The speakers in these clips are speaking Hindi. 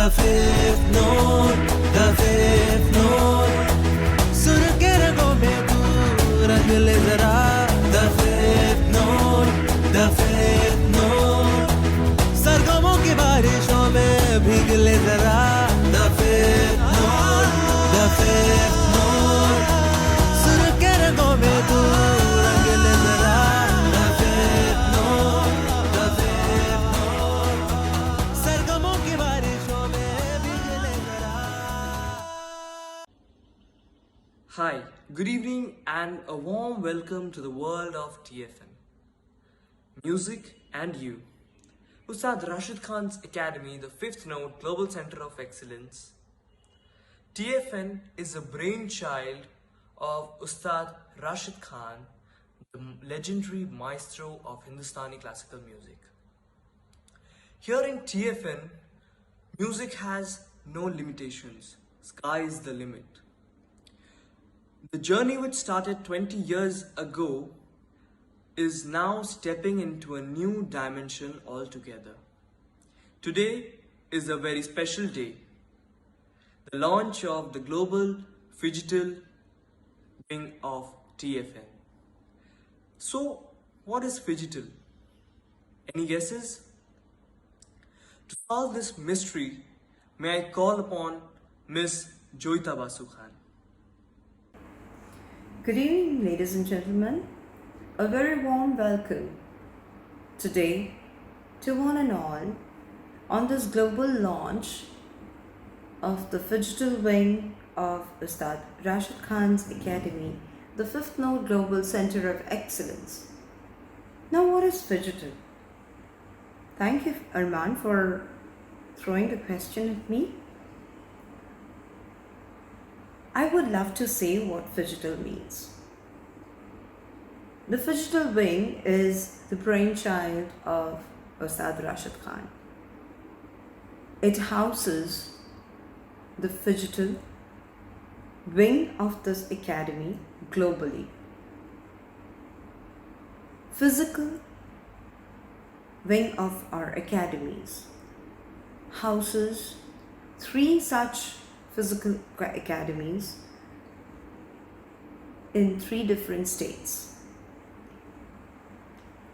the fifth note, the fifth note. सुर के रंगों में तू रंग ले जरा, the fifth note, the fifth note. सरगमों की बारिशों में भीग ले जरा, the fifth note, the fifth note. सुर के रंगों में तू रंग ले जरा, the fifth note, the fifth note. सरगमों की बारिशों में भीग ले जरा. Hi, good evening and a warm welcome to the world of TFN. Music and you. Ustad Rashid Khan's Academy, the Fifth Note Global Center of Excellence. TFN is a brainchild of Ustad Rashid Khan, the legendary maestro of Hindustani classical music. Here in TFN, music has no limitations. Sky is the limit. The journey which started 20 years ago is now stepping into a new dimension altogether. Today is a very special day. The launch of the global phygital wing of TFN. So, what is phygital? Any guesses? To solve this mystery, may I call upon Miss Joyita Basu Khan. Good evening, ladies and gentlemen. A very warm welcome today to one and all on this global launch of the Phygital Wing of Ustad Rashid Khan's Academy, the Fifth Note Global Center of Excellence. Now, what is phygital? Thank you, Arman, for throwing the question at me. I would love to say what phygital means. The Phygital Wing is the brainchild of Ustad Rashid Khan. It houses the phygital wing of this academy globally. Physical wing of our academies houses 3 such physical academies in 3 different states.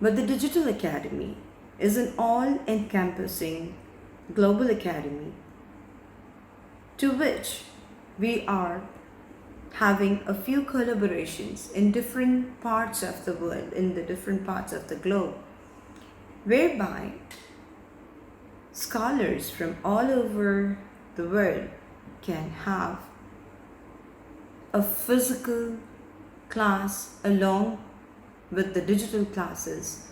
But the Digital Academy is an all-encompassing global academy to which we are having a few collaborations in different parts of the world, in the different parts of the globe, whereby scholars from all over the world can have a physical class along with the digital classes,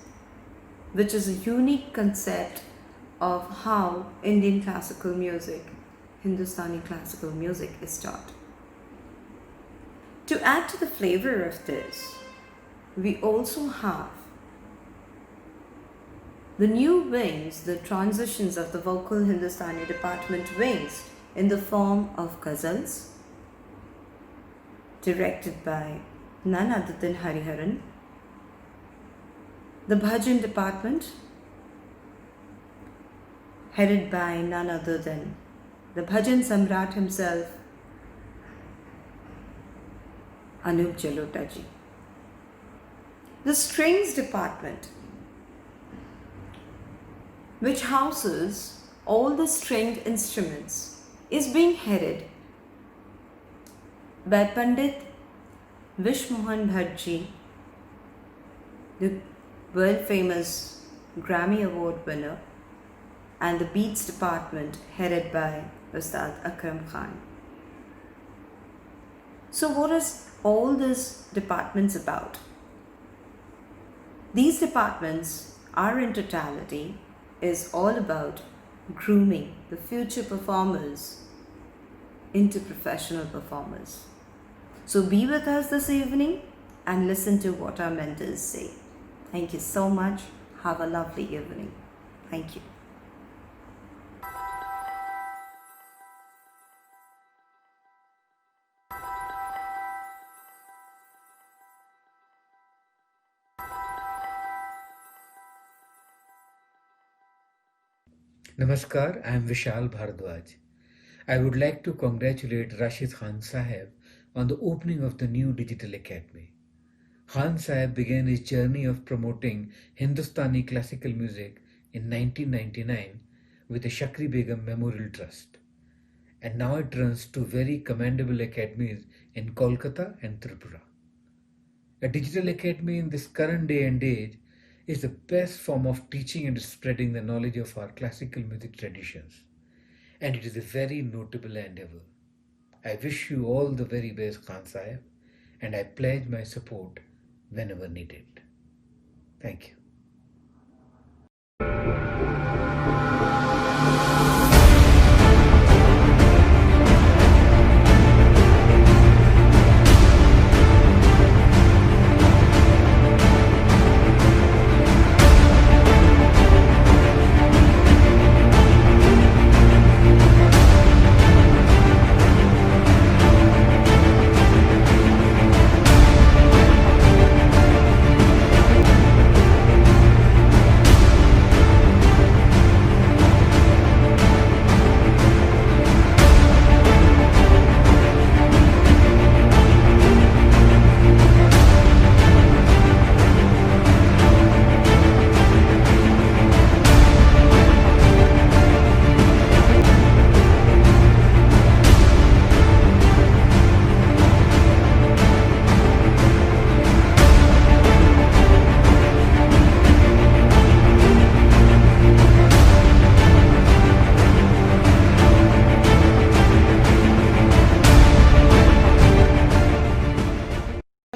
which is a unique concept of how Indian classical music, Hindustani classical music is taught. To add to the flavor of this, we also have the new wings, the transitions of the vocal Hindustani department wings in the form of ghazals, directed by none other than Hariharan. The bhajan department, headed by none other than the bhajan samrat himself, Anup Jalota ji. The strings department, which houses all the stringed instruments, is being headed by Pandit Vish Mohan Bhatt ji, the world famous Grammy Award winner, and the Beats department headed by Ustad Akram Khan. So what is all these departments about? These departments are in totality is all about grooming the future performers into professional performers. So be with us this evening and listen to what our mentors say. Thank you so much. Have a lovely evening. Thank you. Namaskar, I am Vishal Bhardwaj. I would like to congratulate Rashid Khan Saheb on the opening of the new Digital Academy. Khan Saheb began his journey of promoting Hindustani classical music in 1999 with the Shakri Begum Memorial Trust, and now it runs two very commendable academies in Kolkata and Tripura. A digital academy in this current day and age is the best form of teaching and spreading the knowledge of our classical music traditions, and it is a very notable endeavor. I wish you all the very best, Khan Sahib, and I pledge my support whenever needed. Thank you.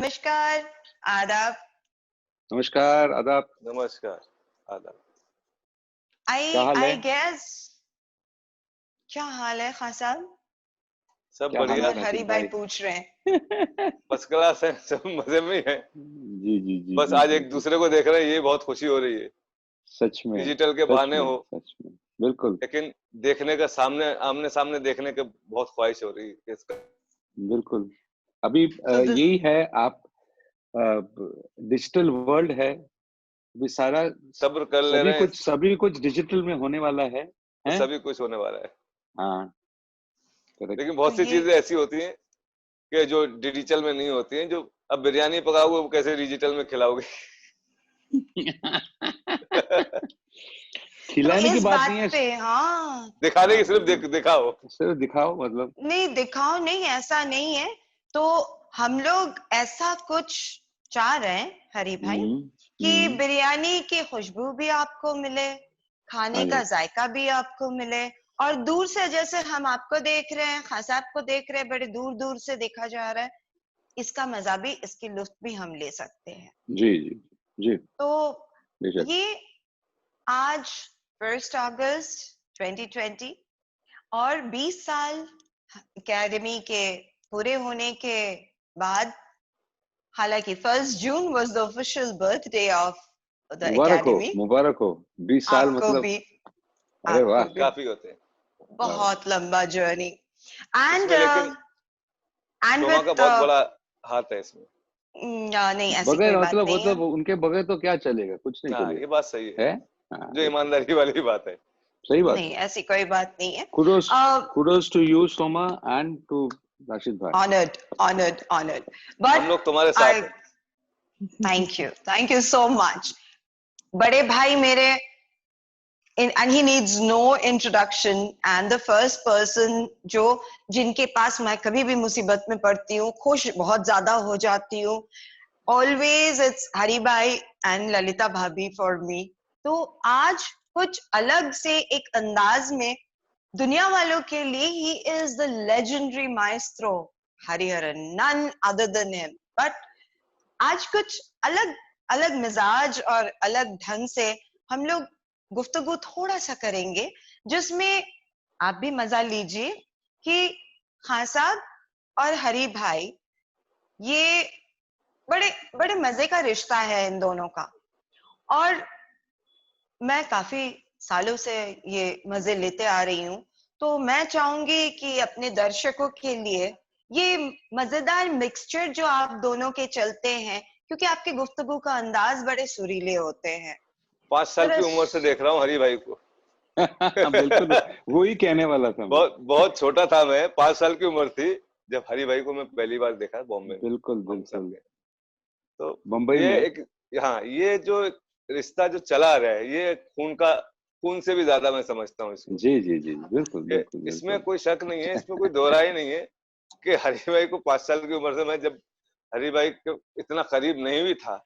नमस्कार, आदाब। नमस्कार, आदाब। नमस्कार, आदाब। I guess क्या हाल है खान साहब? सब क्या हाल बढ़िया। है और हरी राशिद भाई भाई? पूछ रहे हैं। फर्स्ट क्लास है, सब मजे में ही है। जी जी जी बस जी, आज जी, एक दूसरे को देख रहे हैं, ये बहुत खुशी हो रही है। सच में, डिजिटल के सच बहाने में, हो, सच में, बिल्कुल लेकिन देखने का सामने आमने सामने देखने के बहुत ख्वाहिश हो रही है इसका। बिल्कुल। अभी So this यही है, आप डिजिटल वर्ल्ड है, अभी सारा सब्र कर ले रहे हैं, सभी कुछ डिजिटल में होने वाला है, हैं? सभी कुछ होने वाला है। हाँ, correct. लेकिन बहुत सी ये चीजें ऐसी होती हैं कि जो डिजिटल में नहीं होती हैं। जो अब बिरयानी पकाओगे वो कैसे डिजिटल में खिलाओगे? तो खिलाने की इस बात बात नहीं है, पे हाँ दिखाने की सिर्फ दिखाओ। सिर्फ दिखाओ, मतलब नहीं दिखाओ नहीं, ऐसा नहीं है। तो हम लोग ऐसा कुछ चाह रहे हैं हरी भाई कि बिरयानी की खुशबू भी आपको मिले, खाने हाँ का जी। जायका भी आपको मिले, और दूर से जैसे हम आपको देख रहे हैं, खान साहब को देख रहे हैं, बड़े दूर दूर से देखा जा रहा है, इसका मजा भी, इसकी लुत्फ भी हम ले सकते हैं। जी जी जी, तो बेशक। ये आज 1 अगस्त 2020 और 20 साल एकेडमी के पूरे होने के बाद, हालांकि 1 जून was the official birthday of the academy। मुबारक हो 20 साल, आपको मतलब भी, अरे वाह, आपको भी काफी होते हैं बहुत लंबा जर्नी एंड इसमें, लेकिन एंड शोमा का बहुत बड़ा हाथ है इसमें। नहीं ऐसी बगैर कोई बात नहीं है। मतलब उनके बगैर तो क्या चलेगा, कुछ नहीं हाँ, चलेगा, ये बात सही है, है? हाँ, जो ईमानदारी वाली बात है। सही बात। नहीं ऐसी कोई बात नहीं है। kudos to you, Soma, and to Rashid bhai. Honored हम but लोग तुम्हारे साथ हैं। thank you so much। बड़े भाई मेरे, and he needs no introduction, and the first person जो जिनके पास मैं कभी भी मुसीबत में पड़ती हूँ, खुश बहुत ज्यादा हो जाती हूँ, always it's हरी भाई and ललिता भाभी for me। तो आज कुछ अलग से एक अंदाज में दुनिया वालों के लिए he is the legendary maestro Hariharan, none other than him। but आज कुछ अलग अलग मिजाज और अलग ढंग से हम लोग गुफ्तगू थोड़ा सा करेंगे, जिसमें आप भी मजा लीजिए कि खान साहब और हरी भाई, ये बड़े बड़े मजे का रिश्ता है इन दोनों का, और मैं काफी सालों से ये मजे लेते आ रही हूँ। तो मैं चाहूंगी कि अपने दर्शकों के लिए ये मजेदार मिक्सचर जो आप दोनों के चलते हैं, क्योंकि आपके गुफ्तगू का अंदाज बड़े सुरीले होते हैं। 5 साल की उम्र से देख रहा हूँ हरी भाई को। बिल्कुल वो ही कहने वाला था मैं। बहुत बहुत छोटा था मैं, 5 साल की उम्र थी जब हरि भाई को मैं पहली बार देखा बॉम्बे में। बिल्कुल हम सब बिल्कुल के। तो बम्बई ये में। एक, हाँ, ये जो रिश्ता जो चला आ रहा है, ये खून से भी ज्यादा मैं समझता हूँ इसको। जी जी जी बिल्कुल कि बिल्कुल इसमें बिल्कुल। कोई शक नहीं है, इसमें कोई दोहराई नहीं है कि हरि भाई को 5 साल की उम्र से, मैं जब हरि भाई के इतना करीब नहीं भी था,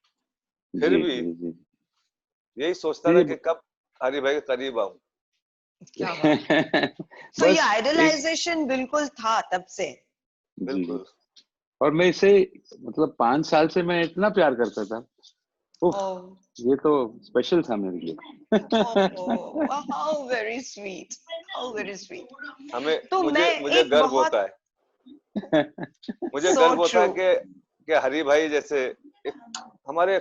फिर जी भी जी जी। यही सोचता था कि कब हरि भाई के करीब आऊं। क्या बात। So ये बस एक आइडलाइजेशन बिल्कुल था तब से। जी जी। बिल्कुल। और मैं इसे मतलब 5 साल से मैं इतना प्यार करता था। उफ, Oh, ये तो स्पेशल था मेरे लिए। oh, how very sweet, how very sweet. हमें तो मुझे मैं मुझे एक गर्व बहुत होता है, मुझे so गर्व होता है true. कि हरि भाई जैसे एक हमारे,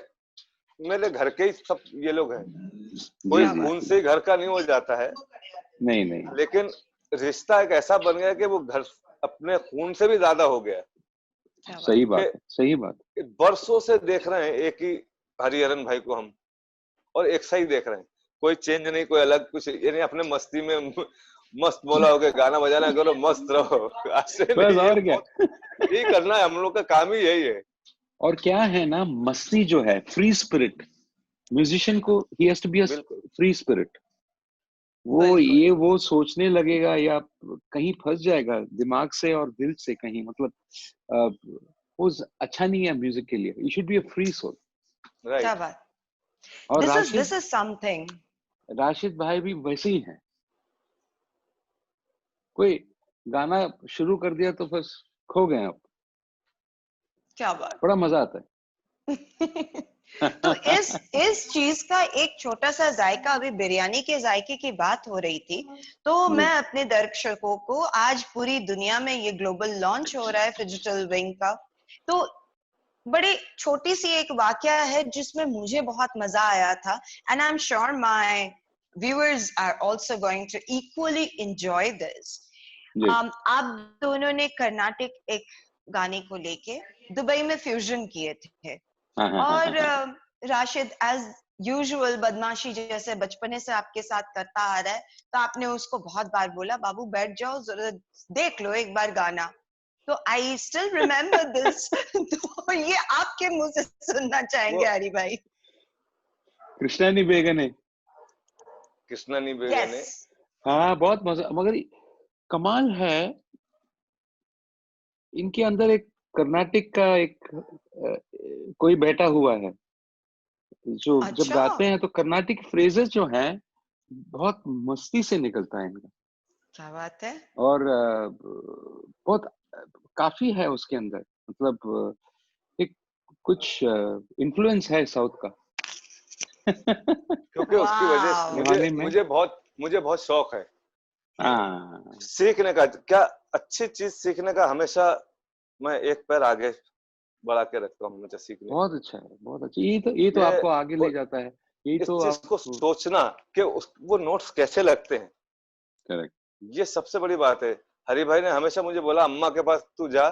मेरे घर के ही सब ये लोग हैं। कोई जी जी खून से ही घर का नहीं हो जाता है, नहीं नहीं लेकिन रिश्ता एक ऐसा बन गया कि वो घर अपने खून से भी ज्यादा हो गया। क्या बात। सही कि बात है सही बात। बरसों से देख रहे हैं एक ही हरिहरन भाई को हम, और एक सा ही देख रहे हैं, कोई चेंज नहीं, कोई अलग कुछ, यानी अपने मस्ती में मस्त बोला हो गया, गाना बजाना करो, मस्त रहो। ऐसे बस नहीं, ये और क्या। बहुत यही करना है, हम लोग का काम ही यही है। और क्या है ना, मस्ती जो है, फ्री स्पिरिट म्यूजिशियन को, he has to be a बिल्कुल फ्री स्पिरिट। वो बिल्कुल। ये वो सोचने लगेगा या कहीं फंस जाएगा दिमाग से और दिल से कहीं, मतलब वो अच्छा नहीं है म्यूजिक के लिए। You should be a free soul. क्या राइट। बात। और This is something. राशिद भाई भी वैसे ही हैं। कोई गाना शुरू कर दिया तो बस खो गए आप। क्या बात। बड़ा मजा आता तो है। इस चीज का एक छोटा सा जायका, अभी बिरयानी के जायके की बात हो रही थी, तो जी। मैं अपने दर्शकों को, आज पूरी दुनिया में ये ग्लोबल लॉन्च हो रहा है फिजिटल विंग का, तो बड़ी छोटी सी एक वाकया है जिसमें मुझे बहुत मजा आया था, and I am sure my viewers are also going to equally enjoy this. जी आप दोनों ने कर्नाटक एक गाने को लेके दुबई में फ्यूजन किए थे, हाँ हाँ हाँ और हाँ। राशिद एज यूजुअल बदमाशी जैसे बचपने से आपके साथ करता आ रहा है, तो आपने उसको बहुत बार बोला, बाबू बैठ जाओ, जरा देख लो एक बार गाना। तो आई स्टिल रिमेम्बर दिस। तो ये आपके मुंह से सुनना वो चाहेंगे हरि भाई। कृष्णानी बेगने। कृष्णानी यस। बेगने। हाँ बहुत मजा, मगर कमाल है इनके अंदर एक कर्नाटक का एक कोई बैठा हुआ है जो जब अच्छा, गाते हैं तो कर्नाटिक फ्रेजेस जो हैं बहुत मस्ती से निकलता है इनका। क्या बात है। और बहुत काफी है उसके अंदर, मतलब एक कुछ इन्फ्लुएंस है साउथ का। क्योंकि उसकी वजह से वाह। गाने में। मुझे बहुत शौक है हाँ सीखने का। क्या अच्छी चीज सीखने का, हमेशा मैं एक पैर आगे बढ़ा के रखता हूँ हमेशा सीखने के बहुत लिए। अच्छा है बहुत अच्छा। ये तो ये आपको आगे ले वो जाता है। यही इस तो चीज आप। को सोचना कि वो नोट्स कैसे लगते हैं, करेक्ट। ये सबसे बड़ी बात है। हरि भाई ने हमेशा मुझे बोला, अम्मा के पास तू जा।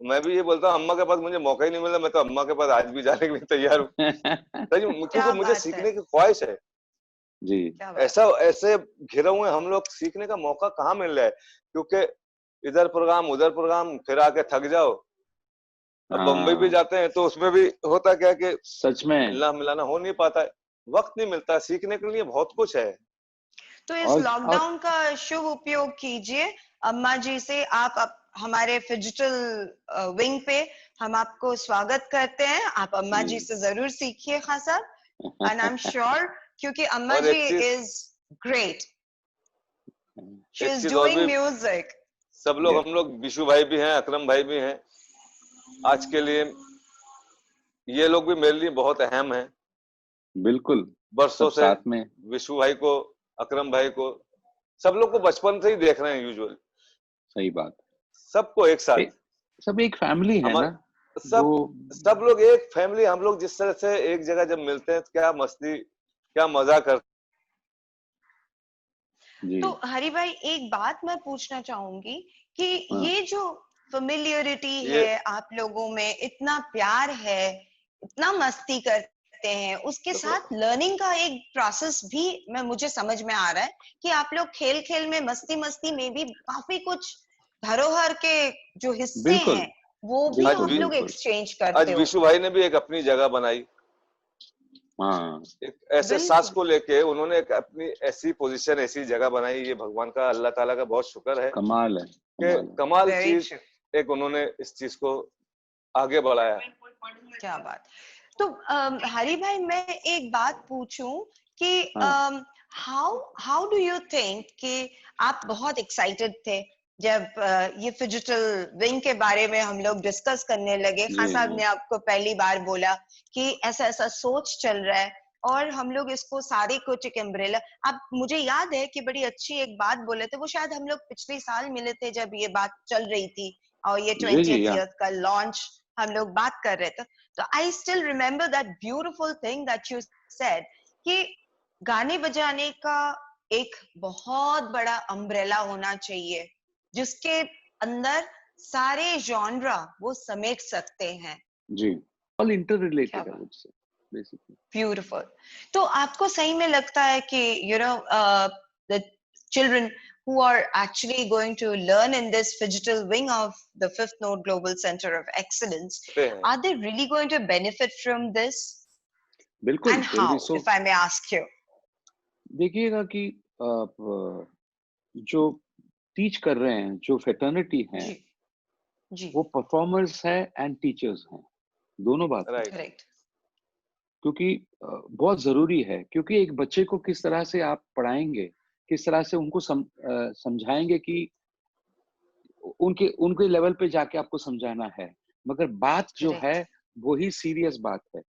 मैं भी ये बोलता हूँ, अम्मा के पास मुझे मौका ही नहीं मिला, मैं तो अम्मा के पास आज भी जाने के लिए तैयार हूँ। सच में, क्योंकि क्या मुझे बात है। सीखने की ख्वाहिश है। जी क्या बात ऐसा है। ऐसे घिरे हुए हम लोग, सीखने का मौका कहाँ मिल रहा है, क्योंकि इधर प्रोग्राम उधर प्रोग्राम, फिर आके थक जाओ। अब बम्बई भी हाँ जाते हैं तो उसमें भी होता क्या कि सच में। मिलना मिलाना हो नहीं पाता है, वक्त नहीं मिलता। सीखने के लिए बहुत कुछ है। तो इस और लॉकडाउन का शुभ उपयोग कीजिए। अम्मा जी से आप हमारे फिजिटल विंग पे हम आपको स्वागत करते हैं। आप अम्मा जी से जरूर सीखिए खासा, एंड आई एम श्योर, क्योंकि अम्मा और जी इज ग्रेट, शी एक इज चीज और डूइंग भी, म्यूजिक। सब लोग, हम लोग विशु भाई भी हैं, अकरम भाई भी हैं, आज के लिए ये लोग भी मेरे लिए बहुत अहम हैं। बिल्कुल बरसों सब से साथ में। विशु भाई को, अकरम भाई को, सब लोग को बचपन से ही देख रहे हैं यूजुअल, सही बात। सबको एक साथ। सब एक फैमिली है ना। हमारे दो। सब लोग एक फैमिली। हम लोग जिस तरह से एक जगह जब मिलते हैं तो क्या मस्ती, क्या मजा करते जी तो हरि भाई, एक बात मैं पूछना चाहूंगी कि हाँ ये जो फेमिलियरिटी ये। है आप लोगों में, इतना प्यार है, इतना मस्ती करते करते हैं, उसके तो साथ लर्निंग का एक प्रोसेस भी मुझे समझ में आ रहा है कि आप लोग खेल खेल में, मस्ती मस्ती में भी काफी कुछ धरोहर के जो हिस्से बिल्कुल हैं वो जी, भी आज आप भी लोग बिल्कुल एक्सचेंज आज करते हो। विशु भाई ने भी एक अपनी जगह बनाई, हाँ एक ऐसे सांस बिल्कुल को लेके उन्होंने एक अपनी ऐसी पोजीशन, ऐसी जगह बनाई। ये भगवान का, अल्लाह ताला का बहुत शुक्र है कमाल है, कि कमाल है। कमाल वेरी चीज ट्रू। एक उन्होंने इस चीज को आगे बढ़ाया। क्या बात। तो हरी भाई, मैं एक बात पूछूं कि हाँ how how do you think कि आप बहुत एक्साइटेड थे जब ये फिजिटल विंग के बारे में हम लोग डिस्कस करने लगे। खान जी साहब जी ने आपको पहली बार बोला कि ऐसा ऐसा सोच चल रहा है और हम लोग इसको सारे कुछ एक एम्ब्रेला। आप, मुझे याद है कि बड़ी अच्छी एक बात बोले थे, वो शायद हम लोग पिछले साल मिले थे जब ये बात चल रही थी और ये जी 20th या ईयर का लॉन्च हम लोग बात कर रहे थे। तो I still remember that beautiful thing that you said कि गाने बजाने का एक बहुत बड़ा अम्ब्रेला होना चाहिए जिसके अंदर सारे जॉनरा वो समेट सकते हैं। जी, ऑल इंटर क्या रिलेटेड है बात, मुझसे बेसिकली। ब्यूटिफुल। तो आपको सही में लगता है कि you know the children who are actually going to learn in this digital wing of the Fifth Node Global Center of Excellence, हैं। are they really going to benefit from this? बिल्कुल, And there how, be so, if I may ask you? देखिएगा कि जो टीच कर रहे हैं, जो फ्रेटर्निटी है, जी जी, वो परफॉर्मर्स है एंड टीचर्स हैं, दोनों बात है। राइट, करेक्ट, क्योंकि बहुत जरूरी है, क्योंकि एक बच्चे को किस तरह से आप पढ़ाएंगे, किस तरह से उनको समझाएंगे कि उनके उनके लेवल पे जाके आपको समझाना है, मगर बात जो है करेक्ट। वो ही सीरियस बात है,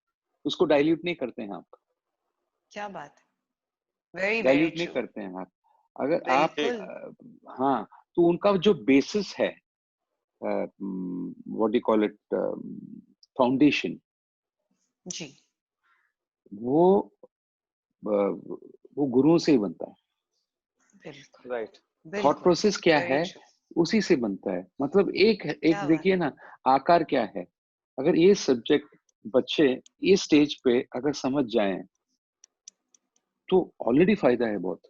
उसको डाइल्यूट नहीं करते हैं आप, क्या बात, वेरी वेरी डाइल्यूट नहीं ट्रू, करते हैं आप। अगर आप ठीक, बिल्कुल। हाँ, तो उनका जो बेसिस है, what do call it, foundation, जी, वो वो गुरुओं से ही बनता है। बिल्कुल राइट, थॉट बिल्कुल, प्रोसेस क्या वेरी है, ट्रू। उसी से बनता है। मतलब एक एक क्या बात, देखिए ना, आकार क्या है। अगर ये सब्जेक्ट बच्चे ये स्टेज पे अगर समझ जाएं तो ऑलरेडी फायदा है बहुत,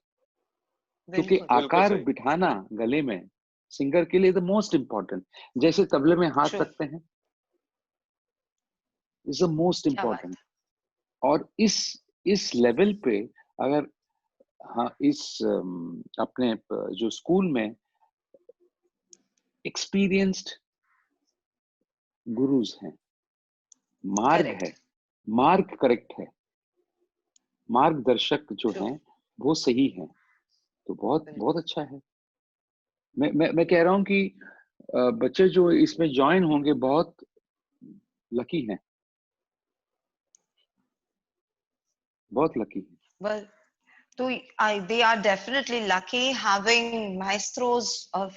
क्योंकि बिल्कुल बिल्कुल आकार सही। बिठाना गले में सिंगर के लिए द मोस्ट इम्पोर्टेंट। जैसे तबले में हाथ ट्रू। रखते हैं, इज द मोस्ट क्या इम्पोर्टेंट। बात, और इस लेवल पे अगर, हाँ, इस अपने जो स्कूल में एक्सपीरियंस्ड गुरुज हैं, मार्ग करेक्ट, है, मार्ग करेक्ट है, मार्गदर्शक जो ट्रू, हैं वो सही हैं, तो बहुत बहुत बिल्कुल। अच्छा है। मैं कह रहा हूँ कि बच्चे जो इसमें ज्वाइन होंगे बहुत लकी हैं, बहुत लकी हैं। Well, they are definitely lucky having maestros of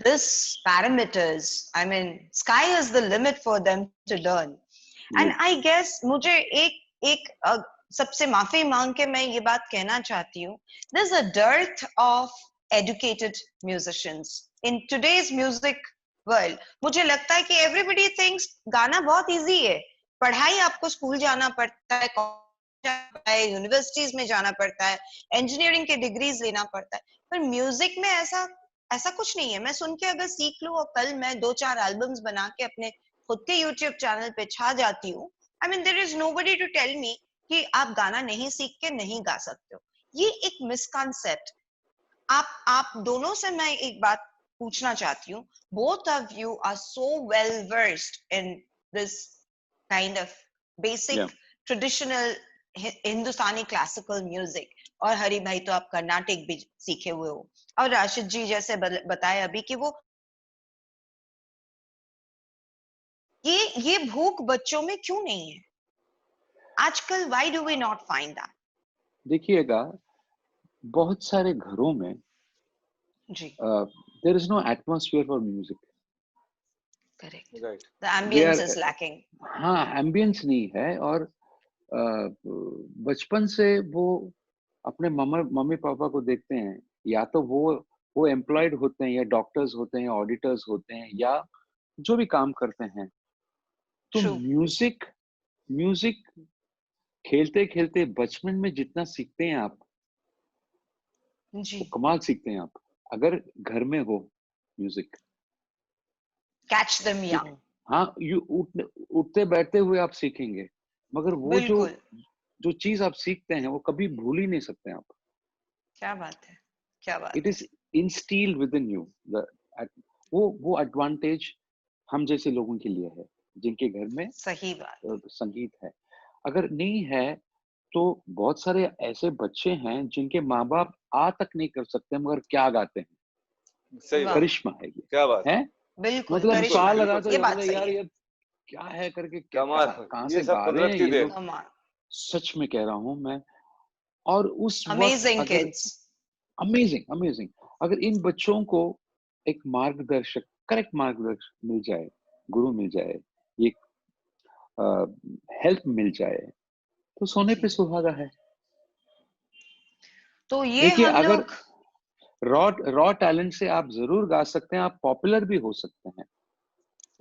this parameters. I mean, sky is the limit for them to learn. Ji And I guess मुझे एक सबसे माफी मांग के मैं ये बात कहना चाहती हूँ, there's a dearth of educated musicians in today's music world. मुझे लगता है कि everybody thinks गाना बहुत easy है, पढ़ाई आपको स्कूल जाना पड़ता है, यूनिवर्सिटीज में जाना पड़ता है, इंजीनियरिंग के डिग्रीज लेना पड़ता है, पर म्यूजिक में ऐसा ऐसा कुछ नहीं है। मैं सुन के अगर सीख लूं और कल मैं 2-4 एल्बम्स बना के अपने खुद के यूट्यूब चैनल पे छा जाती हूँ, I mean there is nobody to tell me कि आप गाना नहीं सीख के नहीं गा सकते हो। ये एक मिसकॉन्सेप्ट। आप दोनों से मैं एक बात पूछना चाहती हूँ, both of you are so well versed in this kind of या basic traditional हिंदुस्तानी क्लासिकल म्यूजिक, और हरि भाई तो आप कर्नाटिक भी सीखे हुए हो, और राशिद जी जैसे बताया अभी कि वो ये भूख बच्चों में क्यों नहीं है आजकल? Why do we not find that? देखिएगा, बहुत सारे घरों में जी, there is no atmosphere for music. Correct, right, the they ambiance are, is lacking. हाँ, एम्बियंस नहीं है। और बचपन से वो अपने मम्मी पापा को देखते हैं, या तो वो एम्प्लॉयड होते हैं, या डॉक्टर्स होते हैं, ऑडिटर्स होते हैं, या जो भी काम करते हैं। तो ट्रू, म्यूजिक म्यूजिक खेलते खेलते बचपन में जितना सीखते हैं आप, जी, वो कमाल सीखते हैं आप, अगर घर में हो म्यूजिक। Catch them young. हाँ, उठते बैठते हुए आप सीखेंगे, मगर वो जो बिल्कुल, जो चीज आप सीखते हैं वो कभी भूल ही नहीं सकते आप। क्या बात है, क्या इट बात है। Is instilled within you. वो एडवांटेज हम जैसे लोगों के लिए है, जिनके घर में सही बात। संगीत है। अगर नहीं है तो बहुत सारे ऐसे बच्चे हैं जिनके माँ बाप आ तक नहीं कर सकते मगर क्या गाते हैं। सही वाह, बात, करिश्मा है ये, क्या बात, है। बिल्कुल मतलब बिल्कुल करिश्मा साल है, लगा बिल्कुल तो सही ये बात, बात मतलब सही यार है। ये क्या है करके कमाल, कहाँ ये से सब गा रहे हैं कुदरत की ये देन। लोग। कमाल, सच में कह रहा हूँ मैं। और उस वक्त अमेजिंग अगर किड्स। अमेजिंग अमेजिंग अगर इन बच्चों को एक मार्गदर्शक, करेक्ट मार्गदर्शक मिल जाए, गुरु मिल जाए, एक हेल्प मिल जाए, तो सोने पे जी, सुहागा है। तो ये देखिए, हम अगर लोग, रॉ रॉ टैलेंट से आप जरूर गा सकते हैं, आप पॉपुलर भी हो सकते हैं,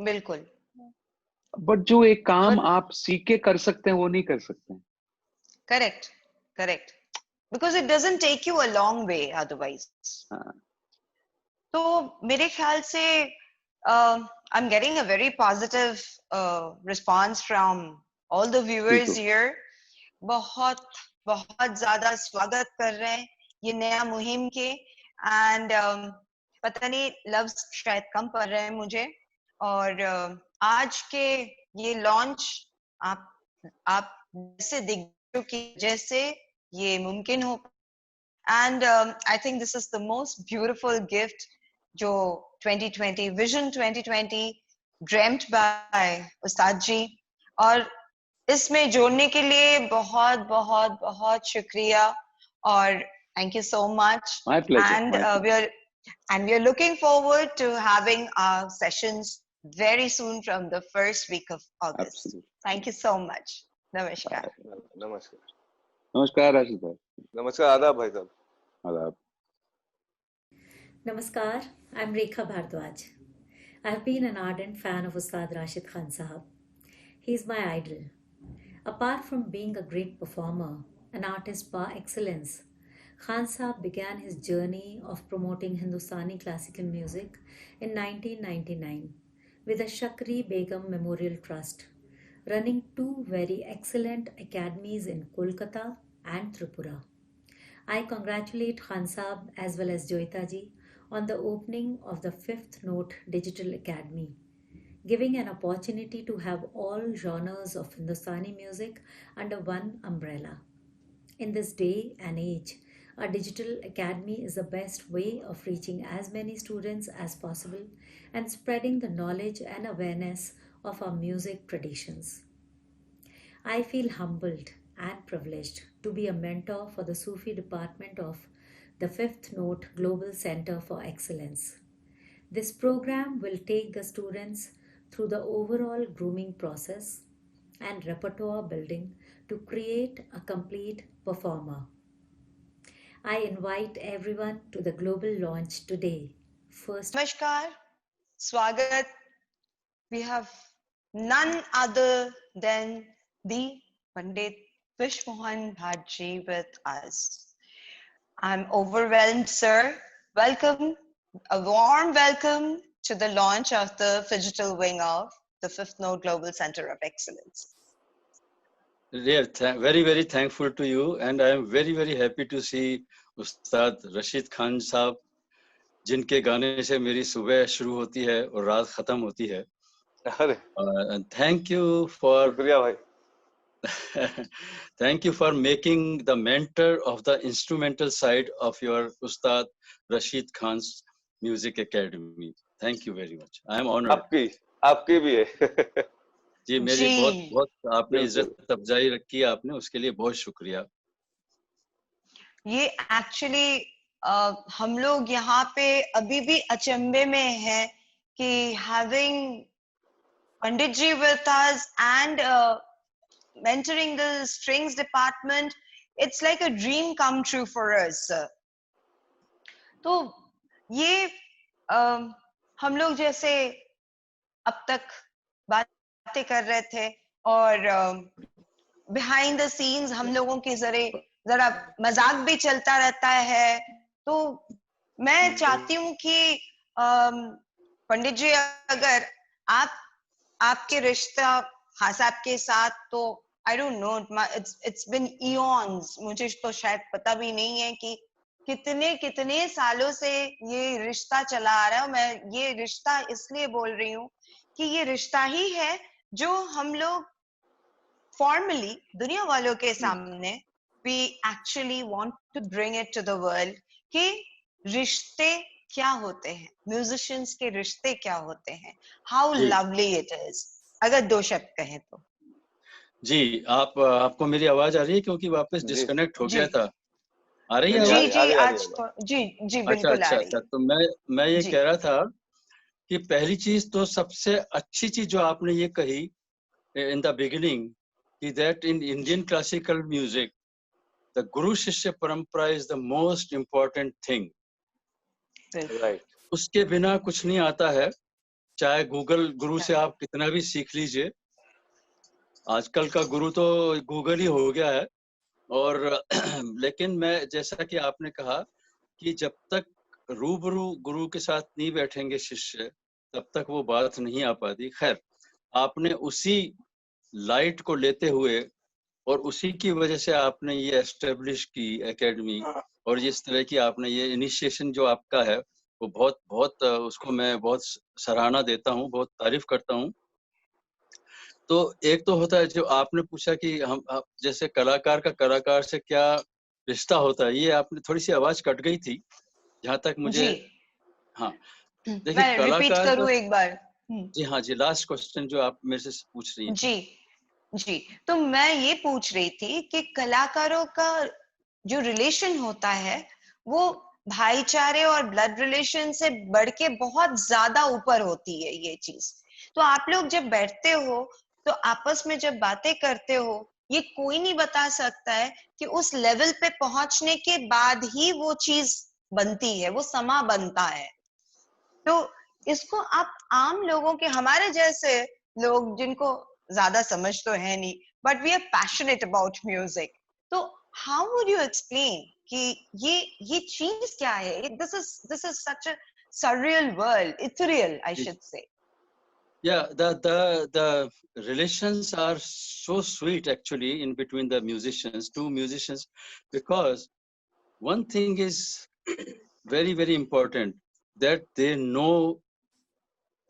बिल्कुल, बट जो एक काम बट आप सीख के कर सकते हैं वो नहीं कर सकते हैं। Correct, correct, because it doesn't take you a long way otherwise. हाँ, तो मेरे ख्याल से I am getting a very positive response from all the viewers बिल्कुल। हियर। बहुत बहुत ज्यादा स्वागत कर रहे हैं ये नया मुहिम के। एंड पता नहीं लफ्ज शायद कम पड़ रहे हैं मुझे। और आज के ये लॉन्च आप जैसे दिग्गजों की वजह से ये मुमकिन हो। And I think this is the most beautiful gift जो 2020 विजन 2020 ड्रीम्ड बाय उस्ताद जी। और इसमें जोड़ने के लिए बहुत बहुत बहुत शुक्रिया। और thank you so much. My pleasure, and my pleasure. we are looking forward to having our sessions very soon from the first week of August. Absolutely. Thank you so much. Namaskar. नमस्कार, नमस्कार राशिद भाई। नमस्कार, आदाब भाई साहब। आदाब। Namaskar, I'm Rekha Bhardwaj. I've been an ardent fan of Ustad Rashid Khan Sahab. He's my idol. Apart from being a great performer, an artist par excellence, Khan Sahab began his journey of promoting Hindustani classical music in 1999 with the Shakri Begum Memorial Trust, running two very excellent academies in Kolkata and Tripura. I congratulate Khan Sahab as well as Joita ji on the opening of the Fifth Note Digital Academy, giving an opportunity to have all genres of Hindustani music under one umbrella. In this day and age, a digital academy is the best way of reaching as many students as possible and spreading the knowledge and awareness of our music traditions. I feel humbled and privileged to be a mentor for the Sufi department of the Fifth Note Global Center for Excellence. This program will take the students through the overall grooming process and repertoire building to create a complete performer. I invite everyone to the global launch today. First, Namaskar. Swagat. We have none other than the Pandit Vishmohan Bhaji with us. I'm overwhelmed, sir. Welcome, a warm welcome to the launch of the digital wing of the Fifth Note Global Center of Excellence. Very, very thankful to you, and I am very, very happy to see Ustad Rashid Khan साहब, जिनके गाने से मेरी सुबह शुरू होती है और रात खत्म होती है. अरे Thank you for शुक्रिया भाई। thank you for making the mentor of the instrumental side of your Ustad Rashid Khan's Music Academy. Thank you very much. I am honored. आपकी भी है। जी, मेरी जी। बहुत बहुत आपने बिल्कुल। इज्जत अफजाई रखी आपने, उसके लिए बहुत शुक्रिया. ये एक्चुअली हम लोग यहाँ पे अभी भी अचंभे में हैं कि having Pandit ji with us and mentoring the strings department, it's like a dream come true for us. तो ये हम लोग जैसे अब तक बातें कर रहे थे और बिहाइंड द सीन्स हम लोगों की जरा मजाक भी चलता रहता है। तो मैं चाहती हूँ कि पंडित जी, अगर आपके रिश्ता हाँ साहब के साथ, तो I don't know, it's been eons, मुझे तो शायद पता भी नहीं है कि कितने कितने सालों से ये रिश्ता चला आ रहा है। मैं ये रिश्ता इसलिए बोल रही हूँ कि ये रिश्ता ही है जो हम लोग फॉर्मली दुनिया वालों के सामने we actually want to bring it to the world कि रिश्ते क्या होते हैं, म्यूजिशियंस के रिश्ते क्या होते हैं, how ji lovely it is। अगर दो शब्द कहें तो। जी, आपको मेरी आवाज आ रही है? क्योंकि वापस जी डिस्कनेक्ट हो जी गया था। आ रही है नहीं, जी आवाज? जी, आ रही आज है बात। तो जी जी अच्छा बिल्कुल आ अच्छा रही अच्छा, है। तो मैं ये जी कह रहा था कि पहली चीज तो सबसे अच्छी चीज जो आपने ये कही इन द बिगिनिंग कि that in Indian classical music the गुरु शिष्य परंपरा is the most important thing. बिल्कुल। राइट। उसके बिना कुछ नहीं आता है, चाहे गूगल गुरु क्या से बात। आप कितना भी सीख लीजिए। आजकल का गुरु तो गूगल ही हो गया है। और लेकिन मैं, जैसा कि आपने कहा कि जब तक रूबरू गुरु के साथ नहीं बैठेंगे शिष्य, तब तक वो बात नहीं आ पाती। खैर, आपने उसी लाइट को लेते हुए और उसी की वजह से आपने ये एस्टेब्लिश की एकेडमी, और जिस तरह की आपने ये इनिशिएशन जो आपका है, वो बहुत बहुत उसको मैं बहुत सराहना देता हूँ, बहुत तारीफ करता हूँ। तो एक तो होता है जो आपने पूछा कि आप जैसे कलाकार का कलाकार से क्या रिश्ता होता है, ये आपने थोड़ी सी आवाज कट गई थी जहां तक मुझे। जी हाँ, देखिए मैं रिपीट कलाकार का, करूँ एक बार। जी हाँ जी, लास्ट क्वेश्चन जो आप मेरे से पूछ रही थी। जी जी, तो मैं ये पूछ रही थी कि कलाकारों का जो रिलेशन होता है वो भाईचारे और ब्लड रिलेशन से बढ़ के बहुत ज्यादा ऊपर होती है ये चीज। तो आप लोग जब बैठते हो तो आपस में जब बातें करते हो, ये कोई नहीं बता सकता है कि उस लेवल पे पहुंचने के बाद ही वो चीज बनती है, वो समा बनता है। तो इसको आप आम लोगों के, हमारे जैसे लोग जिनको ज्यादा समझ तो है नहीं, but we are passionate about music, तो हाउ वुड यू एक्सप्लेन कि ये चीज क्या है? This is such a surreal world, ethereal I should say। Yeah, the relations are so sweet actually in between the musicians, two musicians, because one thing is very very important, that they know,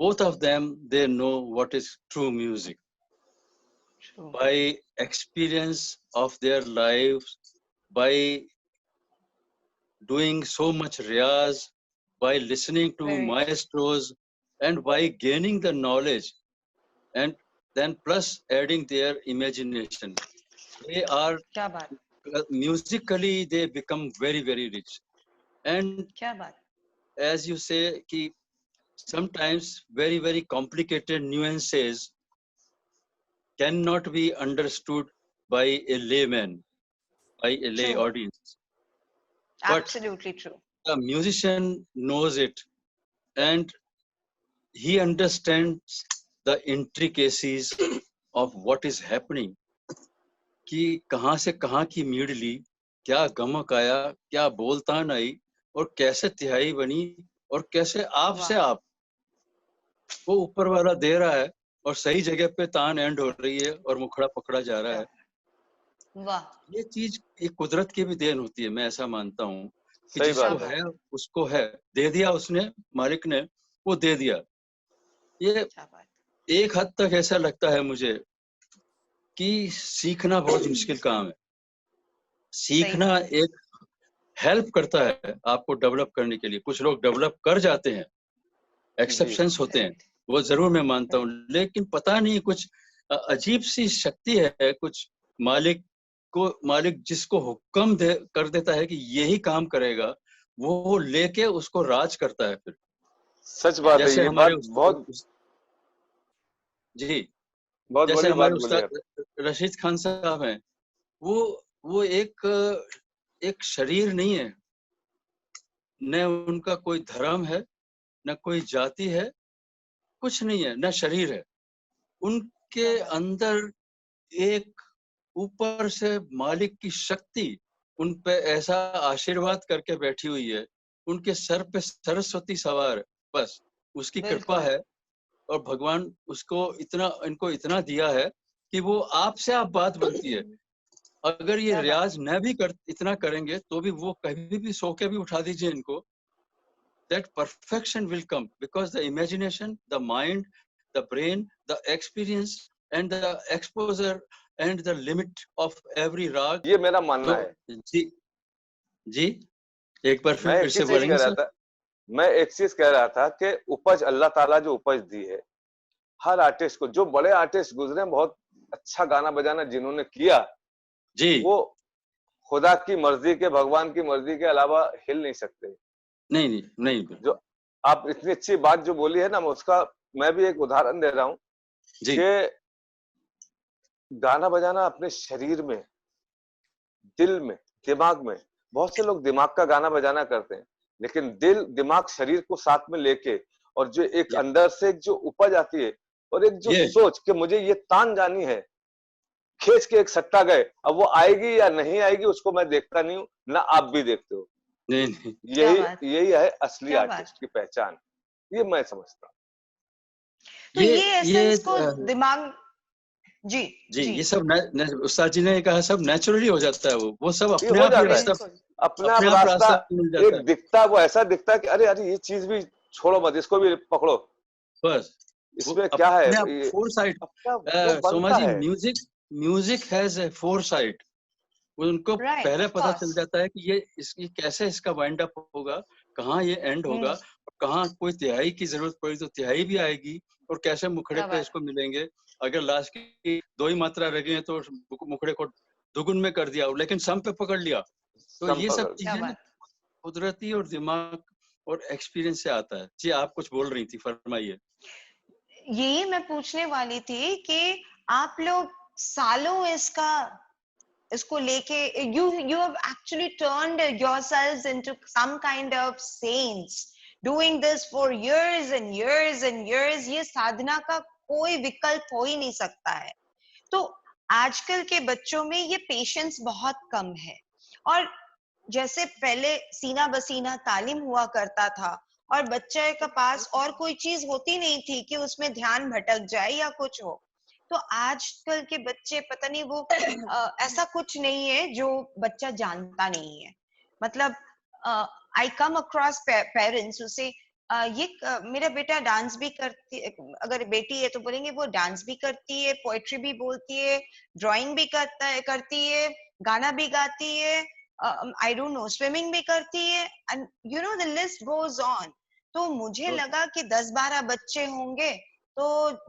both of them, they know what is true music True. by experience of their lives, by doing so much riyaz, by listening to Very true. maestros, and by gaining the knowledge, and then plus adding their imagination. They are क्या बात, musically they become very very rich. And क्या बात। as you say कि sometimes very very complicated nuances cannot be understood by a layman, by a lay True. audience, but Absolutely true। the musician knows it, and he understands the intricacies of what is happening, कि कहाँ से कहाँ की मीड़ ली, क्या गमक आया, क्या बोलतान आई, और कैसे तिहाई बनी, और कैसे आप से वाह आप वो ऊपर वाला दे रहा है और सही जगह पे तान एंड हो रही है और मुखड़ा पकड़ा जा रहा है। वाह, ये चीज एक कुदरत की भी देन होती है, मैं ऐसा मानता हूँ कि सही जिसको बात है। है उसको है, दे दिया उसने, मालिक ने वो दे दिया। ये क्या बात। एक हद तक ऐसा लगता है मुझे कि सीखना बहुत मुश्किल काम है। सीखना एक हेल्प करता है आपको डेवलप करने के लिए। कुछ लोग डेवलप कर जाते हैं, एक्सेप्शंस होते हैं, वो जरूर मैं मानता हूँ, लेकिन पता नहीं कुछ अजीब सी शक्ति है, कुछ मालिक जिसको हुक्म कर देता है कि यही काम करेगा, वो लेके उसको राज करता है। फिर सच बात है, जैसे ये हमारे बात बहुत जी, बहुत जैसे बड़ी बात हमारे बोली आप। उस्ताद रशीद खान साहब हैं, वो एक शरीर नहीं है, न उनका कोई धर्म है, न कोई जाति है, कुछ नहीं है, न शरीर है। उनके अंदर एक ऊपर से मालिक की शक्ति उन पे ऐसा आशीर्वाद करके बैठी हुई है, उनके सर पे सरस्वती सवार है, बस उसकी कृपा बिल्कुल। है। और भगवान उसको इनको इतना दिया है कि वो आपसे आप बात बनती है। अगर ये क्या बात रियाज न भी इतना करेंगे तो भी वो कभी भी सो के भी उठा दीजिए इनको, that perfection will come because the imagination, the mind, the brain, the experience and the exposure and the limit of every rag. ये मेरा मानना तो है। जी जी एक बार मैं फिर एक ही से चीज बोलेंगे कह रहा सर। था मैं एक चीज कह रहा था कि उपज अल्लाह ताला जो उपज दी है हर आर्टिस्ट को, जो बड़े आर्टिस्ट गुजरे बहुत अच्छा गाना बजाना जिन्होंने किया, जी वो खुदा की मर्जी के, भगवान की मर्जी के अलावा हिल नहीं सकते। नहीं नहीं नहीं जो आप इतनी अच्छी बात जो बोली है ना, मैं भी एक उदाहरण दे रहा हूँ जी कि गाना बजाना अपने शरीर में, दिल में, दिमाग में, बहुत से लोग दिमाग का गाना बजाना करते हैं, लेकिन दिल, दिमाग, शरीर को साथ में लेके और जो एक या अंदर से एक जो उपज आती है और एक जो ये सोच कि मुझे ये तान जानी है, खींच के एक सट्टा गए, अब वो आएगी या नहीं आएगी उसको मैं देखता नहीं हूँ, ना आप भी देखते हो। नहीं नहीं क्या बात यही है असली क्या बात आर्टिस्ट की पहचान, ये मैं समझता हूँ। तो ये ये एसेंस को दिमाग जी जी जी ये सब उस्ताद जी ने कहा सब नेचुरली हो जाता है, वो सब ये अपने हो आप ही जाता है, रास्ता बिल्कुल अपने आप अपने आप रास्ता रास्ता मिल जाता है। एक दिखता है, वो ऐसा दिखता है कि अरे अरे ये चीज भी छोड़ो मत, इसको भी पकड़ो, बस वो इसमें क्या है, अपने आप ये फोरसाइट। अपना वो सोमा बनता जी है। Music has a foresight. उनको राइट पहले ऑफ पता चल कोर्स जाता है कि ये कैसे इसका वाइंड अप होगा, कहाँ ये एंड होगा, कहाँ कोई तिहाई की जरूरत पड़ी तो तिहाई भी आएगी, और कैसे मुखड़े क्या पे बात इसको मिलेंगे। अगर लास्ट की 2 ही मात्रा रह गई है तो मुखड़े को दुगुन में कर दिया, लेकिन सम पे पकड़ लिया। तो ये सब संपर्क क्या चीजें ना बात कुदरती और दिमाग और एक्सपीरियंस से आता है। जी आप कुछ बोल रही थी, फरमाइए। यही मैं पूछने वाली थी कि आप लोग सालों इसको लेके you have actually turned yourselves into some kind of saints doing this for years and years and years। ये साधना का कोई विकल्प हो ही नहीं सकता है। तो आजकल के बच्चों में ये पेशेंस बहुत कम है, और जैसे पहले सीना बसीना तालीम हुआ करता था और बच्चे के पास और कोई चीज होती नहीं थी कि उसमें ध्यान भटक जाए या कुछ हो, तो आजकल के बच्चे पता नहीं वो ऐसा कुछ नहीं है जो बच्चा जानता नहीं है। मतलब आई कम अक्रॉस पेरेंट्स उसे मेरा बेटा डांस भी करती, अगर बेटी है तो बोलेंगे वो डांस भी करती है, पोएट्री भी बोलती है, ड्राइंग भी करती है, गाना भी गाती है, आई डोंट नो स्विमिंग भी करती है, and you know the list goes on. तो मुझे लगा कि 10-12 बच्चे होंगे, तो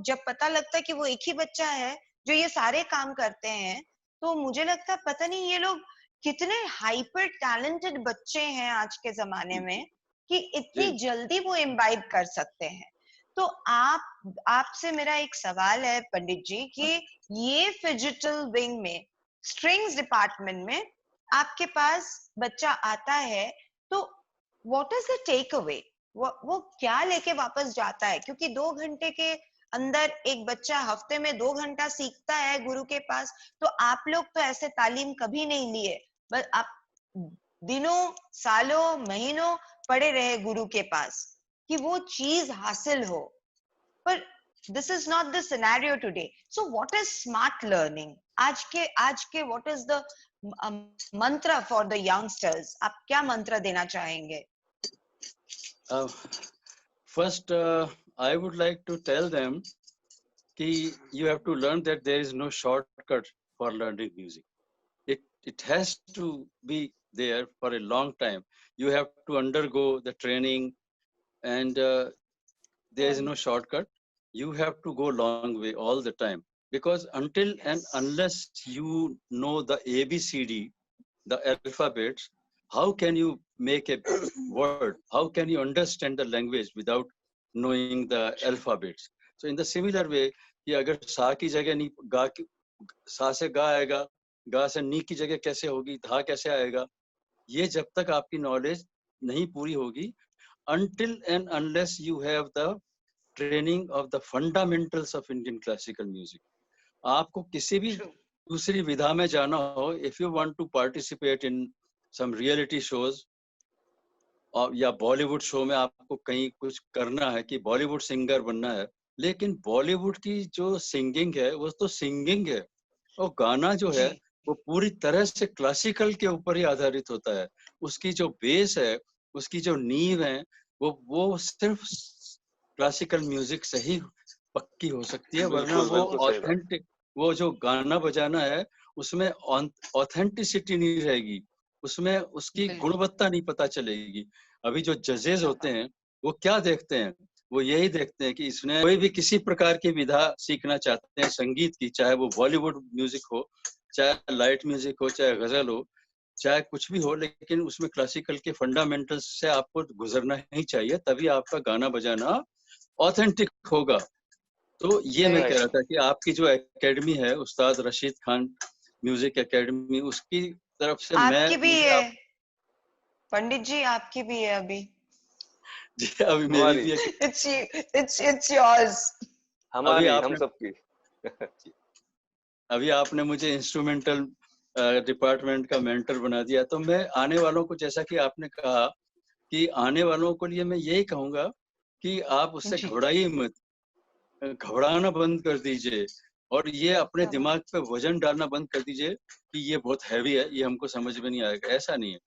जब पता लगता है कि वो एक ही बच्चा है जो ये सारे काम करते हैं, तो मुझे लगता है पता नहीं ये लोग कितने हाइपर टैलेंटेड बच्चे हैं आज के जमाने में कि इतनी जी जल्दी वो इम्बाइब कर सकते हैं। तो आपसे मेरा एक सवाल है पंडित जी कि ये फिजिटल विंग में, स्ट्रिंग्स डिपार्टमेंट में आपके पास बच्चा आता है, तो what is the takeaway? वो क्या लेके वापस जाता है? क्योंकि 2 घंटे के अंदर एक बच्चा हफ्ते में 2 घंटा सीखता है गुरु के पास, तो आप लोग तो ऐसे तालीम कभी नहीं लिए, बस आप दिनों सालों महीनों पड़े रहे गुरु के पास कि वो चीज हासिल हो, पर this is not the scenario today. So what is smart learning? आज के what is the mantra for the youngsters? आप क्या मंत्र देना चाहेंगे? First, I would like to tell them कि you have to learn that there is no shortcut for learning music. It has to be there for a long time. You have to undergo the training, and there is no shortcut. You have to go long way all the time, because until and unless you know the ABCD, the alphabets, how can you make a word? How can you understand the language without knowing the alphabets? So in the similar way, कि अगर सा की जगह नी गा की, सा से गा आएगा, गा से नी की जगह कैसे होगी, धा कैसे आएगा, ये जब तक आपकी नॉलेज नहीं पूरी होगी, until and unless you have the training of the fundamentals of Indian classical music, आपको किसी भी दूसरी विधा में जाना हो, if you want to participate in some reality shows और या बॉलीवुड शो में आपको कहीं कुछ करना है कि बॉलीवुड सिंगर बनना है, लेकिन बॉलीवुड की जो सिंगिंग है वो तो सिंगिंग है, और गाना जो है जी वो पूरी तरह से क्लासिकल के ऊपर ही आधारित होता है। उसकी जो बेस है, उसकी जो नींव है, वो सिर्फ क्लासिकल म्यूजिक से ही पक्की हो सकती है, वरना बिल्कुल वो बिल्कुल सही बात। ऑथेंटिक, वो जो गाना बजाना है उसमें ऑथेंटिसिटी नहीं रहेगी, उसमें उसकी बिल्कुल गुणवत्ता नहीं पता चलेगी। अभी जो जजेस होते हैं वो क्या देखते हैं, वो यही देखते हैं कि इसने कोई भी किसी प्रकार की विधा सीखना चाहते हैं संगीत की, चाहे वो बॉलीवुड म्यूजिक हो, चाहे लाइट म्यूजिक हो, चाहे गजल हो, चाहे कुछ भी हो, लेकिन उसमें क्लासिकल के फंडामेंटल्स से आपको गुजरना ही चाहिए, तभी आपका गाना बजाना ऑथेंटिक होगा। तो ये मैं कह वेरी रहा ट्रू। था कि आपकी जो एकेडमी है उस्ताद रशीद खान म्यूजिक एकेडमी, उसकी तरफ से मैं आपकी भी मुझे है आप पंडित जी, आपकी भी है अभी। जी अभी मेरी हमारी भी है कि इट्स योर्स। अभी हमारी हम आपने सबकी। अभी आपने मुझे इंस्ट्रूमेंटल डिपार्टमेंट का मेंटर बना दिया, तो मैं आने वालों को, जैसा कि आपने कहा कि आने वालों को लिए मैं यही कहूंगा कि आप उससे जी घबराइए मत, घबराना बंद कर दीजिए, और ये अपने क्या बात। दिमाग पे वजन डालना बंद कर दीजिए कि ये बहुत हैवी है, ये हमको समझ में नहीं आएगा। ऐसा नहीं है,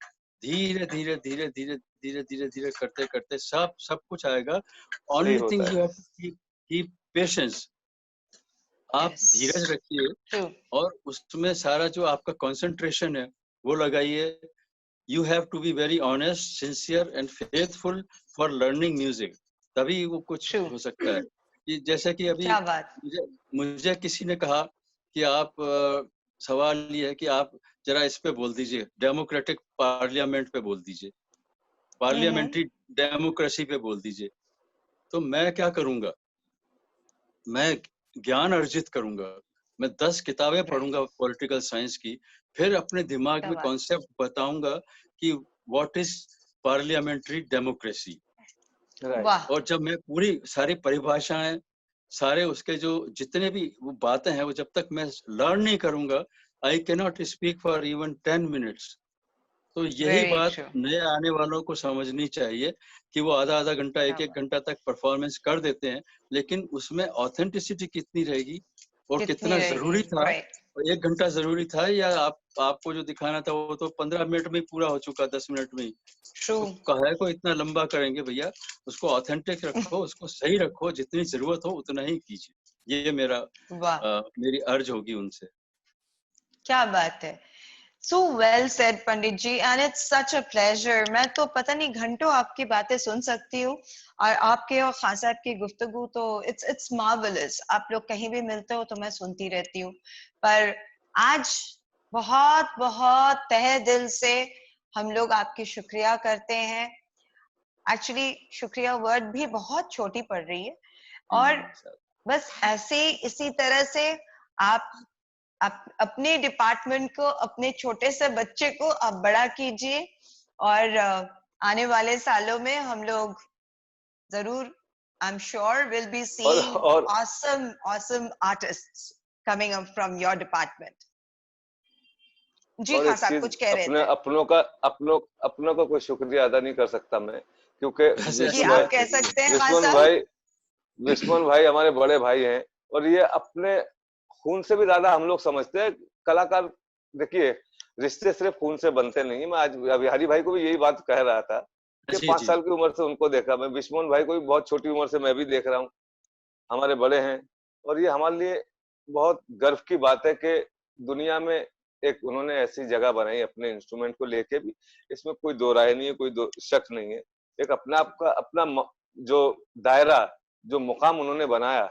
धीरे धीरे धीरे धीरे धीरे धीरे धीरे करते करते सब कुछ आएगा। सही ओनली थिंग होता यू है। हैव टू कीप पेशेंस, आप यस धीरज रखिए, ट्रू। और उसमें सारा जो आपका कंसंट्रेशन है वो लगाइए। You have to be very honest, sincere and faithful for learning music, तभी वो कुछ ट्रू। हो सकता है। कि जैसे कि अभी क्या बात। मुझे मुझे किसी ने कहा कि आप सवाल ये है कि आप जरा इस पे बोल दीजिए, डेमोक्रेटिक पार्लियामेंट पे बोल दीजिए, हम्म। पार्लियामेंट्री डेमोक्रेसी पे बोल दीजिए। तो मैं क्या करूंगा, मैं ज्ञान अर्जित करूंगा, मैं 10 किताबें राइट। पढ़ूंगा पॉलिटिकल साइंस की, फिर अपने दिमाग क्या में बात। कॉन्सेप्ट बताऊंगा कि what is parliamentary democracy. Right. वाह। और जब मैं पूरी सारी परिभाषाएं, सारे उसके जो जितने भी वो बातें हैं, वो जब तक मैं लर्न नहीं करूंगा, I can not speak for even 10 minutes. तो यही वेरी बात ट्रू। नए आने वालों को समझनी चाहिए कि वो आधा आधा घंटा, क्या एक एक बात। घंटा तक परफॉर्मेंस कर देते हैं, लेकिन उसमें ऑथेंटिसिटी कितनी रहेगी और कितनी कितना रहेगी। जरूरी था। राइट। और 1 घंटा जरूरी था, या आपको जो दिखाना था वो तो 15 मिनट में ही पूरा हो चुका, 10 मिनट में ही। ट्रू। तो काहे को इतना लंबा करेंगे भैया, उसको ऑथेंटिक रखो, उसको सही रखो, जितनी जरूरत हो उतना ही कीजिए। ये वाह मेरी अर्ज होगी उनसे। क्या बात है। So well said Pandit ji, and it's such a pleasure. मैं तो पता नहीं घंटों आपकी बातें सुन सकती हूँ, और आपके और खान साहब की गुफ्तगू तो इट्स मार्वेलस। आप लोग कहीं भी मिलते हो तो मैं सुनती रहती हूँ, पर आज बहुत बहुत तहे दिल से हम लोग आपकी शुक्रिया करते हैं। एक्चुअली शुक्रिया वर्ड भी बहुत छोटी पड़ रही है, और बस ऐसे ही इसी तरह से आप अपने डिपार्टमेंट को, अपने छोटे से बच्चे को आप बड़ा कीजिए, और आने वाले सालों में हम लोग जरूर, I am sure, will be seeing और awesome awesome artists coming up from your department. जी और खान एक साहब चीज, कुछ कह रहे अपने थे। अपनों का कोई शुक्रिया अदा नहीं कर सकता मैं, क्योंकि बस जी ऐसी आप बात कह नहीं है। सकते हैं खान विस्मन साहब। भाई विस्मन भाई हमारे बड़े भाई हैं, और ये अपने खून से भी ज्यादा हम लोग समझते हैं। कलाकार, देखिए, रिश्ते सिर्फ खून से बनते नहीं है। मैं आज बिहारी भाई को भी यही बात कह रहा था कि जी 5 जी। साल की उम्र से उनको देखा मैं, विस्मन भाई को भी बहुत छोटी उम्र से मैं भी देख रहा हूँ, हमारे बड़े हैं। और ये हमारे लिए बहुत गर्व की बात है कि दुनिया में एक उन्होंने ऐसी जगह बनाई अपने इंस्ट्रूमेंट को लेके भी, इसमें कोई दो राय नहीं है, कोई दो शक नहीं है। एक अपना आपका अपना जो दायरा, जो मुकाम उन्होंने बनाया,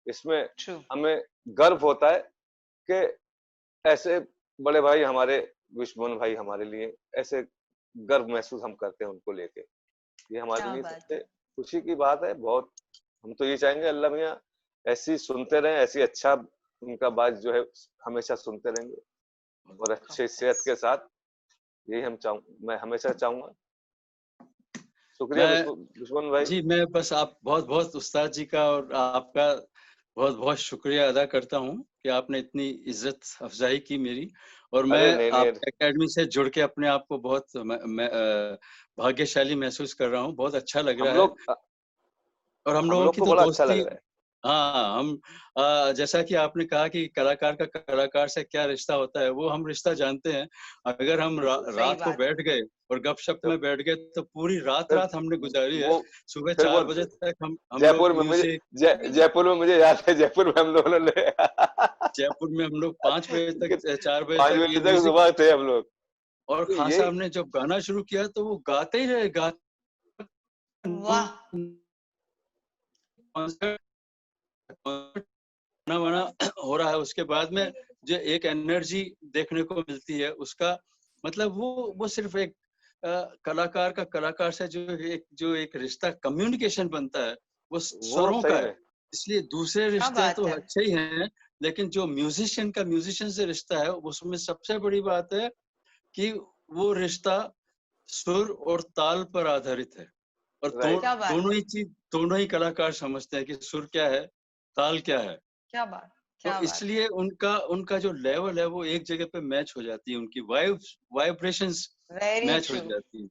इसमें ट्रू। हमें गर्व होता है कि ऐसे बड़े भाई हमारे, विश्वमोहन भाई हमारे लिए ऐसे गर्व महसूस हम करते हैं उनको लेके। ये हमारे क्या लिए बात सबसे है। खुशी की बात है बहुत। हम तो ये चाहेंगे अल्लाह मियाँ ऐसी सुनते रहें, ऐसी अच्छा उनका बात जो है हमेशा सुनते रहेंगे, और अच्छे सेहत के साथ। यही मैं हमेशा चाहूंगा। शुक्रिया मैं विश्वमोहन भाई। जी, मैं बस आप बहुत बहुत उस्ताद जी का और आपका बहुत बहुत शुक्रिया अदा करता हूँ कि आपने इतनी इज्जत अफजाई की मेरी, और अरे मैं नहीं नहीं, आप एकेडमी से जुड़ के अपने आप को बहुत मैं भाग्यशाली महसूस कर रहा हूँ। बहुत अच्छा लग हम रहा है। लोग और हम हम लोगों लोग की को तो बड़ा अच्छा लग दोस्ती, रहा है। हाँ, हम जैसा कि आपने कहा कि कलाकार का कलाकार से क्या रिश्ता होता है, वो हम रिश्ता जानते हैं। अगर हम बिल्कुल सही रात को बात। बैठ गए और गपशप तो में बैठ गए, तो पूरी रात फिर हमने गुजारी है। वो सुबह फिर वो 4 बजे तक हम लोग जयपुर में मुझे म्यूजिक, जयपुर में मुझे याद है, जयपुर में हम लोगों ने जयपुर में हम लोग 5 बजे तक 4 बजे 5 तक बजे ये तक म्यूजिक, सुबह थे हम लोग। और तो खान ये साहब ने जब गाना शुरू किया तो वो गाते ही रहे, वाह। गाना वाना हो रहा है। उसके बाद में जो एक एनर्जी देखने को मिलती है, उसका मतलब वो सिर्फ एक कलाकार का कलाकार से जो एक रिश्ता कम्युनिकेशन बनता है, वो वो स्वरों का सही है। में इसलिए दूसरे क्या रिश्ते बात तो है। अच्छे ही हैं, लेकिन जो म्यूजिशियन का म्यूजिशियन से रिश्ता है, उसमें सबसे बड़ी बात है कि वो रिश्ता सुर और ताल पर आधारित है। और राइट। क्या बात है। दोनों ही कलाकार समझते हैं कि सुर क्या है, ताल क्या है। क्या बात। तो क्या बात। इसलिए उनका उनका जो लेवल है वो एक जगह पे मैच हो जाती है, उनकी वाइब्रेशंस वेरी मैच हो ट्रू। जाती है।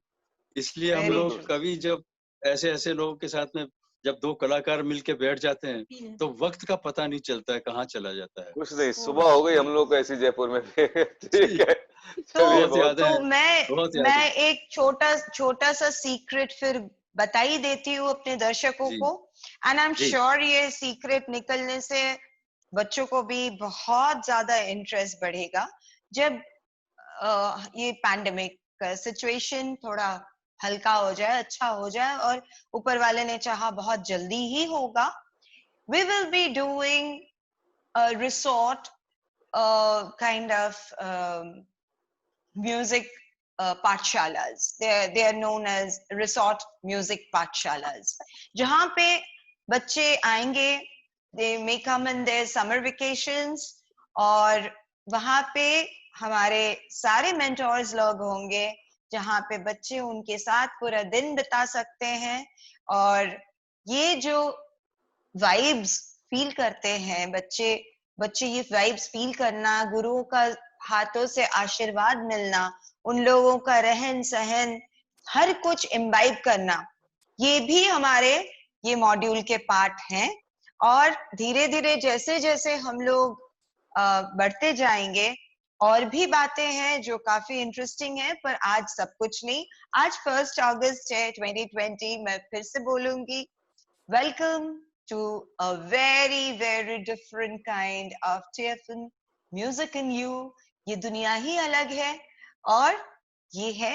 इसलिए हम वेरी लोग ट्रू। कभी जब ऐसे लोगों के साथ में जब 2 कलाकार मिलके बैठ जाते हैं, तो वक्त का पता नहीं चलता है, कहाँ चला जाता है। कुछ नहीं, सुबह हो गई हम लोग को ऐसी जयपुर में जी, ठीक है, चलिए बहुत बहुत। यादें तो हैं, बहुत यादें मैं हैं। एक छोटा छोटा सा सीक्रेट फिर बता ही देती हूँ अपने दर्शकों जी, को। एंड आई एम जी, श्योर ये सीक्रेट निकलने से बच्चों को भी बहुत ज्यादा इंटरेस्ट बढ़ेगा। जब ये पैंडेमिक का सिचुएशन थोड़ा हल्का हो जाए, अच्छा हो जाए, और ऊपर वाले ने चाहा बहुत जल्दी ही होगा, we will be doing a resort kind of music pathshalas. They are known as resort music pathshalas. जहाँ पे बच्चे आएंगे, they may come in their summer vacations, और वहाँ पे हमारे सारे mentors लोग होंगे, जहाँ पे बच्चे उनके साथ पूरा दिन बिता सकते हैं। और ये जो वाइब्स फील करते हैं बच्चे ये वाइब्स फील करना, गुरुओं का हाथों से आशीर्वाद मिलना, उन लोगों का रहन सहन, हर कुछ इम्बाइब करना, ये भी हमारे ये मॉड्यूल के पार्ट हैं। और धीरे धीरे जैसे जैसे हम लोग बढ़ते जाएंगे, और भी बातें हैं जो काफी इंटरेस्टिंग है, पर आज सब कुछ नहीं। आज 1 अगस्त है 2020। मैं फिर से बोलूंगी, welcome to a very very different kind of TFN music in you। ये दुनिया ही अलग है, और ये है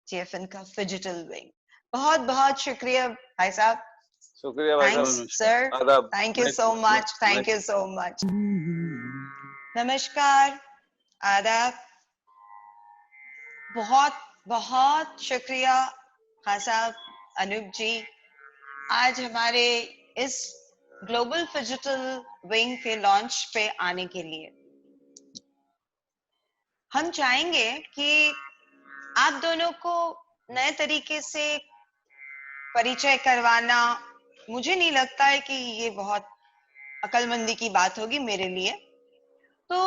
TFN का फिजिटल विंग। बहुत बहुत शुक्रिया भाई साहब। शुक्रिया भाई थैंक्स साहब, सर। आदाब। Thank you My so much. my thank you so much. नमस्कार, आदाब। बहुत बहुत शुक्रिया खान साहब, अनूप जी, आज हमारे इस ग्लोबल फिजिटल विंग के लॉन्च पे आने के लिए। हम चाहेंगे कि आप दोनों को नए तरीके से परिचय करवाना, मुझे नहीं लगता है कि ये बहुत अकलमंदी की बात होगी मेरे लिए। तो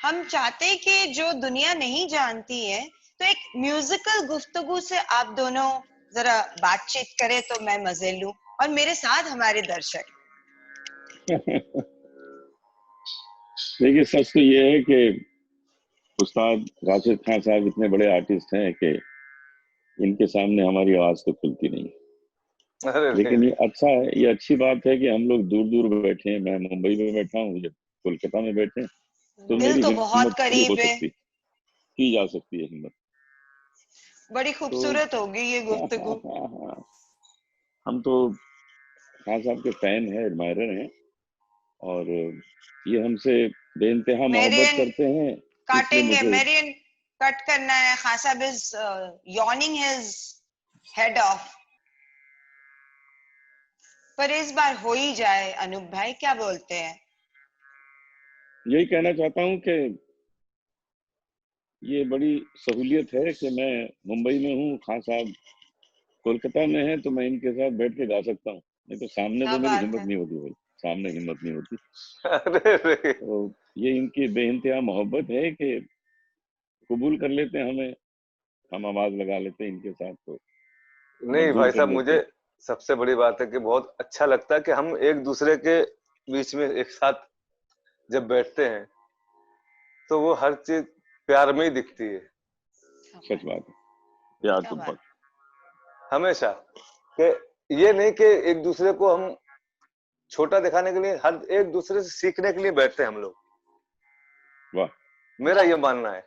हम चाहते हैं कि जो दुनिया नहीं जानती है, तो एक म्यूजिकल गुफ्तगू से आप दोनों जरा बातचीत करें तो मैं मजे लूं, और मेरे साथ हमारे दर्शक। देखिए, सच तो ये है कि उस्ताद राशिद खान साहब इतने बड़े आर्टिस्ट हैं कि इनके सामने हमारी आवाज तो खुलती नहीं। अरे लेकिन ये अच्छा है, ये अच्छी बात है कि हम लोग दूर दूर बैठे हैं। मैं मुंबई में बैठा हूँ, ये कोलकाता में बैठे हैं, तो दिल मेरी तो हिम्मत बहुत पूरी हो करीब है। सकती, की जा सकती है हिम्मत। बड़ी तो खूबसूरत होगी ये गुफ्तगू। हम तो खान साहब के फैन हैं, एडमायरर हैं, और ये हमसे बेइंतहा मोहब्बत मेरियन करते हैं, इसलिए काटेंगे, मुझे मेरियन कट करना है। खान साहब is yawning his head of, पर इस बार हो ही जाए। अनूप भाई क्या बोलते हैं? यही कहना चाहता हूँ कि ये बड़ी सहूलियत है कि मैं मुंबई में हूँ, खान साहब कोलकाता में है तो मैं इनके साथ बैठ के गा सकता हूँ, नहीं तो सामने क्या तो मेरी बात हिम्मत है। नहीं होती भाई, सामने हिम्मत नहीं होती। अरे रे, तो ये इनकी बेइंतहा मोहब्बत है कि कबूल कर लेते हैं हमें, हम आवाज लगा लेते हैं इनके साथ, तो नहीं मंजूर भाई कर साहब, लेते मुझे हैं। सबसे बड़ी बात है कि बहुत अच्छा लगता है कि हम एक दूसरे के बीच में एक साथ जब बैठते हैं तो वो हर चीज प्यार में ही दिखती है क्या सच बात बात है, प्यार क्या तो बात। बहुत। हमेशा। कि ये नहीं कि एक दूसरे को हम छोटा दिखाने के लिए, हर एक दूसरे से सीखने के लिए बैठते हैं हम लोग। वाह, मेरा वाह। ये मानना है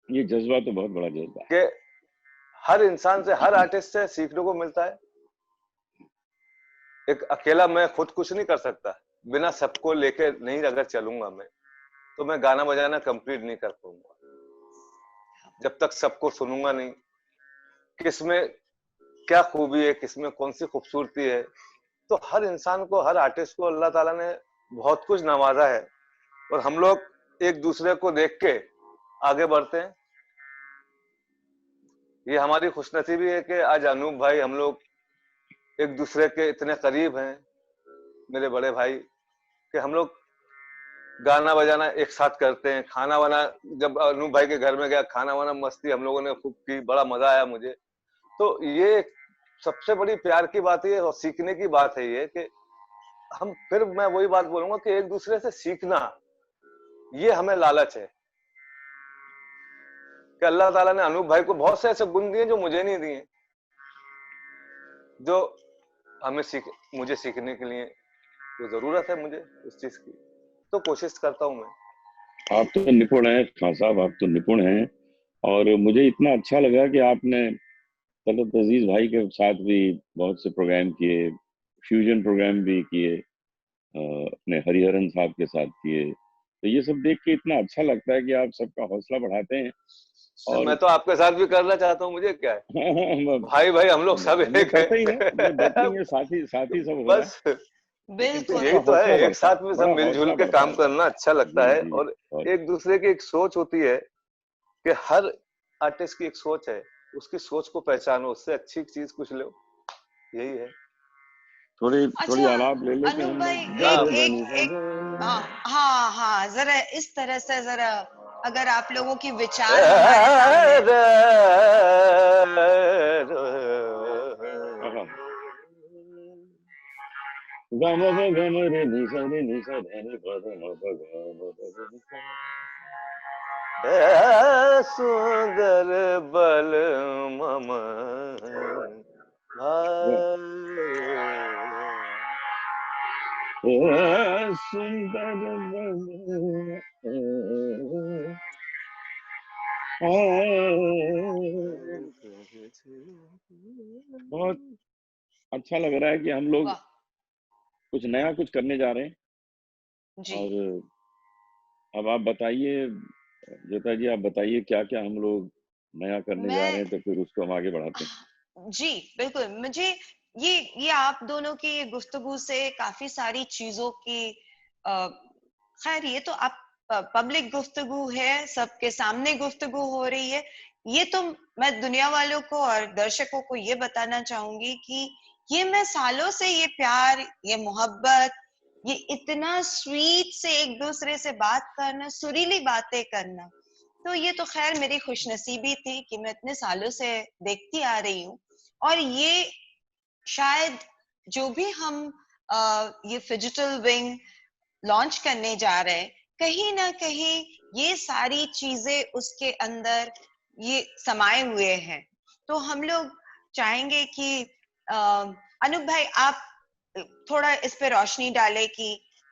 ये जज्बा तो बहुत बड़ा जज्बा है। कि हर इंसान से, हर आर्टिस्ट से सीखने को मिलता है। एक अकेला मैं खुद कुछ नहीं कर सकता, बिना सबको लेके नहीं अगर चलूंगा मैं, तो मैं गाना बजाना कंप्लीट नहीं कर पाऊंगा जब तक सबको सुनूंगा नहीं। किसमें क्या खूबी है, किसमें कौन सी खूबसूरती है, तो हर इंसान को, हर आर्टिस्ट को अल्लाह ताला ने बहुत कुछ नवाजा है, और हम लोग एक दूसरे को देख के आगे बढ़ते हैं। ये हमारी खुशनसीबी है कि आज अनूप भाई, हम लोग एक दूसरे के इतने करीब हैं, मेरे बड़े भाई, कि हम लोग गाना बजाना एक साथ करते हैं। खाना वाना, जब अनूप भाई के घर में गया, खाना वाना मस्ती हम लोगों ने खूब की, बड़ा मजा आया मुझे। तो ये सबसे बड़ी प्यार की बात है और सीखने की बात है ये, कि हम, फिर मैं वही बात बोलूंगा कि एक दूसरे से सीखना, ये हमें लालच है कि अल्लाह ताला ने अनूप भाई को बहुत से ऐसे गुण दिए जो मुझे नहीं दिए, जो हमें मुझे सीखने के लिए जो जरूरत है मुझे उस चीज की, तो कोशिश करता हूं मैं। आप तो निपुण हैं खान साहब, आप तो निपुण हैं। और मुझे इतना अच्छा लगा कि आपने तलत अजीज भाई के साथ भी बहुत से प्रोग्राम किए, फ्यूजन प्रोग्राम भी किए, अपने हरिहरन साहब के साथ किए। तो ये सब देख के इतना अच्छा लगता है कि आप सबका हौसला बढ़ाते हैं। और मैं तो आपके साथ भी करना चाहता हूँ, मुझे क्या है, भाई भाई हम लोग सब हम लोग एक करते ही हैं, ये हैं। वर्किंग है, साथी सब हो रहा है, बस लेकिन बिल्कुल। यही सबका तो हौसला है, एक बढ़ता है, साथ में सब बड़ा मिलजुल हौसला के बढ़ता काम है। करना अच्छा लगता जी है। जी। और और एक दूसरे की एक सोच होती है कि हर आर्टिस्ट की एक सोच है, उसकी सोच को पहचानो, उससे अच्छी चीज कुछ लो, यही है। थोड़ी थोड़ी अच्छा आलाप ले लेते अनूप हम भाई, लोग। हाँ एक हाँ हाँ, जरा इस तरह से, जरा अगर आप लोगों की विचार हमारे सामने। सुंदर बल मम सुंदर बहुत अच्छा लग रहा है कि हम लोग वाह कुछ नया कुछ करने जा रहे हैं। जी। और अब आप बताइए जोता जी, आप बताइए क्या क्या हम लोग नया करने जा रहे मैं हैं, तो फिर उसको हम आगे बढ़ाते हैं। जी बिल्कुल, मुझे ये आप दोनों की गुफ्तगू से काफी सारी चीजों की अ, खैर ये तो आप पब्लिक गुफ्तगू है, सबके सामने गुफ्तगू हो रही है। ये तो मैं दुनिया वालों को और दर्शकों को ये बताना चाहूंगी कि ये मैं सालों से ये प्यार, ये मोहब्बत, ये इतना स्वीट से एक दूसरे से बात करना, सुरीली बातें करना, तो ये तो खैर मेरी खुशनसीबी थी कि मैं इतने सालों से देखती आ रही हूँ। और ये शायद जो भी हम ये फिजिटल विंग लॉन्च करने जा रहे हैं, कहीं ना कहीं ये सारी चीजें उसके अंदर ये समाये हुए हैं। तो हम लोग चाहेंगे कि अनूप भाई आप थोड़ा इस पे रोशनी डालें कि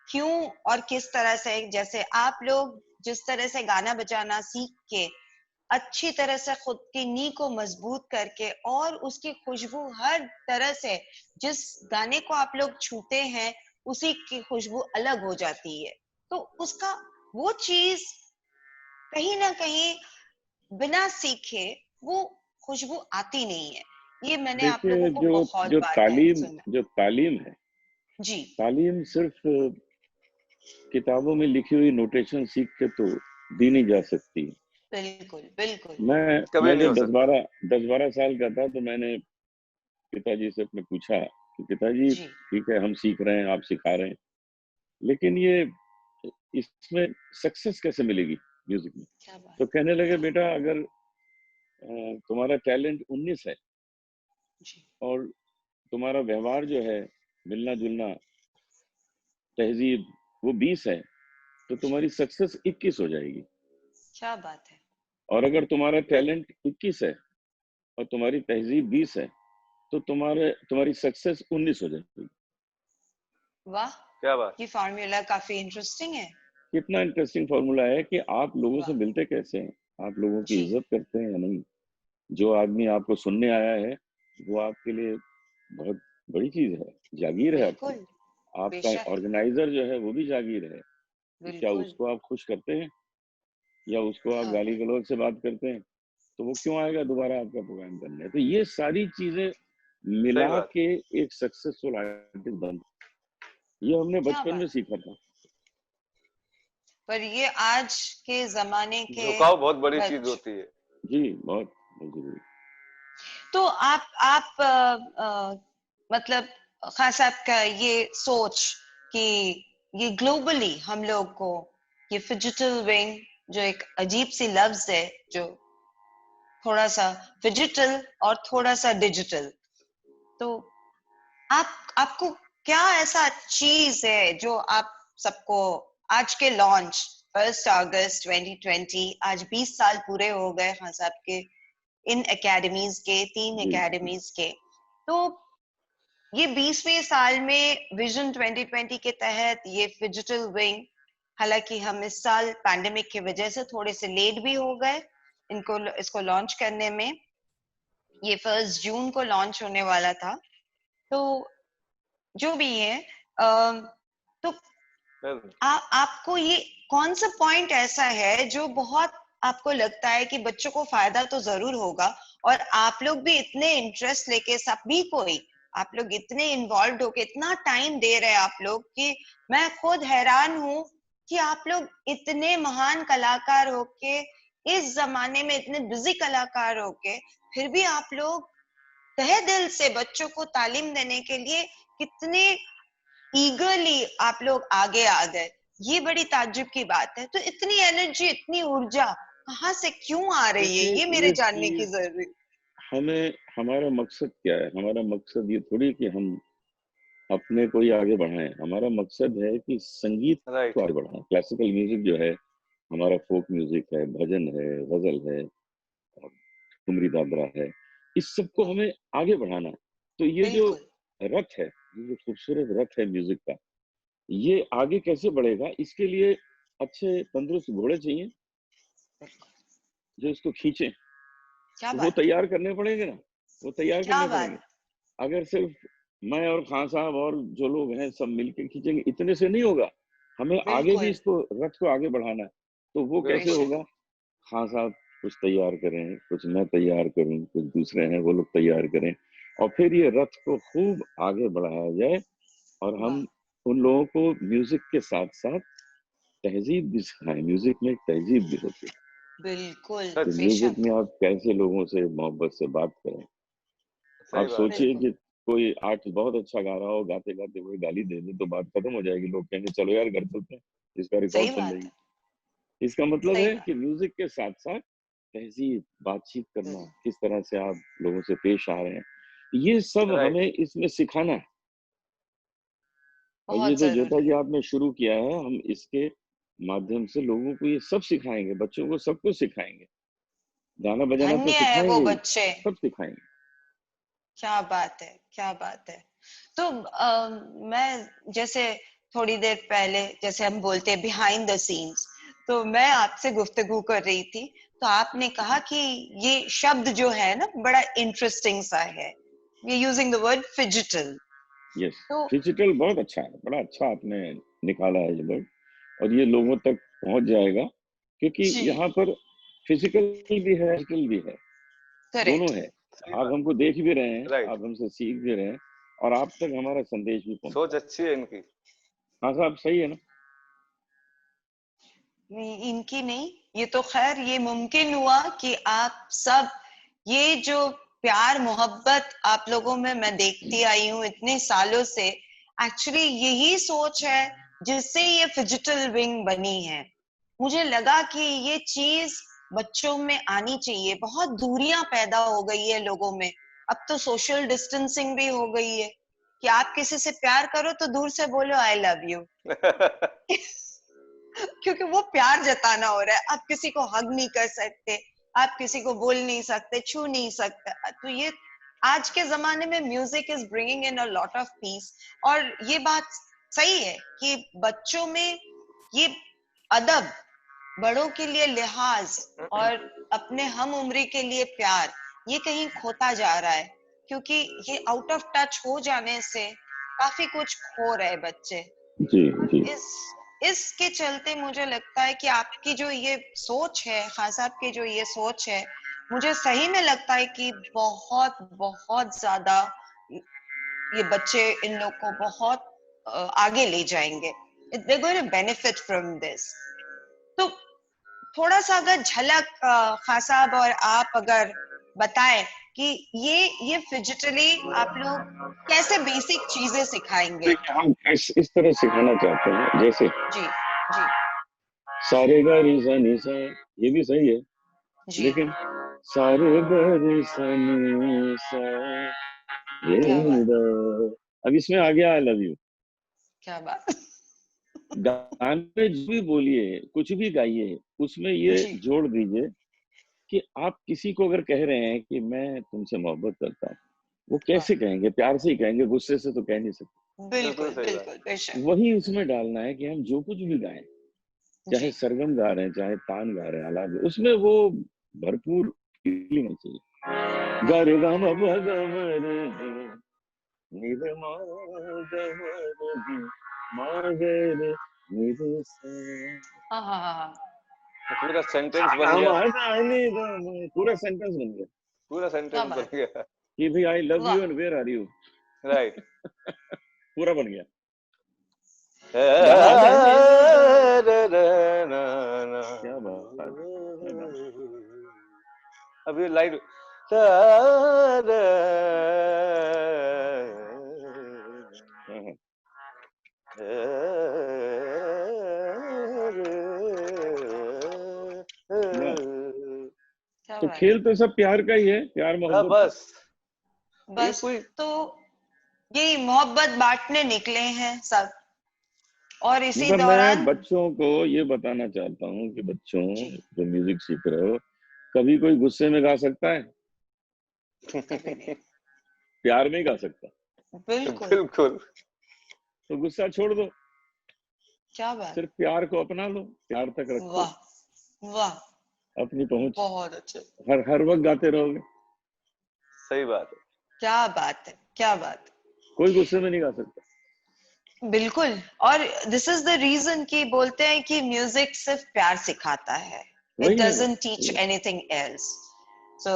क्यों और किस तरह से, जैसे आप लोग जिस तरह से गाना बजाना सीख के अच्छी तरह से खुद की नी को मजबूत करके और उसकी खुशबू हर तरह से, जिस गाने को आप लोग छूते हैं उसी की खुशबू अलग हो जाती है। तो उसका वो चीज कहीं ना कहीं बिना सीखे वो खुशबू आती नहीं है। ये मैंने आप देखिए, लोगों को जो बहुत जो बार तालीम सुना। जो तालीम है, जी तालीम सिर्फ किताबों में लिखी हुई नोटेशन सीख के तो दी नहीं जा सकती। बिल्कुल बिल्कुल। मैं कभी मैं नहीं जब हो दस सकता। बारह 10-12 साल का था तो मैंने पिताजी से अपने पूछा कि पिताजी जी ठीक है हम सीख रहे हैं, आप सिखा रहे हैं, लेकिन ये इसमें सक्सेस कैसे मिलेगी म्यूजिक में? क्या बात तो कहने लगे क्या बेटा अगर तुम्हारा टैलेंट 19 है जी और तुम्हारा व्यवहार जो है, मिलना जुलना, तहजीब वो 20 है, तो तुम्हारी सक्सेस 21 हो जाएगी। क्या बात है और अगर तुम्हारा टैलेंट 21 है और तुम्हारी तहजीब 20 है, तो तुम्हारी सक्सेस 19 हो जाएगी। वाह क्या बात। ये फॉर्मूला काफी इंटरेस्टिंग है कितना इंटरेस्टिंग फॉर्मूला है कि आप लोगों से वाह मिलते कैसे हैं, आप लोगों की जी इज्जत करते हैं या नहीं। जो आदमी आपको सुनने आया है वो आपके लिए बहुत बड़ी चीज है, जागीर है आपकी। बिल्कुल आपका बेशक ऑर्गेनाइजर जो है वो भी जागीर है। तो क्या बिल्कुल उसको आप खुश करते हैं या उसको आप हाँ गाली गलौज से बात करते हैं? तो वो क्यों आएगा दोबारा आपका प्रोग्राम करने? तो ये सारी चीजें सही मिला बात। के एक सक्सेसफुल आर्टिस्ट बन, ये हमने क्या बचपन में बात सीखा था। पर ये आज के जमाने के झुकाव बहुत बड़ी चीज बच होती है। जी बहुत बहुत जरूरी। तो आप मतलब खान साहब का ये सोच कि ये ग्लोबली हम लोग को ये फिजिटल विंग जो एक अजीब सी लफ्ज है जो थोड़ा सा फिजिटल और थोड़ा सा डिजिटल तो आपको क्या ऐसा चीज है जो आप सबको आज के लॉन्च 1 अगस्त 2020 आज 20 साल पूरे हो गए खान साहब के इन एकेडमीज के 3 जी एकेडमीज के तो ये 20वें साल में विजन 2020 के तहत ये फिजिटल विंग हालांकि हम इस साल पैंडेमिक की वजह से थोड़े से लेट भी हो गए इसको लॉन्च करने में ये 1 जून को लॉन्च होने वाला था तो जो भी है तो आपको ये कौन सा पॉइंट ऐसा है जो बहुत आपको लगता है कि बच्चों को फायदा तो जरूर होगा और आप लोग भी इतने इंटरेस्ट लेके सभी कोई आप लोग इतने इन्वॉल्व होके इतना टाइम दे रहे हैं आप लोग कि मैं खुद हैरान हूं कि आप लोग इतने महान कलाकार होके इस जमाने में इतने बिजी कलाकार होके फिर भी आप लोग तहे दिल से बच्चों को तालीम देने के लिए कितने ईगरली आप लोग आगे आ गए ये बड़ी ताज्जुब की बात है तो इतनी एनर्जी इतनी ऊर्जा कहाँ से क्यों आ रही है ये मेरे ये जानने की चीज जरूरत हमें, हमारा मकसद क्या है? हमारा मकसद ये थोड़ी कि हम अपने को ही आगे बढ़ाएं, हमारा मकसद है कि संगीत राइट। को आगे बढ़ाएं। क्लासिकल म्यूजिक जो है, हमारा फोक म्यूजिक है, भजन है, गजल है और ठुमरी दादरा है, इस सबको हमें आगे बढ़ाना है। तो ये जो बिल्कुल रथ है, ये जो खूबसूरत रथ है म्यूजिक का, ये आगे कैसे बढ़ेगा? इसके लिए अच्छे तंदुरुस्त घोड़े चाहिए जो इसको खींचे। क्या वो बात तैयार करने पड़ेंगे ना, वो तैयार क्या करने बात पड़ेंगे। अगर सिर्फ मैं और खान साहब और जो लोग हैं सब मिलके खींचेंगे, इतने से नहीं होगा। हमें आगे भी बिल्कुल इसको, रथ को आगे बढ़ाना है। तो वो कैसे बिल्कुल। बेशक होगा? खान साहब कुछ तैयार करें, कुछ मैं तैयार करूं, कुछ दूसरे हैं वो लोग तैयार करें, और फिर ये रथ को खूब आगे बढ़ाया जाए। और वाह हम उन लोगों को म्यूजिक के साथ साथ तहजीब भी सिखाएं। म्यूजिक में एक तहजीब भी होती है बिल्कुल कि सच। म्यूजिक बेशक में आप कैसे लोगों से मोहब्बत से बात करें। सही आप बात है। सोचिए बिल्कुल कि कोई आर्टिस्ट बहुत अच्छा गा रहा हो, गाते गाते कोई गाली दे दे तो बात खत्म हो जाएगी। लोग कहेंगे चलो यार घर चलते हैं, इसका सही रिकॉर्ड सुन बात लेंगे। है इसका मतलब सही है बात कि म्यूजिक के साथ साथ तहजीब, बातचीत करना, बिल्कुल किस तरह से आप लोगों से पेश आ रहे हैं, ये सब राइट। हमें इसमें सिखाना है। और ये बहुत जो ज्योता जरूरी जी आपने शुरू किया है, हम इसके माध्यम से लोगों को ये सब सिखाएंगे, बच्चों को सब कुछ सिखाएंगे। गाना बजाना तो धन्य है वो सिखाएंगे ही, बच्चे सब सिखाएंगे। क्या बात है क्या बात है तो मैं जैसे थोड़ी देर पहले जैसे हम बोलते हैं बिहाइंड द सीन्स तो मैं आपसे गुफ्तगू कर रही थी तो आपने कहा कि ये शब्द जो है ना बड़ा इंटरेस्टिंग सा है ये using the word phygital yes, तो डिजिटल बहुत अच्छा है, बड़ा अच्छा आपने निकाला है ये वर्ड। और ये लोगों तक पहुंच जाएगा क्योंकि जी यहाँ पर फिजिकल भी है, डिजिटल भी है, करेक्ट दोनों है। सही आप बात। हमको देख भी रहे हैं, राइट। आप हमसे सीख भी रहे हैं, और आप तक हमारा संदेश भी पहुंच सोच रहा है। अच्छी है इनकी। हाँ साहब, सही है ना? इनकी नहीं ये तो खैर ये मुमकिन हुआ कि आप सब ये जो प्यार मोहब्बत आप लोगों में मैं देखती आई हूँ इतने सालों से, एक्चुअली यही सोच है जिससे ये फिजिटल विंग बनी है। मुझे लगा कि ये चीज बच्चों में आनी चाहिए। बहुत दूरियां पैदा हो गई है लोगों में, अब तो सोशल डिस्टेंसिंग भी हो गई है कि आप किसी से प्यार करो तो दूर से बोलो आई लव यू क्योंकि वो प्यार जताना हो रहा है। आप किसी को हग नहीं कर सकते, आप किसी को बोल नहीं सकते, छू नहीं सकते। तो ये आज के जमाने में music is bringing in a lot of peace. और ये बात सही है कि बच्चों में ये अदब, बड़ों के लिए लिहाज और अपने हम उम्री के लिए प्यार, ये कहीं खोता जा रहा है, क्योंकि ये आउट ऑफ टच हो जाने से काफी कुछ खो रहे बच्चे। जी जी इसके चलते मुझे लगता है कि आपकी जो ये सोच है, खान साहब की जो ये सोच है, मुझे सही में लगता है कि बहुत बहुत ज्यादा ये बच्चे इन लोग को बहुत आगे ले जाएंगे। They're going to benefit from this. तो थोड़ा सा अगर झलक खान साहब और आप अगर बताएं कि ये फिजिटली आप लोग कैसे बेसिक चीजें सिखाएंगे। देखिए, हम इस तरह सिखाना चाहते हैं, जैसे जी जी सारे गा रे सा नी सा, ये भी सही है, जी लेकिन सारे गा रे सा नी सा रे क्या बात, दा, अब इसमें आ गया आई लव यू। क्या बात। गाने जो भी बोलिए, कुछ भी गाइए, उसमें ये जी जोड़ दीजिए कि आप किसी को अगर कह रहे हैं कि मैं तुमसे मोहब्बत करता हूँ, वो वाह, कैसे कहेंगे? प्यार से ही कहेंगे, गुस्से से तो कह नहीं सकते। बिल्कुल बिल्कुल सही बात। बिल्कुल बेशक। वही उसमें डालना है कि हम जो कुछ भी गाएं, चाहे जी सरगम गा रहे हैं, चाहे तान गा रहे हैं, आलाप, उसमें वो भरपूर फीलिंग होनी चाहिए। गा रे गा मा पा गा मा रे रे, नि रे मा गा मा रे रे, मा गे रे नि रे सा। हाँ हाँ हाँ हाँ, पूरा सेंटेंस बन गया, पूरा सेंटेंस बन गया पूरा क्या सेंटेंस बन बात, गया। कि भाई आई लव वाह you and where are you, right. पूरा बन गया। गाना गाने क्या बात, क्या बात। अभी लाइट हाँ, हाँ। वाह। क्या तो बात। खेल तो सब प्यार का ही है, प्यार मोहब्बत का। बस ये बस कोई तो यही मोहब्बत बांटने निकले हैं सब, और इसी मतलब मैं दौरान बच्चों को ये बताना चाहता हूँ कि बच्चों जी जो म्यूजिक सीख रहे हो, कभी कोई गुस्से में गा सकता है? कभी नहीं, प्यार में ही गा सकता है। बिल्कुल, बिल्कुल तो गुस्सा छोड़ दो, क्या बात, सिर्फ प्यार को अपना लो, प्यार तक रखो, वाह वाह, अपनी पहुंच, बहुत अच्छे, हर वक्त गाते रहोगे, सही बात है। क्या बात है, क्या बात है। कोई गुस्से में नहीं गा सकता। बिल्कुल। और दिस इज द रीजन कि बोलते हैं कि म्यूजिक सिर्फ प्यार सिखाता है, इट वही है, डजंट टीच एनीथिंग एल्स। सो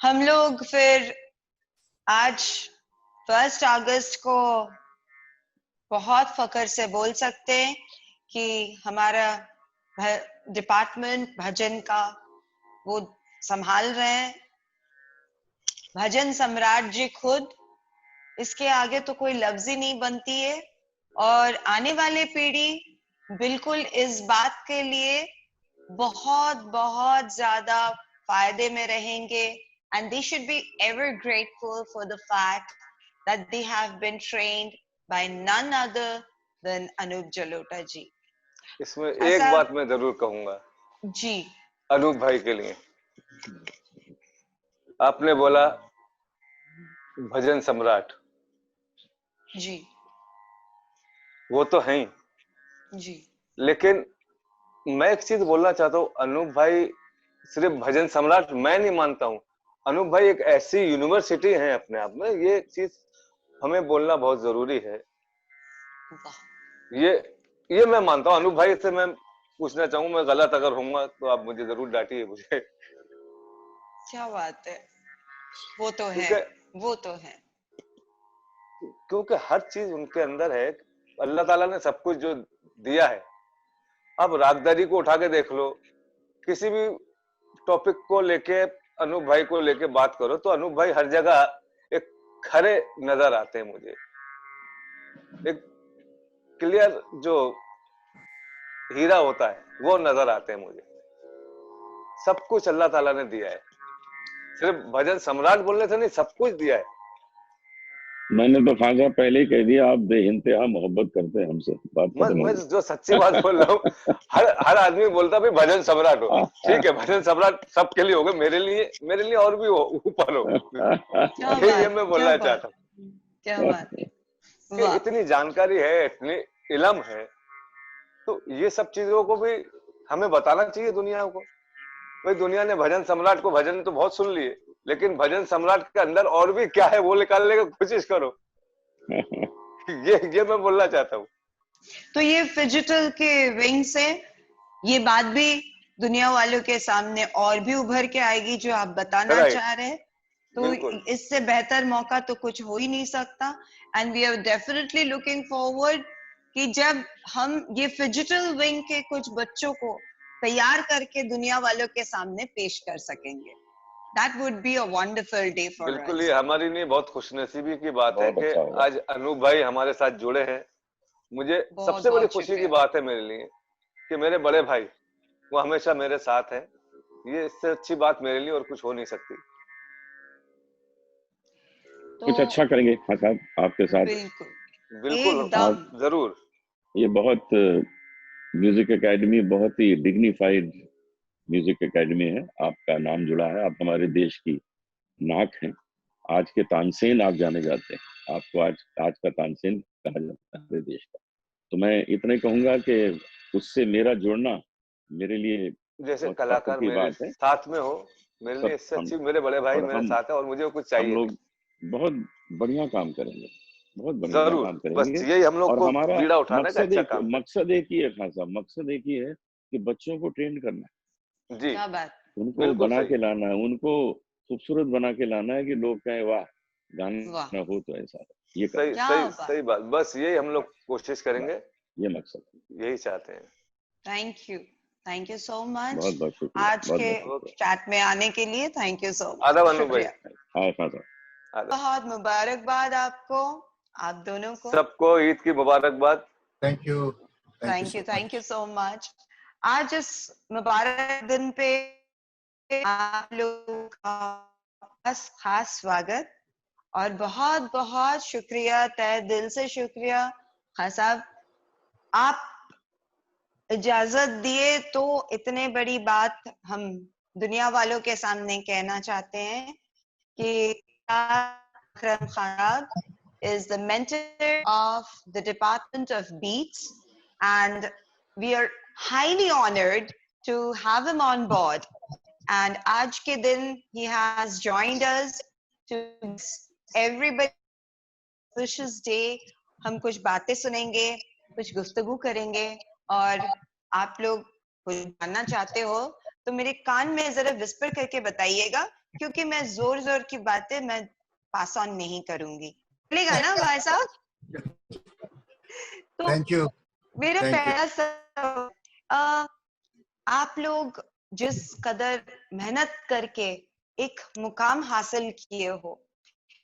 हम लोग फिर आज 1 अगस्त को बहुत फख्र से बोल सकते हैं कि हमारा डिपार्टमेंट भजन का वो संभाल रहे हैं, भजन सम्राट जी खुद। इसके आगे तो कोई लफ्ज ही नहीं बनती है। और आने वाले पीढ़ी बिल्कुल इस बात के लिए बहुत बहुत ज्यादा फायदे में रहेंगे, and they should be ever grateful for the fact that they have been trained by none other than Anup Jalota ji. इसमें एक ऐसा बात मैं जरूर कहूंगा जी अनूप भाई के लिए। आपने बोला भजन सम्राट, जी वो तो है ही, जी लेकिन मैं एक चीज बोलना चाहता हूँ, अनूप भाई सिर्फ भजन सम्राट मैं नहीं मानता हूँ। अनूप भाई एक ऐसी यूनिवर्सिटी है अपने आप में, ये चीज हमें बोलना बहुत जरूरी है। वाह, ये मैं मानता हूँ। अनूप भाई से मैं पूछना चाहूँ, मैं गलत अगर होऊंगा तो आप मुझे जरूर डांटिए मुझे, क्या बात है। वो तो है, क्योंकि वो तो है। क्योंकि हर चीज उनके अंदर है। अल्लाह ताला ने सब कुछ जो दिया है, अब रागदारी को उठा के देख लो, किसी भी टॉपिक को लेके अनूप भाई को लेके बात करो तो अनूप भाई हर जगह एक खरे नजर आते हैं मुझे, एक क्लियर जो हीरा होता है वो नजर आते हैं मुझे। सब कुछ अल्लाह ताला ने दिया है, सिर्फ भजन सम्राट बोलने से नहीं, सब कुछ दिया है। मैंने तो खान साहब पहले ही कह दिया, आप बेइंतहा मोहब्बत करते हैं हमसे। बात खत्म हो मैं गई। जो सच्ची बात बोल रहा हूँ, हर आदमी बोलता भाई भजन सम्राट हो, ठीक है भजन सम्राट सबके लिए हो गए, मेरे लिए और भी ऊपर हो। क्या ये बात, मैं क्या बोलना बात, चाहता हूँ क्या बात है, कि वाह। इतनी जानकारी है, इतनी इल्म है, तो ये सब चीजों को भी हमें बताना चाहिए दुनिया को। भाई दुनिया ने भजन सम्राट को, भजन तो बहुत सुन लिए, लेकिन भजन सम्राट के अंदर और भी क्या है वो निकालने की कोशिश करो। ये मैं बोलना चाहता हूँ। तो ये फिजिटल के विंग से ये बात भी दुनिया वालों के सामने और भी उभर के आएगी जो आप बताना Right. चाह रहे हैं। तो बिल्कुल। इससे बेहतर मौका तो कुछ हो ही नहीं सकता। And we are definitely looking forward कि जब हम ये फिजिटल विंग के कुछ बच्चों को तैयार करके दुनिया वालों के सामने पेश कर सकेंगे। That would be a wonderful day for बिल्कुल, us. ये हमारे लिए बहुत खुशनसीबी की बात है बहुत कि अच्छा होगा। आज अनूप भाई हमारे साथ जुड़े हैं। मुझे बहुत सबसे बड़ी बहुत खुशी की शुक्रिया। बात है मेरे लिए कि मेरे बड़े भाई वो हमेशा मेरे साथ हैं। ये इससे अच्छी बात मेरे लिए और कुछ हो नहीं सकती। कुछ तो अच्छा करेंगे खान साहब आपके साथ। बिल्कुल, बिल्कुल, एकदम। जरूर। ये बहुत म्यूजिक एकेडमी बहुत ही डिग्निफाइड म्यूजिक एकेडमी है। आपका नाम जुड़ा है, आप हमारे देश की नाक हैं। आज के तानसेन आप जाने जाते हैं, आपको आज का तानसेन कहा जाता है हमारे देश का। तो मैं इतना ही कहूंगा कि उससे मेरा जुड़ना मेरे लिए जैसे बहुत कलाकार फख्र की मेरे बात है। साथ में हो, मेरे लिए सब इससे हम अच्छी मेरे बड़े भाई और मेरे साथ है और मुझे कुछ हम चाहिए लोग बहुत बढ़िया काम करेंगे, बहुत नहीं। बढ़िया जरूर, काम बस करेंगे। यही हम लोग और को हमारा बीड़ा उठाना है कि अच्छा काम करें। मकसद एक ही है खान साहब, मकसद एक ही है कि बच्चों को ट्रेन करना है, जी, क्या बात। उनको बिल्कुल बना सही। के लाना है, उनको खूबसूरत बना के लाना है कि लोग कहें वाह वाह, गाना हो तो ऐसा है। ये सही करना क्या सही बात। सही बात, बस यही हम लोग कोशिश है, करेंगे, ये मकसद है। यही चाहते हैं। थैंक यू सो मच बहुत बहुत शुक्रिया, आज बहुत के बहुत ओके, शुक्रिया। चैट में आने के लिए। थैंक यू सो मच, आदाब अनु भाई, शुक्रिया। हाँ खान साहब, आदाब। बहुत मुबारकबाद आपको, आप दोनों को। सबको ईद की मुबारकबाद। Thank you so thank you much. So much. आज इस मुबारक दिन पे आप लोग का बस खास स्वागत और बहुत बहुत शुक्रिया, तहे दिल से शुक्रिया। खान साहब, आप इजाजत दिए तो इतने बड़ी बात हम दुनिया वालों के सामने कहना चाहते हैं कि Akram Khan is the mentor of the Department of Beats, and we are highly honored to have him on board. And आज के दिन he has joined us to everybody wishes day. हम कुछ बातें सुनेंगे, कुछ गुफ्तगू करेंगे, और आप लोग कुछ जानना चाहते हो तो मेरे कान में जरा विस्पर करके बताइएगा, क्योंकि मैं जोर जोर की बातें मैं पास ऑन नहीं करूंगी। चलेगा ना भाई साहब? तो थैंक यू। मेरा पहला सवाल, आप लोग जिस कदर मेहनत करके एक मुकाम हासिल किए हो,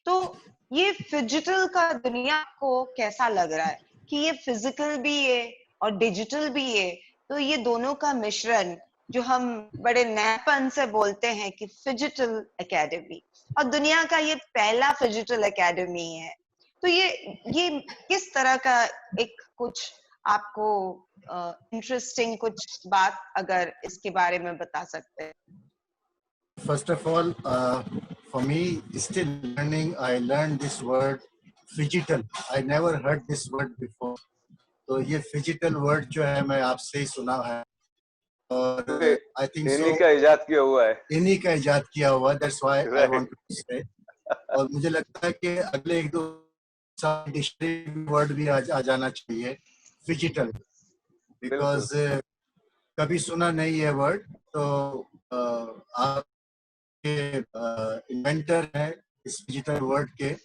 तो ये फिजिटल का दुनिया को कैसा लग रहा है कि ये फिजिकल भी है और डिजिटल भी है? तो ये दोनों का मिश्रण जो हम बड़े नएपन से बोलते हैं कि फिजिटल एकेडमी, और दुनिया का ये पहला फिजिटल एकेडमी है, तो ये किस तरह का एक कुछ आपको इंटरेस्टिंग कुछ बात अगर इसके बारे में बता सकते हैं? First of all, for me, still learning, I learned this word digital. I never heard this word before. तो ये फिजिटल वर्ड जो है मैं आपसे ही सुना है, और आई थिंक इन्हीं का इजाद किया हुआ है, इन्हीं का इजाद किया हुआ, that's why I want to say. और मुझे लगता है कि अगले एक दो साल डिक्शनरी वर्ड भी आ जाना चाहिए फिजिटल, बिकॉज कभी सुना नहीं है वर्ड। तो आप इन्वेंटर है इस डिजिटल वर्ड के।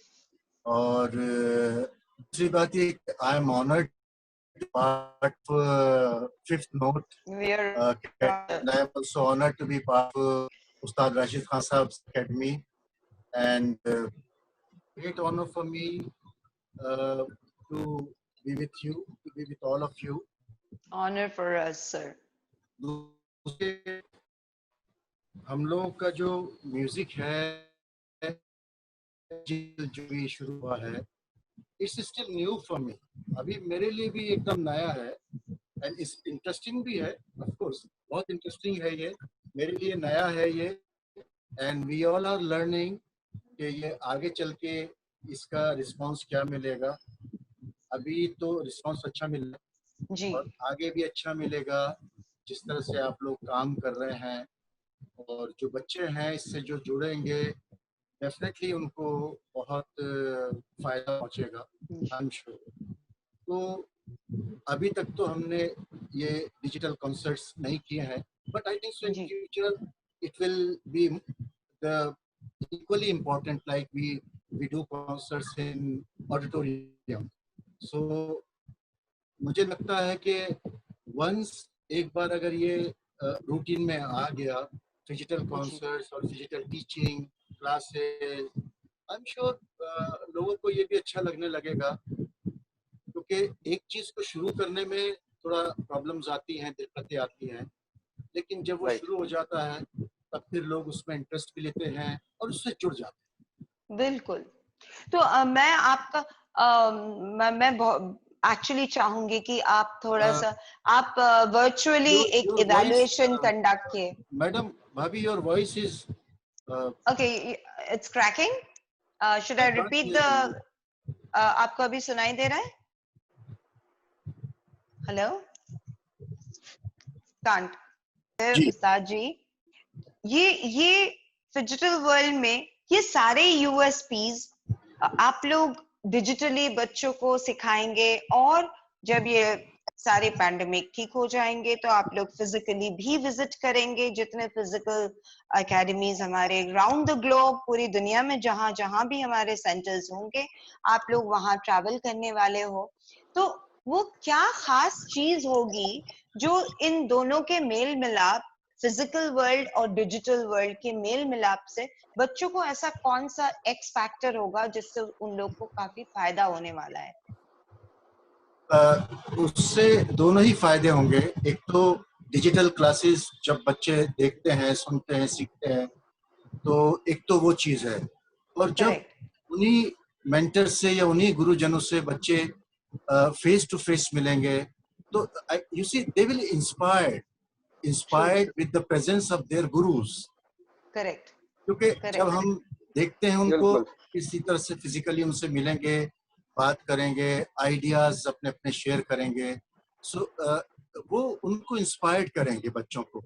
और दूसरी बात ये, I am honoured part of Fifth Note, and I am also honored to be part of Ustad Rashid Khan Sahab's Academy, and great honor for me to be with you, to be with all of you. Honor for us, sir. दूसरे हम लोगों का जो म्यूजिक है जो भी शुरू हुआ है, it's still new for me, अभी मेरे लिए भी एकदम नया है, एंड इट्स इंटरेस्टिंग भी है, ऑफ कोर्स बहुत इंटरेस्टिंग है ये, मेरे लिए नया है ये, and we all are learning कि ये आगे चल के इसका रिस्पांस क्या मिलेगा। अभी तो रिस्पांस अच्छा मिला जी, और आगे भी अच्छा मिलेगा, जिस तरह से आप लोग काम कर रहे हैं, और जो बच्चे हैं इससे जो जुड़ेंगे डेफिनेटली उनको बहुत फायदा पहुंचेगा, आई एम श्योर। तो अभी तक तो हमने ये डिजिटल कॉन्सर्ट्स नहीं किए हैं, but I think so in future it will be the equally important, like we do concerts in auditorium. So मुझे लगता है कि once एक बार अगर ये रूटीन में आ गया, डिजिटल कॉन्सर्ट्स और digital teaching classes, I am sure लोगों को ये भी अच्छा लगने लगेगा, क्योंकि एक चीज को शुरू करने में थोड़ा प्रॉब्लम्स आती हैं, दिक्कतें आती हैं, लेकिन जब वो शुरू हो जाता है तब फिर लोग उसमें इंटरेस्ट भी लेते हैं और उससे जुड़ जाते हैं। बिल्कुल। तो मैं आपका मैं एक्चुअली चाहूंगी कि आप थोड़ा सा आप वर्चुअली एक इवैल्यूएशन कंडक्ट किए। मैडम, भाभी, your voice is okay, it's cracking, should I repeat the, आपको अभी सुनाई दे रहा है? हेलो, कांट उस्ताद जी, ये डिजिटल वर्ल्ड में ये सारे यूएसपीज आप लोग डिजिटली बच्चों को सिखाएंगे, और जब ये सारे पैंडेमिक ठीक हो जाएंगे तो आप लोग फिजिकली भी विजिट करेंगे, जितने फिजिकल एकेडमीज हमारे राउंड द ग्लोब पूरी दुनिया में जहां जहां भी हमारे सेंटर्स होंगे, आप लोग वहां ट्रैवल करने वाले हो। तो वो क्या खास चीज होगी जो इन दोनों के मेल मिलाप, फिजिकल वर्ल्ड और डिजिटल वर्ल्ड के मेल मिलाप से बच्चों को ऐसा कौन सा एक्स फैक्टर होगा जिससे उन लोग को काफी फायदा होने वाला है? उससे दोनों ही फायदे होंगे। एक तो डिजिटल क्लासेस जब बच्चे देखते हैं, सुनते हैं, सीखते हैं, तो एक तो वो चीज है, और जब उन्हीं मेंटर से या उन्हीं गुरुजनों से बच्चे फेस टू फेस मिलेंगे, तो you see they will inspired with the presence of their gurus. Correct, क्योंकि जब हम देखते हैं उनको किसी तरह से फिजिकली उनसे मिलेंगे, बात करेंगे, आइडियाज अपने अपने शेयर करेंगे, सो वो उनको इंस्पायर्ड करेंगे बच्चों को,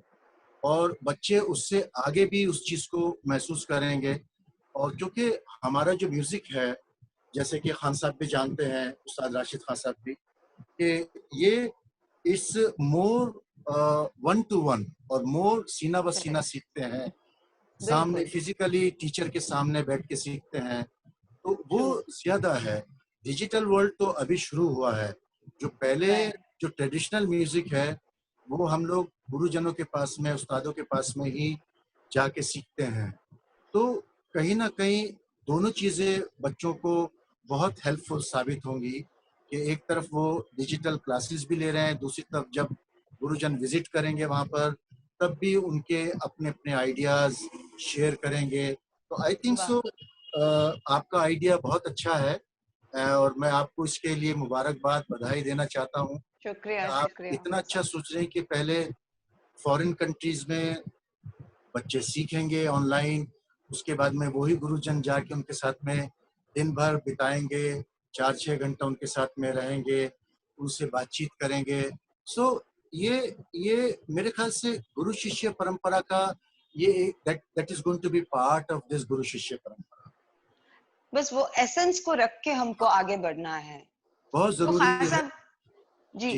और बच्चे उससे आगे भी उस चीज को महसूस करेंगे। और क्योंकि हमारा जो म्यूजिक है, जैसे कि खान साहब भी जानते हैं, उस्ताद राशिद खान साहब भी, कि ये इट्स मोर 1-to-1 और मोर सीना ब सीना सीखते हैं, सामने फिजिकली टीचर के सामने बैठ के सीखते हैं, तो वो ज्यादा है। डिजिटल वर्ल्ड तो अभी शुरू हुआ है, जो पहले जो ट्रेडिशनल म्यूजिक है वो हम लोग गुरुजनों के पास में, उस्तादों के पास में ही जाके सीखते हैं। तो कहीं ना कहीं दोनों चीजें बच्चों को बहुत हेल्पफुल साबित होंगी, कि एक तरफ वो डिजिटल क्लासेस भी ले रहे हैं, दूसरी तरफ जब गुरुजन विजिट करेंगे वहां पर, तब भी उनके अपने अपने आइडियाज शेयर करेंगे। तो आई थिंक सो आपका आइडिया बहुत अच्छा है, और मैं आपको इसके लिए मुबारकबाद, बधाई देना चाहता हूँ। शुक्रिया, आप शुक्रिया। इतना अच्छा सोच रहे हैं कि पहले फॉरेन कंट्रीज में बच्चे सीखेंगे ऑनलाइन, उसके बाद में वही गुरुजन जाके उनके साथ में दिन भर बिताएंगे, 4-6 घंटा उनके साथ में रहेंगे, उनसे बातचीत करेंगे। सो ये मेरे ख्याल से गुरु शिष्य परंपरा का ये that is going to be part of this गुरु शिष्य परंपरा। बस वो एसेंस को रख के हमको आगे बढ़ना है, बहुत जरूरी है जी।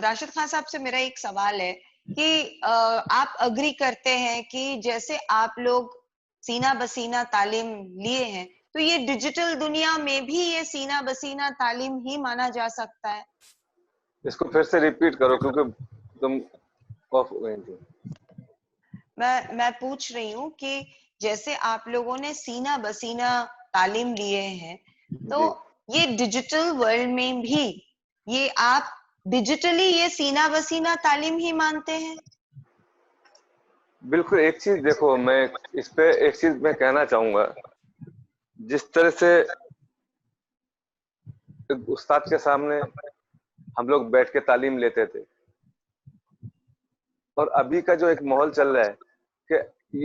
राशिद खान साहब से मेरा एक सवाल है कि आप अग्री करते हैं कि जैसे आप लोग सीना बसीना तालीम लिए हैं, तो ये डिजिटल दुनिया में भी ये सीना बसीना तालीम ही माना जा सकता है? इसको फिर से रिपीट करो क्योंकि तुम ऑफ हो गई थी। मैं पूछ रही हूँ कि जैसे आप लोगों ने सीना बसीना तालीम लिए हैं, तो जी ये डिजिटल वर्ल्ड में भी ये आप डिजिटली ये सीना बसीना तालीम ही मानते हैं? बिल्कुल। एक चीज देखो, मैं इस पे एक चीज मैं कहना चाहूंगा। जिस तरह से एक उस्ताद के सामने हम लोग बैठ के तालीम लेते थे, और अभी का जो एक माहौल चल रहा है कि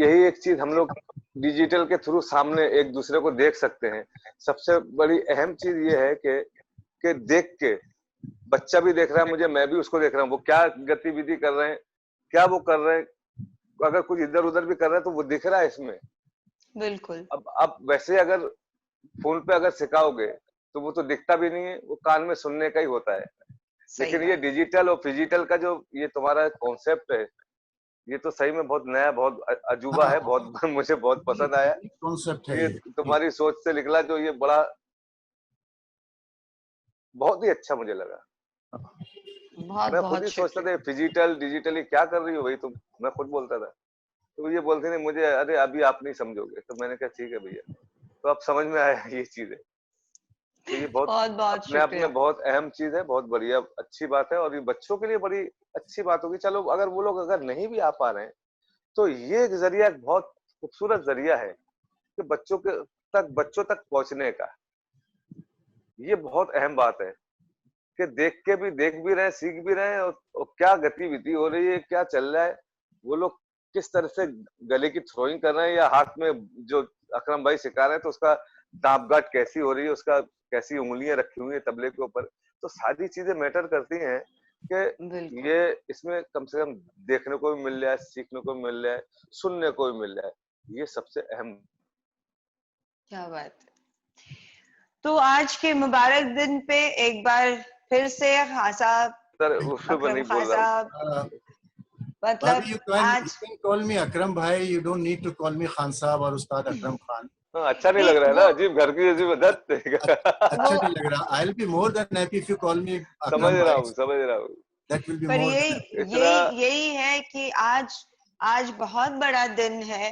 यही एक चीज हम लोग डिजिटल के थ्रू सामने एक दूसरे को देख सकते हैं। सबसे बड़ी अहम चीज ये है कि देख के बच्चा भी देख रहा है मुझे, मैं भी उसको देख रहा हूँ, वो क्या गतिविधि कर रहे हैं, क्या वो कर रहे हैं, अगर कुछ इधर उधर भी कर रहे हैं तो वो दिख रहा है इसमें। बिल्कुल। अब वैसे अगर फोन पे अगर सिखाओगे तो वो तो दिखता भी नहीं है, वो कान में सुनने का ही होता है। सही लेकिन ये बात। डिजिटल और फिजिटल का जो ये तुम्हारा कॉन्सेप्ट है, ये तो सही में बहुत नया, बहुत अजूबा है, बहुत मुझे बहुत पसंद आया। कॉन्सेप्ट है ये ये। तुम्हारी सोच से निकला जो ये बड़ा बहुत ही अच्छा मुझे लगा। बहुत मैं खुद बहुत ही सोचता शुक्रिया। था फिजिटल डिजिटली क्या कर रही हो भाई तुम, मैं खुद बोलता था। तो ये बोलते नहीं मुझे, अरे अभी आप नहीं समझोगे। तो मैंने कहा ठीक है भैया। तो अब समझ में आया ये चीज है। तो ये बहुत बहुत बहुत अपने आप शुक्रिया। में बहुत अहम चीज है, बहुत बढ़िया अच्छी बात है, और ये बच्चों के लिए बड़ी अच्छी बात होगी। चलो अगर वो लोग अगर नहीं भी आ पा रहे हैं तो ये एक जरिया, एक बहुत खूबसूरत जरिया है कि बच्चों तक पहुंचने का। ये बहुत अहम बात है कि देख भी रहे हैं, सीख भी रहे हैं, और क्या गतिविधि हो रही है, क्या चल रहा है, वो लोग किस तरह से गले की थ्रोइंग कर रहे हैं, या हाथ में जो अकरम भाई सिखा रहे हैं तो उसका दाप गाट कैसी हो रही है, उसका कैसी उंगलियां रखी हुई है तबले के ऊपर। तो सारी चीजें मैटर करती हैं कि बिल्कुल। ये इसमें कम से कम देखने को भी मिल रहा है, सीखने को भी मिल रहा है, सुनने को भी मिल रहा है। ये सबसे अहम। क्या बात है। तो आज के मुबारक दिन पे एक बार फिर से खान साहब, उस पर अकरम नहीं खान बोल रहा हूँ। साहब, मतलब Bobby, you आज can call me Akram bhai. You don't need to call me Khan Saab or Ustad Akram Khan. हाँ, अच्छा नहीं लग नहीं रहा है ना, वो अजीब घर की अजीब वो अच्छा नहीं लग रहा. I'll be more than happy if you call me समझ Akram रहा bhai. हूँ, समझ रहा हूँ। That will be पर more यही than happy. इतना यही है कि आज आज बहुत बड़ा दिन है।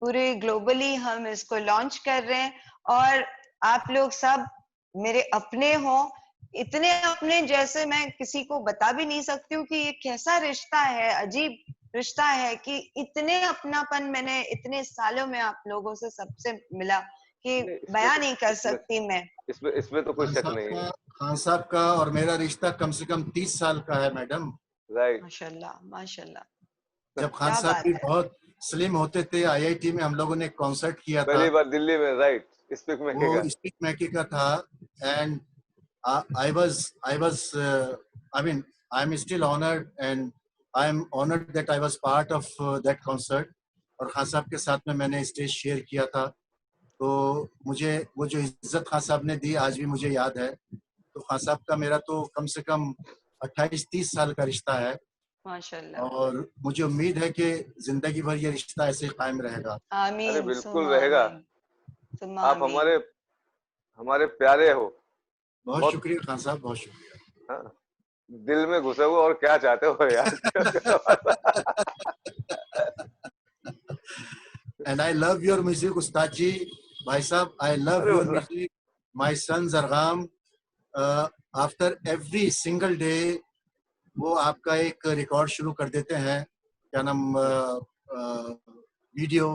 पूरे ग्लोबली हम इसको लॉन्च कर रहे हैं, और आप लोग सब मेरे अपने हो, इतने अपने जैसे मैं किसी को बता भी नहीं सकती हूँ कि ये कैसा रिश्ता है, अजीब रिश्ता है कि इतने अपनापन मैंने इतने सालों में आप लोगों से सबसे मिला कि नहीं, इसमें बयान तो नहीं कर इसमें सकती मैं। इसमें तो कोई शक नहीं है। खान साहब का और मेरा रिश्ता कम से कम 30 साल का है मैडम. राइट। माशाल्लाह माशाल्लाह। जब खान क्या साहब बात भी है। बहुत स्लिम होते थे, आईआईटी में हम लोगों ने कॉन्सर्ट किया था. पहली बार दिल्ली में, राइट, स्पीक में वो कहेगा। स्पीक मैकी का था. And I mean, I'm still honored and I'm honored that I was part of that concert. और खान साहब के साथ में मैंने स्टेज शेयर किया था. तो मुझे वो जो इज्जत खान साहब ने दी आज भी मुझे याद है. तो खान साहब का मेरा तो कम से कम 28-30 साल का रिश्ता है, माशाल्लाह। और मुझे उम्मीद है कि जिंदगी भर ये रिश्ता ऐसे ही कायम रहेगा. अरे आमीन बिल्कुल सुम्मा रहेगा। आमीन सुम्मा आप आमीन। हमारे प्यारे हो। बहुत बहुत। शुक्रिया खान साहब, बहुत शुक्रिया. हाँ, दिल में घुसे हुए, और क्या चाहते हो यार। And I love your music, Ustad ji. Bhai Sahab, I love अरे your music. My son Zargam, after every single day, वो आपका एक रिकॉर्ड शुरू कर देते हैं. क्या नाम, वीडियो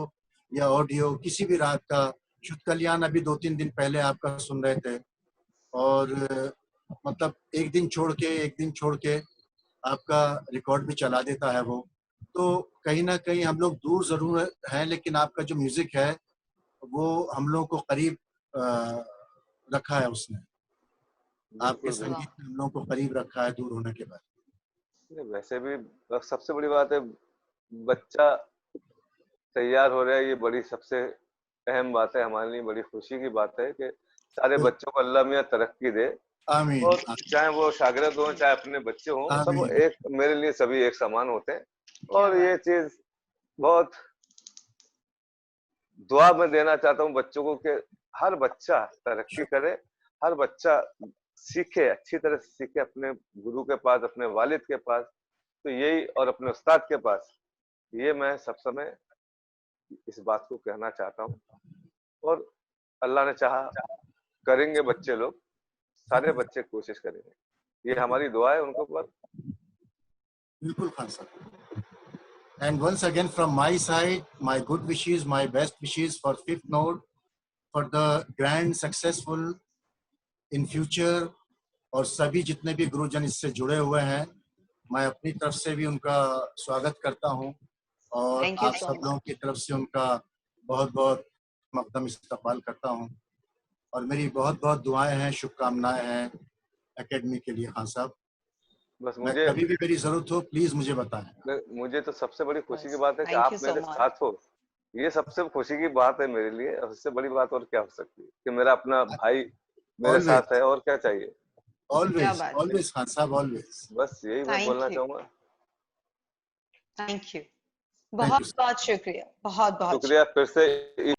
या ऑडियो, किसी भी रात का. शुद्ध कल्याण अभी 2-3 दिन पहले आपका सुन रहे थे, और मतलब एक दिन छोड़ के आपका रिकॉर्ड भी चला देता है वो. तो कहीं ना कहीं हम लोग दूर जरूर हैं, लेकिन आपका जो म्यूजिक है वो हम लोगों को करीब रखा है उसने. आपके बिल्कुल बिल्कुल। संगीत ने हम लोगों को करीब रखा है दूर होने के बाद. नहीं, वैसे भी सबसे बड़ी बात है, बच्चा तैयार हो रहा है, ये बड़ी सबसे अहम बात है हमारे लिए। बड़ी खुशी की बात है कि सारे बच्चों को अल्लाह मियां तरक्की दे, आमीन. और चाहे वो शागिर्द हो चाहे अपने बच्चे हों, सब आमीन. एक, मेरे लिए सभी एक समान होते हैं। क्या और ये बात। चीज बहुत दुआ में देना चाहता हूँ बच्चों को कि हर बच्चा तरक्की करे, हर बच्चा सीखे, अच्छी तरह से सीखे अपने गुरु के पास, अपने वालिद के पास, तो यही, और अपने उस्ताद के पास। ये मैं सब समय इस बात को कहना चाहता हूँ, और अल्लाह ने चाहा करेंगे बच्चे लोग, सारे बच्चे कोशिश करेंगे, ये हमारी दुआ है उनके ऊपर। बिल्कुल खान साहब। And once again from my side, my good wishes, my best wishes for fifth node, for the grand successful in future. और सभी जितने भी गुरुजन इससे जुड़े हुए हैं, मैं अपनी तरफ से भी उनका स्वागत करता हूं, और Thank you आप so सब लोगों की तरफ से उनका बहुत बहुत मकदम इस्तकबाल करता हूं, और मेरी बहुत बहुत दुआएं हैं, शुभकामनाएं हैं एकेडमी के लिए। खान साहब, बस मैं मुझे कभी भी मेरी जरूरत हो प्लीज मुझे बताएं। मुझे तो सबसे बड़ी खुशी की Yes. बात है कि Thank you आप so मेरे much. साथ हो, ये सबसे खुशी की बात है मेरे लिए, और उससे बड़ी बात और क्या हो सकती है कि मेरा अपना भाई मेरे ऑलवेज साथ है, और क्या चाहिए। क्या ऑलवेज बात है। ऑलवेज खान साहब, ऑलवेज। बस यही मैं Thank बोलना you. चाहूंगा। Thank you. थैंक बहुत यू। बहुत शुक्रिया, बहुत बहुत शुक्रिया फिर से।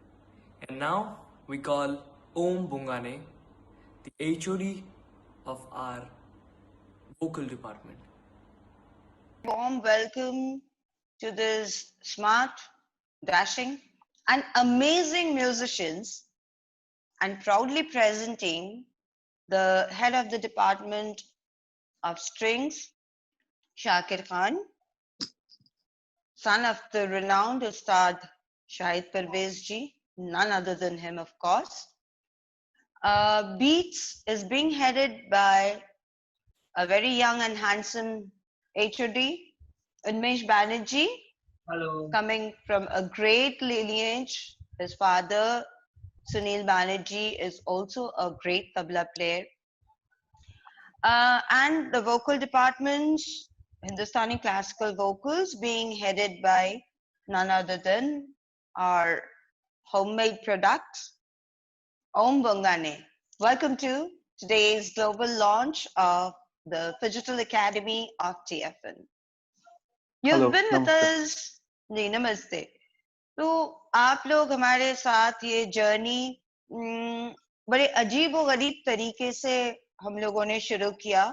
And now we call Om Bungane, the HOD of our vocal department. warm welcome to this smart, dashing, and amazing musicians, and proudly presenting the head of the Department of Strings, Shakir Khan, son of the renowned Ustad Shahid Parvez ji, none other than him, of course. Beats is being headed by a very young and handsome HOD, Unmesh Banerjee, coming from a great lineage. His father, Sunil Banerjee, is also a great tabla player. And the vocal department, Hindustani classical vocals, being headed by none other than our homemade products, Om Bungane. Welcome to today's global launch of the Digital Academy of TFN. You've Hello, been with namaste. us. जी नमस्ते। तो आप लोग हमारे साथ ये जर्नी बड़े अजीब व गरीब तरीके से हम लोगों ने शुरू किया,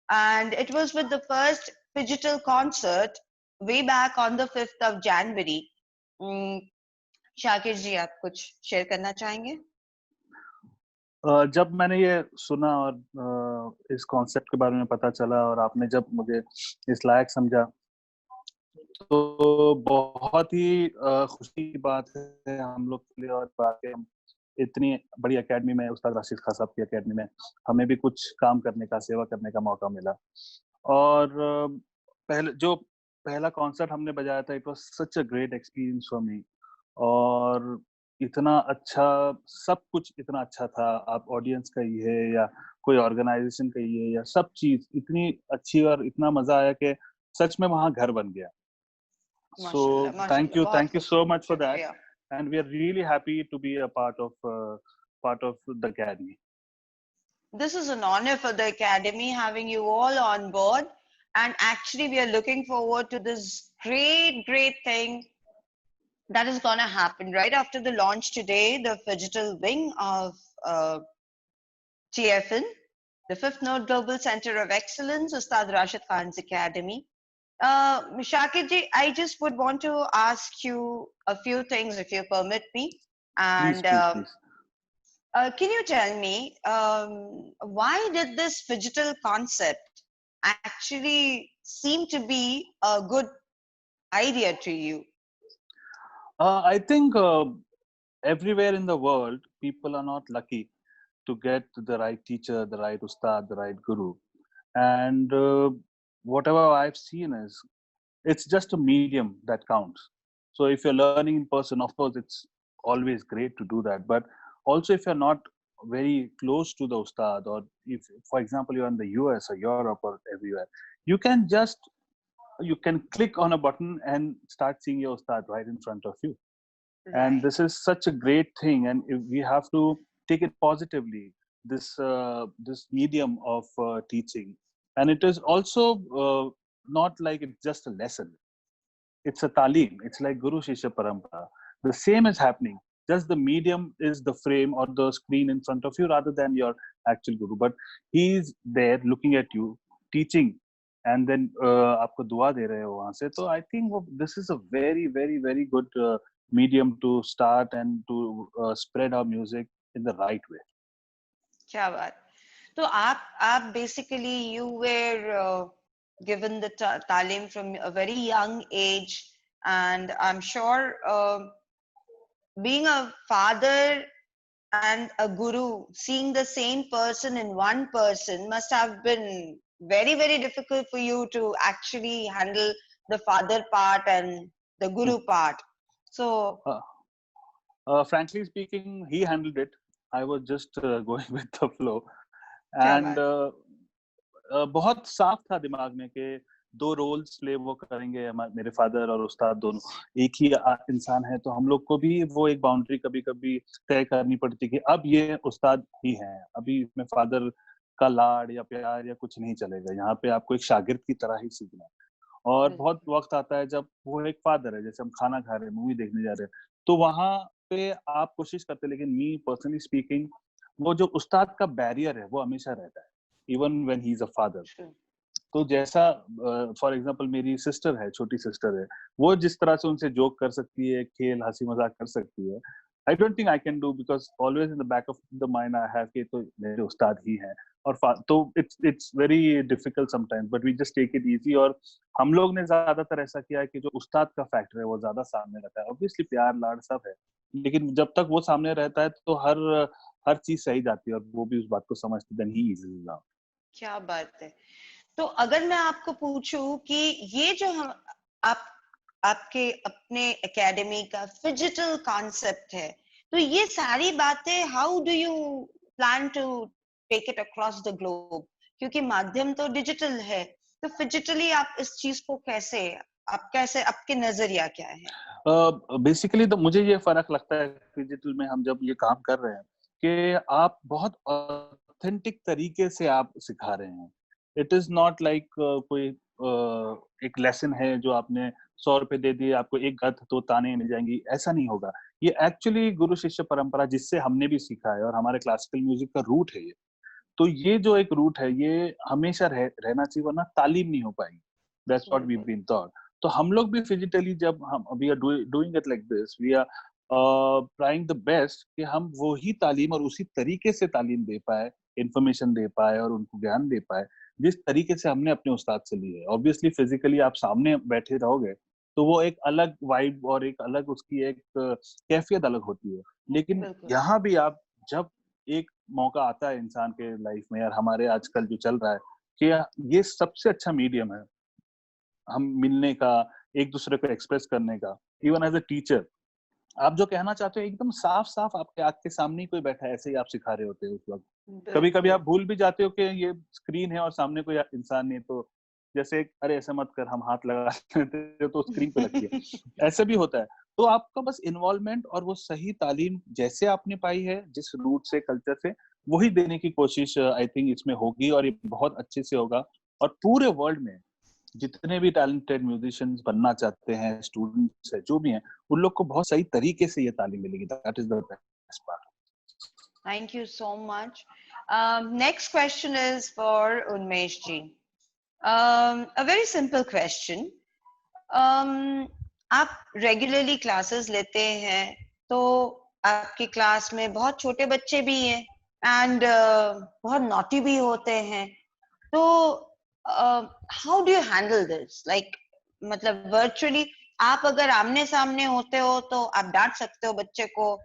and it was with the first digital concert way back on the 5th of January. Shakir जी, आप कुछ शेयर करना चाहेंगे? जब मैंने ये सुना और इस कॉन्सेप्ट के बारे में पता चला और आपने जब मुझे इस लायक समझा, तो बहुत ही खुशी की बात है हम लोग के लिए, और बाकी हम इतनी बड़ी एकेडमी में, उस्ताद राशिद खान साहब की एकेडमी में हमें भी कुछ काम करने का, सेवा करने का मौका मिला। और पहला कॉन्सर्ट हमने बजाया था, it was such a great experience for me, और इतना अच्छा, सब कुछ इतना अच्छा था। आप ऑडियंस कहिए या कोई ऑर्गेनाइजेशन कहिए, या सब चीज इतनी अच्छी, और इतना मजा आया कि सच में वहां घर बन गया। So thank you so much for that, and we are really happy to be a part of the academy. This is an honor for the academy having you all on board, and actually we are looking forward to this great thing that is going to happen right after the launch today, the digital wing of TFN, the Fifth Node Global Center of Excellence, Ustad Rashid Khan's Academy. Shakir ji, I just would want to ask you a few things, if you permit me. And Please. can you tell me why did this digital concept actually seem to be a good idea to you? I think everywhere in the world, people are not lucky to get the right teacher, the right ustad, the right guru, and whatever I've seen is, it's just a medium that counts. So if you're learning in person, of course, it's always great to do that. But also, if you're not very close to the ustad, or if, for example, you're in the US or Europe or everywhere, you can click on a button and start seeing your ustad right in front of you. Right. And this is such a great thing, and we have to take it positively, this medium of teaching. And it is also not like it's just a lesson. It's a talim. It's like Guru Shishya Parampara. The same is happening. Just the medium is the frame or the screen in front of you rather than your actual guru. But he's there looking at you, teaching and then आपको दुआ दे रहे हो वहां से, तो I think this is a very very very good medium to start and to spread our music in the right way. क्या बात. तो आप basically you were given the talim from a very young age, and I'm sure being a father and a guru, seeing the same person in one person must have been very very difficult for you to actually handle the father part and the guru part. So Frankly speaking, he handled it. I was just going with the flow, क्या and बात. बहुत साफ था दिमाग में कि दो रोल्स प्ले वो करेंगे, मेरे फादर और उस्ताद दोनों एक ही इंसान है, तो हम लोग को भी वो एक बाउंड्री कभी कभी तय करनी पड़ती कि अब ये उस्ताद ही हैं, अभी इसमें फादर का लाड या प्यार या कुछ नहीं चलेगा, यहाँ पे आपको एक शागिर्द की तरह ही सीखना है. और बहुत वक्त आता है जब वो एक फादर है, जैसे हम खाना खा रहे हैं, मूवी देखने जा रहे हैं, तो वहां पे आप कोशिश करते हैं, लेकिन मी पर्सनली स्पीकिंग वो जो उस्ताद का बैरियर है वो हमेशा रहता है, even when he is a father. तो जैसा फॉर एग्जांपल मेरी सिस्टर है, छोटी सिस्टर है, वो जिस तरह से उनसे जोक कर सकती है, खेल हंसी मजाक कर सकती है, I don't think I can do, because always in the back of the mind I have कि तो मेरे उस्ताद ही हैं. और तो it's very difficult sometimes, but we just take it easy. और हम लोग ने ज्यादातर ऐसा किया है कि जो उस्ताद का फैक्टर है वो ज्यादा सामने रहता है. ऑब्वियसली प्यार लाड सब है, लेकिन जब तक वो सामने रहता है तो हर चीज सही जाती है, और वो भी उस बात को समझते, देन ही इज लव. क्या बात है. तो अगर मैं आपको पूछूं कि ये जो हम आपके अपने एकेडमी का फिजिटल कॉन्सेप्ट है, तो ये सारी बातें how do you plan to take it across the globe, क्योंकि माध्यम तो डिजिटल है, तो फिजिटली आप इस चीज को कैसे आपके नजरिया क्या है? बेसिकली तो मुझे ये फर्क लगता है फिजिटल में हम जब ये काम कर रहे हैं कि आप बहुत ऑथेंटिक तरीके से आप सिखा रहे हैं. इट इज नॉट लाइक कोई एक लेसन है जो आपने 100 रुपए दे दिए, आपको एक गद तो ताने मिल जाएंगी, ऐसा नहीं होगा. ये एक्चुअली गुरु शिष्य परंपरा जिससे हमने भी सीखा है, और हमारे क्लासिकल म्यूजिक का रूट है ये. तो ये जो एक रूट है ये हमेशा रहना चाहिए, वरना तालीम नहीं हो पाएगी. That's what we been taught. तो हम लोग भी फिजिकली जब हम we are doing it like this, we are trying the best कि हम वही तालीम और उसी तरीके से तालीम दे पाए, इंफॉर्मेशन दे पाए और उनको ज्ञान दे पाए जिस तरीके से हमने अपने उस्ताद से ली है. ऑब्वियसली फिजिकली आप सामने बैठे रहोगे तो वो एक अलग वाइब और एक अलग उसकी एक कैफियत अलग होती है. लेकिन यहाँ भी आप जब एक मौका आता है इंसान के लाइफ में, यार हमारे आजकल जो चल रहा है कि ये सबसे अच्छा मीडियम है हम मिलने का, एक दूसरे को एक्सप्रेस करने का. इवन एज अ टीचर आप जो कहना चाहते हो एकदम साफ साफ आपके आंख के सामने कोई बैठा है, ऐसे ही आप सिखा रहे होते हो उस वक्त. कभी कभी आप भूल भी जाते हो कि ये स्क्रीन है और सामने कोई इंसान नहीं, तो जैसे अरे ऐसे मत कर, हम हाथ लगा लेते तो स्क्रीन पे लगती है. ऐसे भी होता है. तो आपका बस इन्वॉल्वमेंट और वो सही तालीम जैसे आपने पाई है जिस रूट से, कल्चर से, वही देने की कोशिश आई थिंक इसमें होगी, और ये बहुत अच्छे से होगा. और पूरे वर्ल्ड में जितने भी टैलेंटेड म्यूजिशियंस बनना चाहते हैं, स्टूडेंट्स है जो भी हैं, उन लोग को बहुत सही तरीके से ये तालीम मिलेगी. That is the best part. Thank you so much. Next question is for Unmesh ji. A very simple question. आप regularly classes लेते हैं, तो आपकी क्लास में बहुत छोटे बच्चे भी हैं and बहुत naughty भी होते हैं. तो how do you handle this? Like मतलब virtually आप अगर आमने सामने होते हो तो आप डांट सकते हो बच्चे को,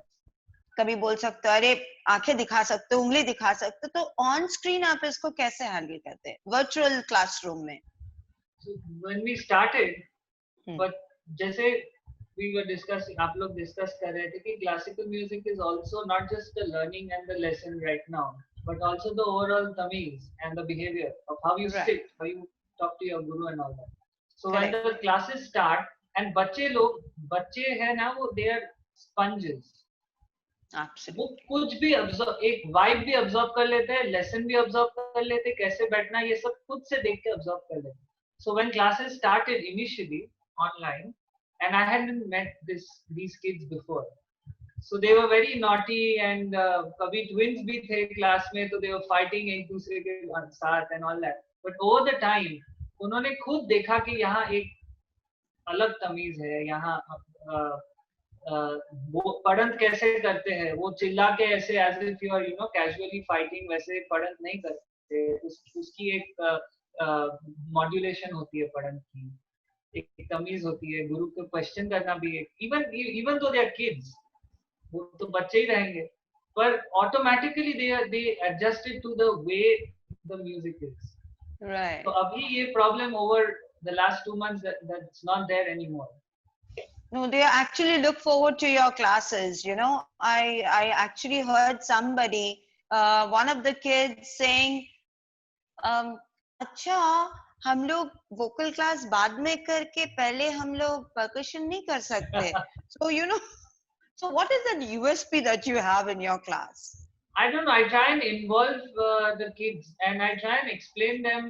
कभी बोल सकते हो, अरे आंखें दिखा सकते हो, उंगली दिखा सकते हो, तो ऑन स्क्रीन आप इसको कैसे हैंडल करते हैं वर्चुअल क्लासरूम में? When we started, but जैसे we were discussing, आप लोग डिस्कस कर रहे थे कि classical music is also not just the learning and the lesson right now, but also the overall tamiz and the behavior of how you sit, how you talk to your guru and all that. So when the classes start and बच्चे हैं ना, वो they are sponges. वो कुछ भी ऑब्जर्व, एक वाइब भी ऑब्जर्व कर लेते हैं, लेसन भी ऑब्जर्व कर लेते हैं, कैसे बैठना ये सब खुद से देख के ऑब्जर्व कर लेते हैं. So when classes started initially online and I hadn't met these kids before, so they were very naughty and कभी ट्विंस भी थे क्लास में, तो they were fighting एक दूसरे के साथ and all that, but over the time उन्होंने खुद देखा कि यहाँ एक अलग तमीज है, यहाँ वो पढ़ंत कैसे करते हैं, वो चिल्ला के ऐसे as if you are you know casually fighting वैसे पढ़ंत नहीं करते। उसकी एक मॉड्यूलेशन होती है पढ़ंत की, एक तमीज होती है। गुरु को क्वेश्चन करना भी एक even though they are kids, वो तो बच्चे ही रहेंगे, पर automatically they adjusted to the way the music is. Right. तो अभी ये problem over the last 2 months that's not there anymore. No, they actually look forward to your classes. You know, I actually heard somebody, one of the kids saying, अच्छा हम लोग vocal class बाद में करके पहले हम लोग percussion नहीं कर सकते। So you know, so what is that USP that you have in your class? I don't know. I try and involve the kids and I try and explain them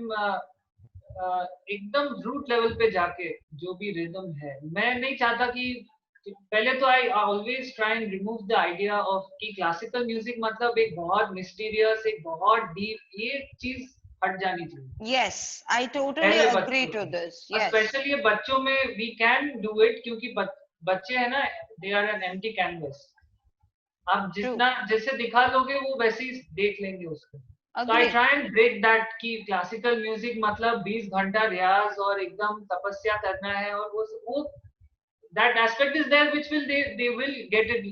एकदम रूट लेवल पे जाके जो भी रिदम है। मैं नहीं चाहता कि पहले तो I always try and remove the idea of कि क्लासिकल म्यूजिक मतलब एक बहुत मिस्टीरियस, एक बहुत डीप, ये चीज हट जानी चाहिए। Yes, I totally agree to this. Yes. Specially ये बच्चों में वी कैन डू इट, क्योंकि बच्चे है ना, they are an empty canvas. आप जितना जैसे दिखा दोगे वो वैसे ही देख लेंगे उसको। So I try and break that कि क्लासिकल म्यूजिक मतलब 20 घंटा रियाज और एकदम तपस्या करना है, और वो that aspect is there which will they will get it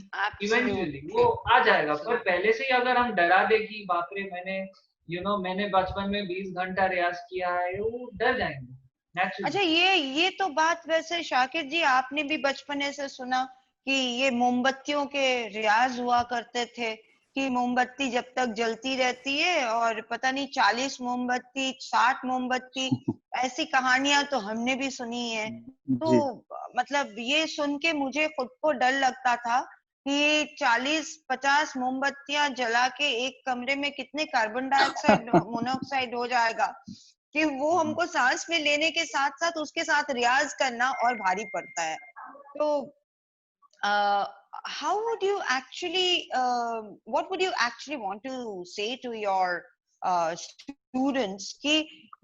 eventually, वो आ जाएगा। पर पहले से ही अगर हम डरा दे कि बाप रे मैंने बचपन में 20 घंटा रियाज किया है, वो डर जाएंगे। अच्छा, ये तो बात वैसे शाकिर जी आपने भी बचपने से सुना कि ये मोमबत्तियों के रियाज हुआ करते थे कि मोमबत्ती जब तक जलती रहती है और पता नहीं 40 मोमबत्ती 60 मोमबत्ती, ऐसी कहानियां तो हमने भी सुनी है। तो मतलब ये सुन के मुझे खुद को डर लगता था कि 40-50 मोमबत्तियां जला के एक कमरे में कितने कार्बन डाइऑक्साइड मोनोऑक्साइड हो जाएगा कि वो हमको सांस में लेने के साथ साथ उसके साथ रियाज करना और भारी पड़ता है। तो how would you actually what would you actually want to say to your students कि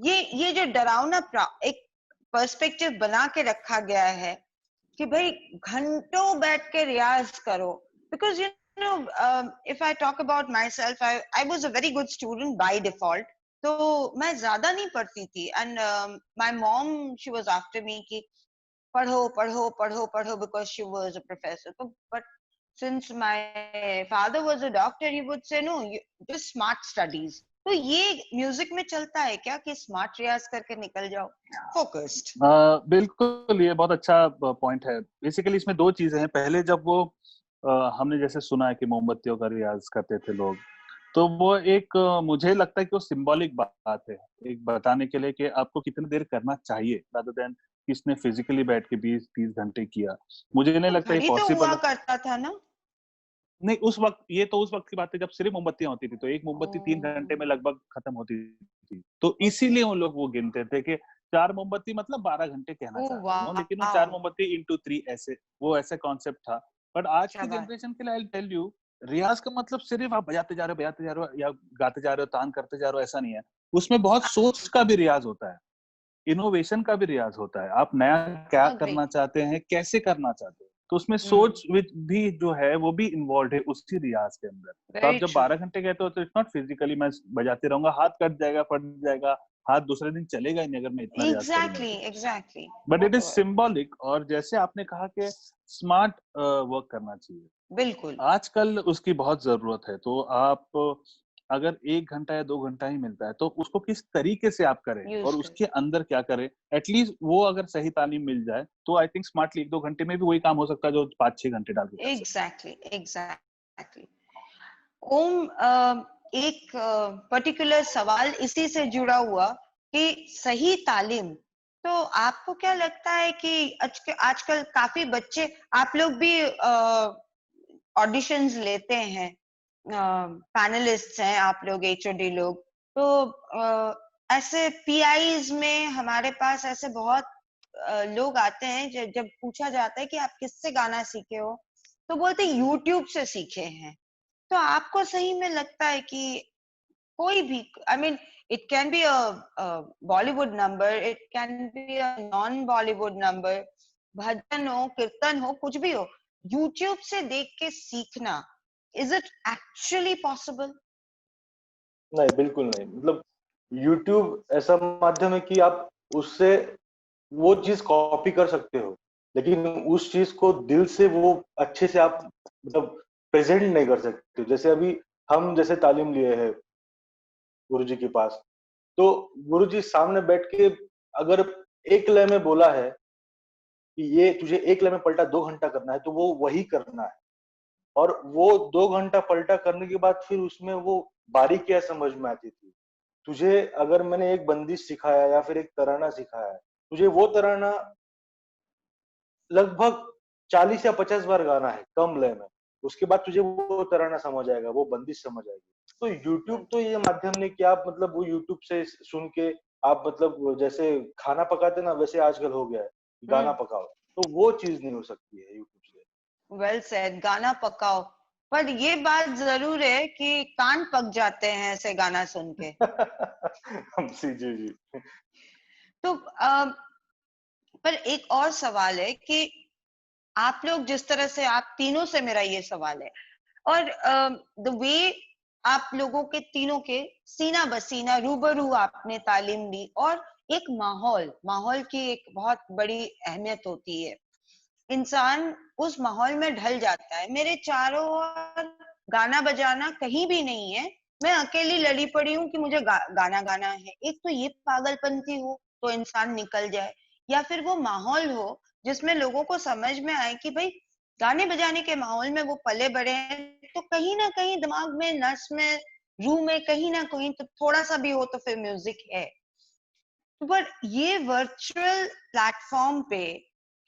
ये जो डरावना एक पर्सपेक्टिव बना के रखा गया है कि भाई घंटों बैठ के रियाज करो, because you know if I talk about myself, I was a very good student by default, तो मैं ज्यादा नहीं पढ़ती थी, and my mom she was after me कि पढ़ो पढ़ो पढ़ो पढ़ो because she was a professor. But since my father was a doctor, he would say no, just smart studies. तो ये म्यूजिक में चलता है क्या कि स्मार्ट रियाज करके निकल जाओ फोकस्ड? बिल्कुल, ये बहुत अच्छा पॉइंट है। बेसिकली इसमें दो चीजें हैं। पहले जब वो हमने जैसे सुना है कि मोमबत्तियों का रियाज करते थे लोग, तो वो एक मुझे लगता है कि वो सिंबॉलिक बात है, एक बताने के लिए कि आपको कितनी देर करना चाहिए, rather than किसने फिजिकली बैठ के 20-30 घंटे किया। मुझे नहीं लगता ये पॉसिबल हुआ करता था ना। नहीं, उस वक्त, ये तो उस वक्त की बात है जब सिर्फ मोमबत्तियां होती थी, तो एक मोमबत्ती 3 घंटे में लगभग खत्म होती थी। तो इसीलिए उन लोग वो गिनते थे कि 4 मोमबत्ती मतलब 12 घंटे कहना चाहते हैं, लेकिन वो 4 मोमबत्ती into 3 ऐसे, वो ऐसे कॉन्सेप्ट था। बट आज की जनरेशन के लिए आई टेल यू, रियाज का मतलब सिर्फ आप बजाते जा रहे हो या गाते जा रहे हो, तान करते जा रहे हो, ऐसा नहीं है। उसमें बहुत सोच का भी रियाज होता है, इनोवेशन का भी रियाज होता है। आप नया क्या करना चाहते हैं, कैसे करना चाहते हैं, तो उसमें सोच भी जो है वो भी इन्वॉल्व है उसी रियाज के अंदर। तो आप जब 12 घंटे कहते हो तो इट्स नॉट फिजिकली मैं बजाते रहूंगा, हाथ कट जाएगा, फट जाएगा, हाथ दूसरे दिन चलेगा ही नहीं अगर मैं इतना रियाज करूंगा। Exactly. But it is symbolic, और जैसे आपने कहा कि स्मार्ट वर्क करना चाहिए, बिल्कुल आजकल उसकी बहुत जरूरत है। तो आप अगर 1 घंटा या 2 घंटा ही मिलता है तो उसको किस तरीके से आप करें और उसके अंदर क्या करें, एटलीस्ट वो अगर सही तालीम मिल जाए तो आई थिंक स्मार्टली 1-2 घंटे में भी वही काम हो सकता है जो 5-6 घंटे डाल के। एग्जैक्टली। ओम, एक पर्टिकुलर सवाल इसी से जुड़ा हुआ कि सही तालीम, तो आपको क्या लगता है कि आजकल काफी बच्चे, आप लोग भी ऑडिशंस लेते हैं, पैनलिस्ट हैं आप लोग, HOD लोग, तो ऐसे PIs में हमारे पास ऐसे बहुत लोग आते हैं, जब पूछा जाता है कि आप किससे गाना सीखे हो तो बोलते YouTube से सीखे हैं। तो आपको सही में लगता है कि कोई भी, I mean, it can be a Bollywood number, it can be a non-Bollywood number, भजन हो, कीर्तन हो, कुछ भी हो, YouTube से देख के सीखना, is it actually possible? नहीं, बिल्कुल नहीं। मतलब YouTube ऐसा माध्यम है कि आप उससे वो चीज कॉपी कर सकते हो, लेकिन उस चीज को दिल से वो अच्छे से आप मतलब प्रेजेंट नहीं कर सकते। जैसे अभी हम जैसे तालीम लिए हैं गुरुजी के पास, तो गुरुजी सामने बैठ के अगर एक लय में बोला है कि ये तुझे एक लय में पलटा 2 घंटा करना है, तो वो वही करना है। और वो 2 घंटा पलटा करने के बाद फिर उसमें वो बारीकियां समझ में आती थी। तुझे अगर मैंने एक बंदिश सिखाया या फिर एक तराना सिखाया है, तुझे वो तराना लगभग 40 या 50 बार गाना है कम लय में, उसके बाद तुझे वो तराना समझ आएगा, वो बंदिश समझ आएगी। तो YouTube तो ये माध्यम नहीं कि आप मतलब वो YouTube से सुन के आप मतलब जैसे खाना पकाते ना, वैसे आजकल हो गया है, गाना पकाओ, तो वो चीज नहीं हो सकती है YouTube से। Well said, गाना पकाओ, पर ये बात जरूर है कि कान पक जाते हैं ऐसे गाना सुन के। जी जी। तो पर एक और सवाल है कि आप लोग जिस तरह से, आप तीनों से मेरा ये सवाल है, और द वे आप लोगों के तीनों के सीना बसीना रूबरू आपने तालीम ली, और एक माहौल की एक बहुत बड़ी अहमियत होती है, इंसान उस माहौल में ढल जाता है। मेरे चारों ओर गाना बजाना कहीं भी नहीं है, मैं अकेली लड़ी पड़ी हूँ कि मुझे गाना गाना है। एक तो ये पागलपंती हो तो इंसान निकल जाए, या फिर वो माहौल हो जिसमें लोगों को समझ में आए कि भाई गाने बजाने के माहौल में वो पले बड़े हैं, तो कहीं ना कहीं दिमाग में, नस में, रूह में कहीं ना कहीं तो थोड़ा सा भी हो तो फिर म्यूजिक है। पर ये वर्चुअल प्लेटफॉर्म पे,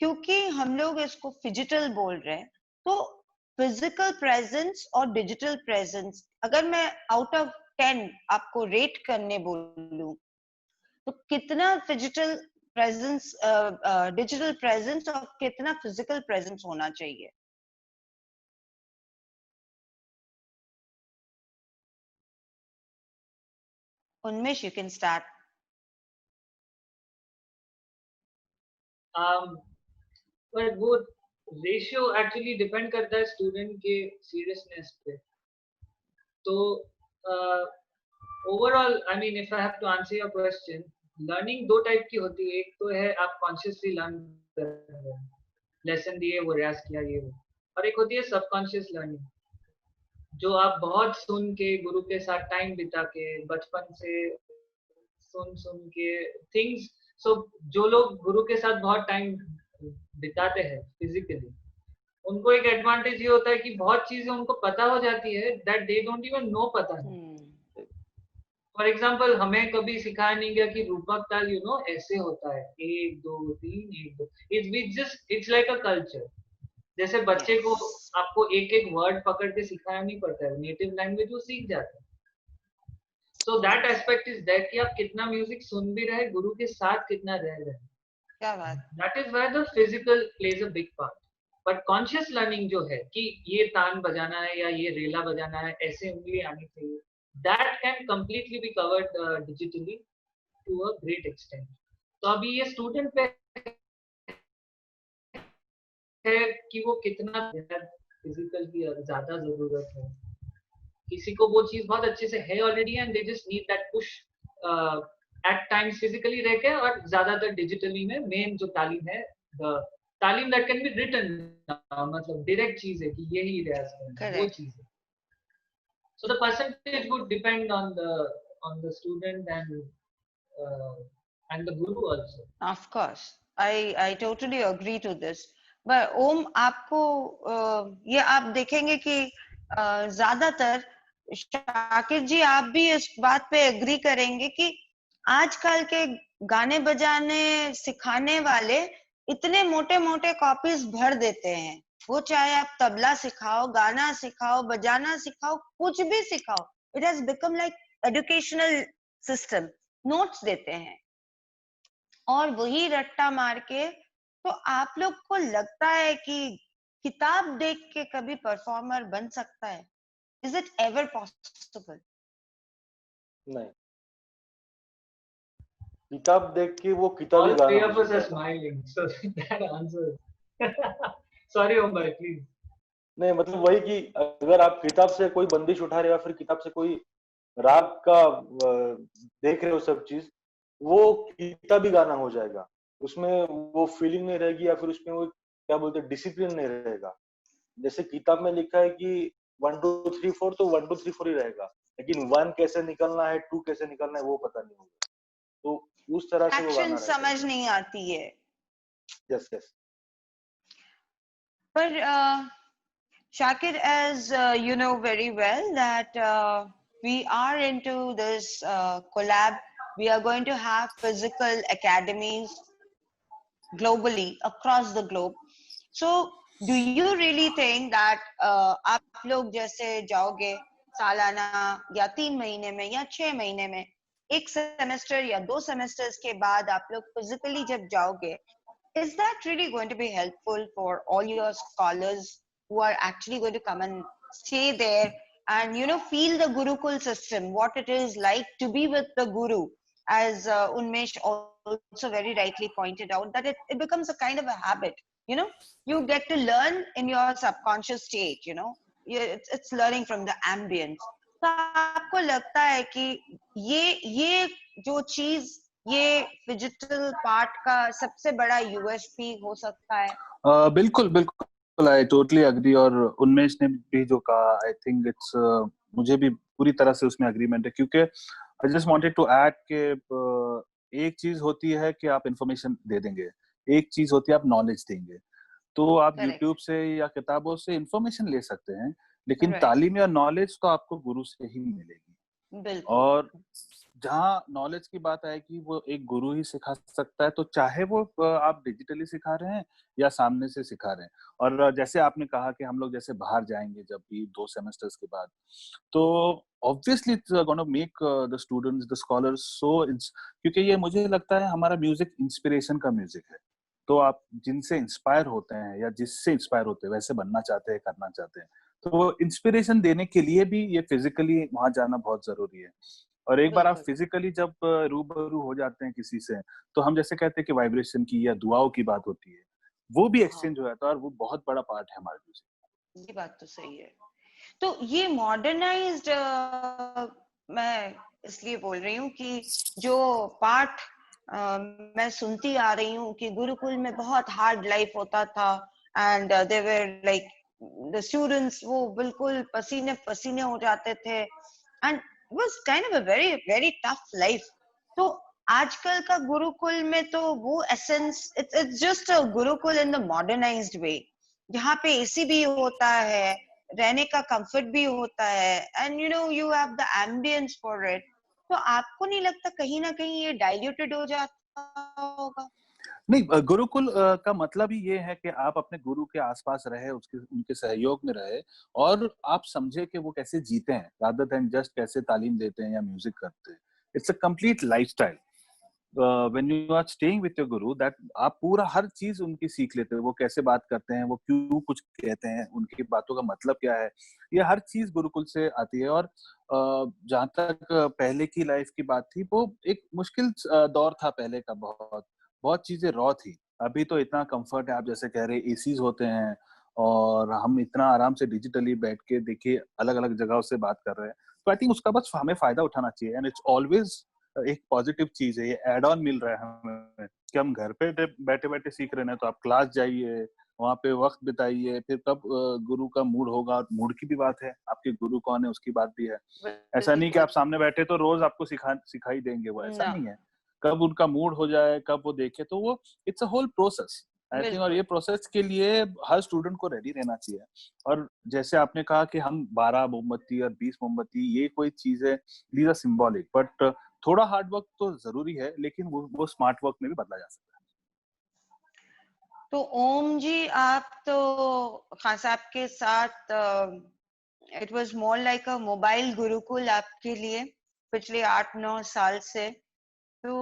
क्योंकि हम लोग इसको फिजिटल बोल रहे हैं, तो फिजिकल प्रेजेंस और डिजिटल प्रेजेंस, अगर मैं आउट ऑफ 10 आपको रेट करने बोलूं, तो कितना फिजिटल प्रेजेंस, डिजिटल प्रेजेंस और कितना फिजिकल प्रेजेंस होना चाहिए? उन्मेष, यू कैन स्टार्ट। पर वो रेशियो एक्चुअली डिपेंड करता है स्टूडेंट के सीरियसनेस पे। तो overall, I mean, if I have to answer your question, learning दो टाइप की होती है। एक तो है आप कॉन्शियसली लर्न कर रहे हो, लेसन दिए, वो रियाज किया, ये वो, और एक होती है सबकॉन्शियस लर्निंग, जो आप बहुत सुन के, गुरु के साथ टाइम बिता के, बचपन से सुन के थिंग्स। सो जो लोग गुरु के साथ बहुत टाइम बिताते हैं फिजिकली, उनको एक एडवांटेज ये होता है कि बहुत चीजें उनको पता हो जाती है that they don't even know पता है। फॉर एग्जाम्पल, हमें कभी सिखाया नहीं गया कि रूपक ताल ऐसे होता है, 1 2 3 1 2, इट्स लाइक अ कल्चर। जैसे बच्चे को आपको एक एक वर्ड पकड़ के सिखाया नहीं पड़ता है, नेटिव लैंग्वेज वो सीख जाता है। So that aspect is that कि आप कितना म्यूजिक सुन भी रहे, गुरु के साथ कितना रह रहे, क्या बात। That is where the physical plays a big part. But conscious learning जो है कि ये तान बजाना है या ये रेला बजाना है, ऐसे उंगली आनी चाहिए, that can completely be covered digitally to a great extent. तो अभी ये स्टूडेंट पे है कि वो कितना फिजिकल की ज्यादा जरूरत है। किसी को वो चीज बहुत अच्छे से है already and they just need that push eight times physically रह के, और ज्यादातर डिजिटली में मेन जो तालीम है, तालीम दैट कैन बी रिटन, मतलब डायरेक्ट चीज है कि यही रियाज करना है, वो चीज है। So the percentage would depend on the student and the guru also. Of course, I totally agree to this. But Om, आपको ये आप देखेंगे कि ज्यादातर, शाकिर जी आप भी इस बात पे एग्री करेंगे कि आजकल के गाने बजाने सिखाने वाले इतने मोटे मोटे कॉपीज भर देते हैं। वो चाहे आप तबला सिखाओ, गाना सिखाओ, बजाना सिखाओ, कुछ भी सिखाओ, it has become like educational system. Notes देते हैं और वही रट्टा मार के, तो आप लोग को लगता है कि किताब देख के कभी परफॉर्मर बन सकता है? Is it ever possible? नहीं, किताब देख के वो किताबी All गाना three हो of us जाता are है। smiling, so that answers. Sorry, Om bhai, please. नहीं मतलब वही कि अगर आप किताब से कोई बंदिश उठा रहे हो या फिर किताब से कोई राग का देख रहे हो सब चीज, वो किताबी गाना हो जाएगा, उसमें वो फीलिंग नहीं रहेगी या फिर उसमें वो क्या बोलते हैं डिसिप्लिन नहीं रहेगा। जैसे किताब में लिखा है कि 1 2 3 4 तो 1 2 3 4 ही रहेगा, लेकिन 1 कैसे निकलना है 2 कैसे निकलना है वो पता नहीं होगा, तो उस तरह से वो एक्शन गाना रहेगा। समझ नहीं आती है। Yes yes. पर Shakir, as you know very well that we are into this collab. We are going to have physical academies globally across the globe. So do you really think that आप लोग जैसे जाओगे सालाना या 3 महीने में या 6 महीने में, एक सेमेस्टर या 2 सेमेस्टर्स के बाद आप लोग फिजिकली जब जाओगे, is that really going to be helpful for all your scholars who are actually going to come and stay there and feel the Gurukul system, what it is like to be with the Guru, as Unmesh also very rightly pointed out, that it becomes a kind of a habit. You get to learn in your subconscious state. It's learning from the ambience. तो आपको लगता है कि ये जो चीज, ये डिजिटल पार्ट का सबसे बड़ा यूएसपी हो सकता है? बिल्कुल बिल्कुल, आई टोटली एग्री। और उन्मेष ने भी जो कहा, आई थिंक इट्स, मुझे भी पूरी तरह से उसमें एग्रीमेंट है, क्योंकि I just wanted to add के एक चीज होती है कि आप इंफॉर्मेशन दे देंगे, एक चीज होती है आप नॉलेज देंगे। तो आप यूट्यूब से या किताबों से इंफॉर्मेशन ले सकते हैं, लेकिन तालीम या नॉलेज तो आपको गुरु से ही मिलेगी। और जहाँ नॉलेज की बात आएगी, वो एक गुरु ही सिखा सकता है, तो चाहे वो आप डिजिटली सिखा रहे हैं या सामने से सिखा रहे हैं। और जैसे आपने कहा कि हम लोग जैसे बाहर जाएंगे जब भी 2 सेमेस्टर्स के बाद, तो obviously it's gonna make the students, the scholars so, क्योंकि ये मुझे लगता है हमारा म्यूजिक इंस्पिरेशन का म्यूजिक है। तो आप जिनसे इंस्पायर होते हैं या जिससे इंस्पायर होते हैं वैसे बनना चाहते हैं, करना चाहते हैं, तो वो इंस्पिरेशन देने के लिए भी ये फिजिकली वहां जाना बहुत जरूरी है। और एक बार आप फिजिकली जब रूबरू हो जाते हैं किसी से, तो हम जैसे कहते हैं कि वाइब्रेशन की या दुआओं की बात होती है, वो भी एक्सचेंज हो जाता है, और वो बहुत बड़ा पार्ट है हमारे म्यूजिक। ये बात तो सही है। तो ये मॉडर्नाइज्ड, मैं इसलिए बोल रही हूँ कि जो पार्ट मैं सुनती आ रही हूँ कि गुरुकुल में बहुत हार्ड लाइफ होता था, and they were like the students, वो बिल्कुल पसीने पसीने हो जाते थे, and was kind of a very very tough life. तो आजकल का गुरुकुल में तो वो essence, it's just a Gurukul in the modernized way, जहाँ पे AC भी होता है, रहने का comfort भी होता है, and you have the ambience for it. तो आपको नहीं लगता कहीं ना कहीं ये diluted हो जाता होगा? नहीं, गुरुकुल का मतलब ही ये है कि आप अपने गुरु के आसपास रहे, उनके सहयोग में रहे, और आप समझे कि वो कैसे जीते हैं, rather than just कैसे तालीम देते हैं या म्यूजिक करते हैं। It's a complete lifestyle. When you are staying with your guru, that आप पूरा हर चीज उनकी सीख लेते हो, वो कैसे बात करते हैं, वो क्यों कुछ कहते हैं, उनकी बातों का मतलब क्या है, ये हर चीज गुरुकुल से आती है। और जहाँ तक पहले की लाइफ की बात थी, वो एक मुश्किल दौर था पहले का, बहुत चीजें रॉ थी। अभी तो इतना कंफर्ट है, आप जैसे कह रहे एसीज होते हैं, और हम इतना आराम से डिजिटली बैठ के देखिए अलग अलग जगहों से बात कर रहे हैं। तो आई थिंक उसका बस हमें फायदा उठाना चाहिए, एंड इट्स ऑलवेज एक पॉजिटिव चीज है, ये एड ऑन मिल रहा है हमें कि हम घर पे बैठे बैठे सीख रहे हैं, तो आप क्लास जाइए, वहाँ पे वक्त बिताइए, फिर कब गुरु का मूड होगा, मूड की भी बात है, आपके गुरु कौन है उसकी बात भी है। ऐसा नहीं कि आप सामने बैठे तो रोज आपको सिखाई देंगे, वो ऐसा नहीं है। कब उनका मूड हो जाए, कब वो देखे, तो वो it's a whole process I think. और ये प्रोसेस के लिए हर स्टूडेंट को रेडी रहना चाहिए। और जैसे आपने कहा कि हम 12 मोमबत्ती और 20 मोमबत्ती, ये कोई चीज है, दीज आर सिंबॉलिक, बट थोड़ा हार्ड वर्क तो जरूरी है, लेकिन वो स्मार्ट वर्क में भी बदला जा सकता है। तो ओम जी, आप तो खान साहब के साथ it was more like a mobile Gurukul आपके लिए पिछले 8-9 साल से। तो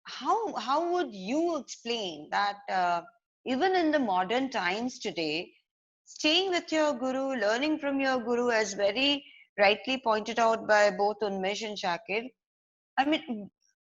how would you explain that even in the modern times today, staying with your guru, learning from your guru, as very rightly pointed out by both Unmesh and Shakir, I mean,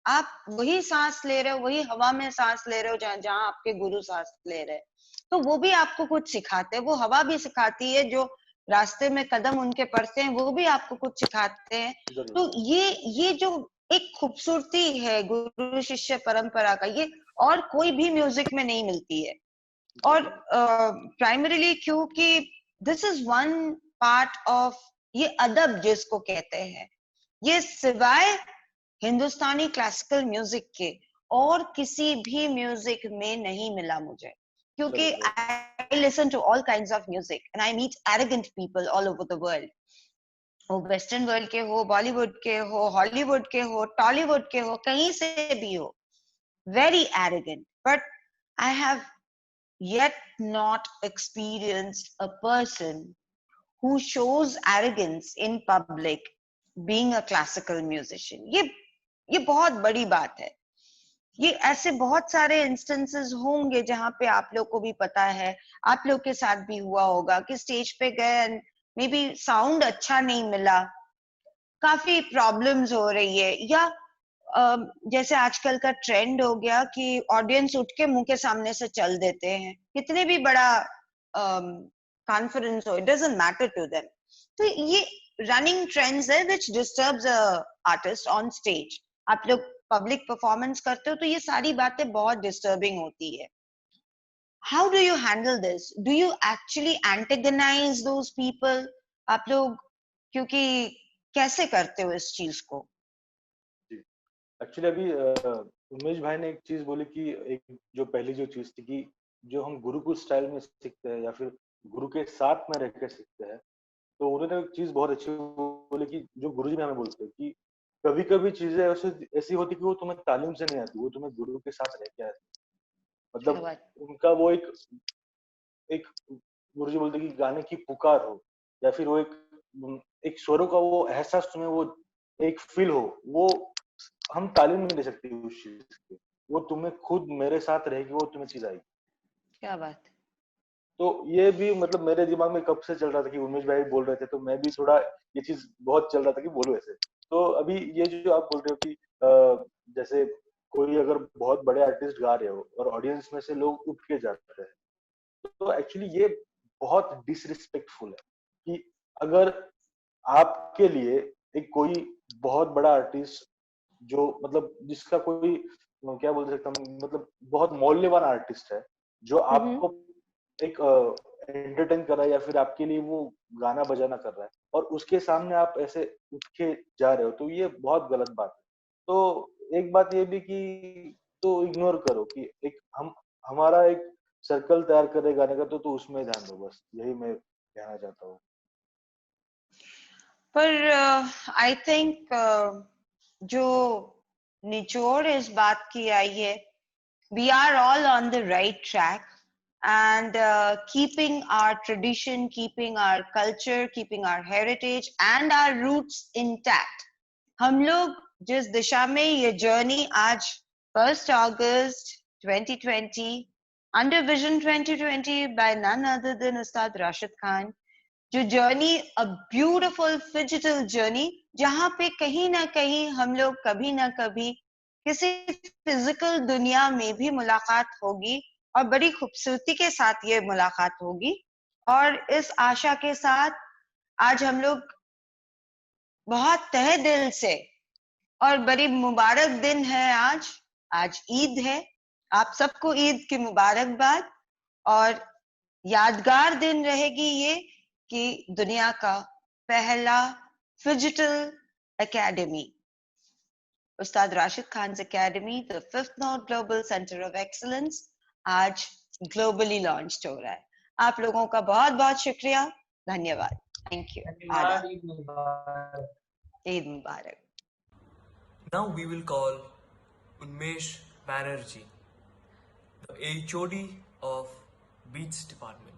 आप वही सांस ले रहे हो, वही हवा में सांस ले रहे हो जहाँ आपके गुरु सांस ले रहे हैं, तो वो भी आपको कुछ सिखाते हैं, वो हवा भी सिखाती है, जो रास्ते में कदम उनके पड़ते हैं वो भी आपको कुछ सिखाते हैं। तो ये जो एक खूबसूरती है गुरु शिष्य परंपरा का, ये और कोई भी म्यूजिक में नहीं मिलती है। और प्राइमरीली क्योंकि this is one part of ये अदब जिसको कहते हैं, ये सिवाय हिंदुस्तानी क्लासिकल म्यूजिक के और किसी भी म्यूजिक में नहीं मिला मुझे, क्योंकि I listen to all kinds of music and I meet arrogant people all over the world. वो वेस्टर्न वर्ल्ड के हो, बॉलीवुड के हो, हॉलीवुड के हो, टॉलीवुड के हो, कहीं से भी हो, very arrogant. But I have yet not experienced a person who shows arrogance in public being a classical musician. ये बहुत बड़ी बात है। ये ऐसे बहुत सारे इंस्टेंसेस होंगे जहां पे आप लोग को भी पता है, आप लोग के साथ भी हुआ होगा कि स्टेज पे गए एंड मे बी साउंड अच्छा नहीं मिला, काफी प्रॉब्लम्स हो रही है, या जैसे आजकल का ट्रेंड हो गया कि ऑडियंस उठ के मुंह के सामने से चल देते हैं, कितने भी बड़ा कॉन्फिडेंस हो, it doesn't matter to them. तो ये रनिंग ट्रेंड्स है which disturbs a artist on stage. आप लोग पब्लिक परफॉर्मेंस करते हो तो ये सारी बातें बहुत डिस्टर्बिंग होती है। How do you handle this? Do you actually antagonise those people? आप लोग क्योंकि कैसे करते हो इस चीज को? एक्चुअली अभी उमेश भाई ने एक चीज बोली कि एक जो पहली जो चीज थी कि जो हम गुरुकुल स्टाइल में सीखते हैं या फिर गुरु के साथ में रहकर सीखते हैं, तो उन्होंने एक चीज बहुत अच्छी बोली कि जो गुरुजी भी हमें बोलते हैं कि कभी कभी चीजें ऐसी होती कि वो तुम्हें तालीम से नहीं आती, वो तुम्हें गुरु के साथ रह के आती। मतलब उनका वो एक गुरुजी बोलते कि गाने की पुकार हो या फिर वो एक स्वरों का वो एहसास तुम्हें वो एक फील हो, वो हम तालीम नहीं दे सकते उस चीज की, वो तुम्हें खुद मेरे साथ रहेगी, वो तुम्हें चीज आएगी। क्या बात। तो ये भी मतलब मेरे दिमाग में कब से चल रहा था कि उमेश भाई बोल रहे थे तो मैं भी थोड़ा ये चीज बहुत चल रहा था कि बोलो ऐसे। तो अभी ये जो आप बोल रहे हो कि जैसे कोई अगर बहुत बड़े आर्टिस्ट गा रहे हो और ऑडियंस में से लोग उठ के जाते हैं, तो एक्चुअली ये बहुत डिसरिस्पेक्टफुल है कि अगर आपके लिए एक कोई बहुत बड़ा आर्टिस्ट जो मतलब जिसका कोई क्या बोल सकता हूँ, मतलब बहुत मौल्यवान आर्टिस्ट है जो आपको एक एंटरटेन कर रहा है या फिर आपके लिए वो गाना बजाना कर रहा है और उसके सामने आप ऐसे उठ के जा रहे हो, तो ये बहुत गलत बात है। तो एक बात ये भी कि तो इग्नोर करो कि एक हमारा एक सर्कल तैयार करे गाने का, तो उसमें ध्यान दो, बस यही मैं कहना चाहता हूँ। पर आई थिंक जो निचोड़ इस बात की आई है, we are all on the right track and keeping our tradition, keeping our culture, keeping our heritage and our roots intact. हम लोग जिस दिशा में ये जर्नी आज 1st August 2020 under Vision 2020 by none other than Ustad Rashid Khan, जो journey a beautiful digital journey जहाँ पे कहीं ना कहीं हम लोग कभी ना कभी किसी फिजिकल दुनिया में भी मुलाकात होगी और बड़ी खूबसूरती के साथ ये मुलाकात होगी। और इस आशा के साथ आज हम लोग बहुत तहे दिल से, और बड़ी मुबारक दिन है आज ईद है, आप सबको ईद की मुबारकबाद। और यादगार दिन रहेगी ये कि दुनिया का पहला डिजिटल एकेडमी, उस्ताद Rashid Khan's academy, the 5th Note global centre of excellence, आज ग्लोबली लॉन्च हो रहा है। आप लोगों का बहुत बहुत शुक्रिया, धन्यवाद, thank you, Eid Mubarak. Now we will call Unmesh Banerjee, the HOD of Beats Department.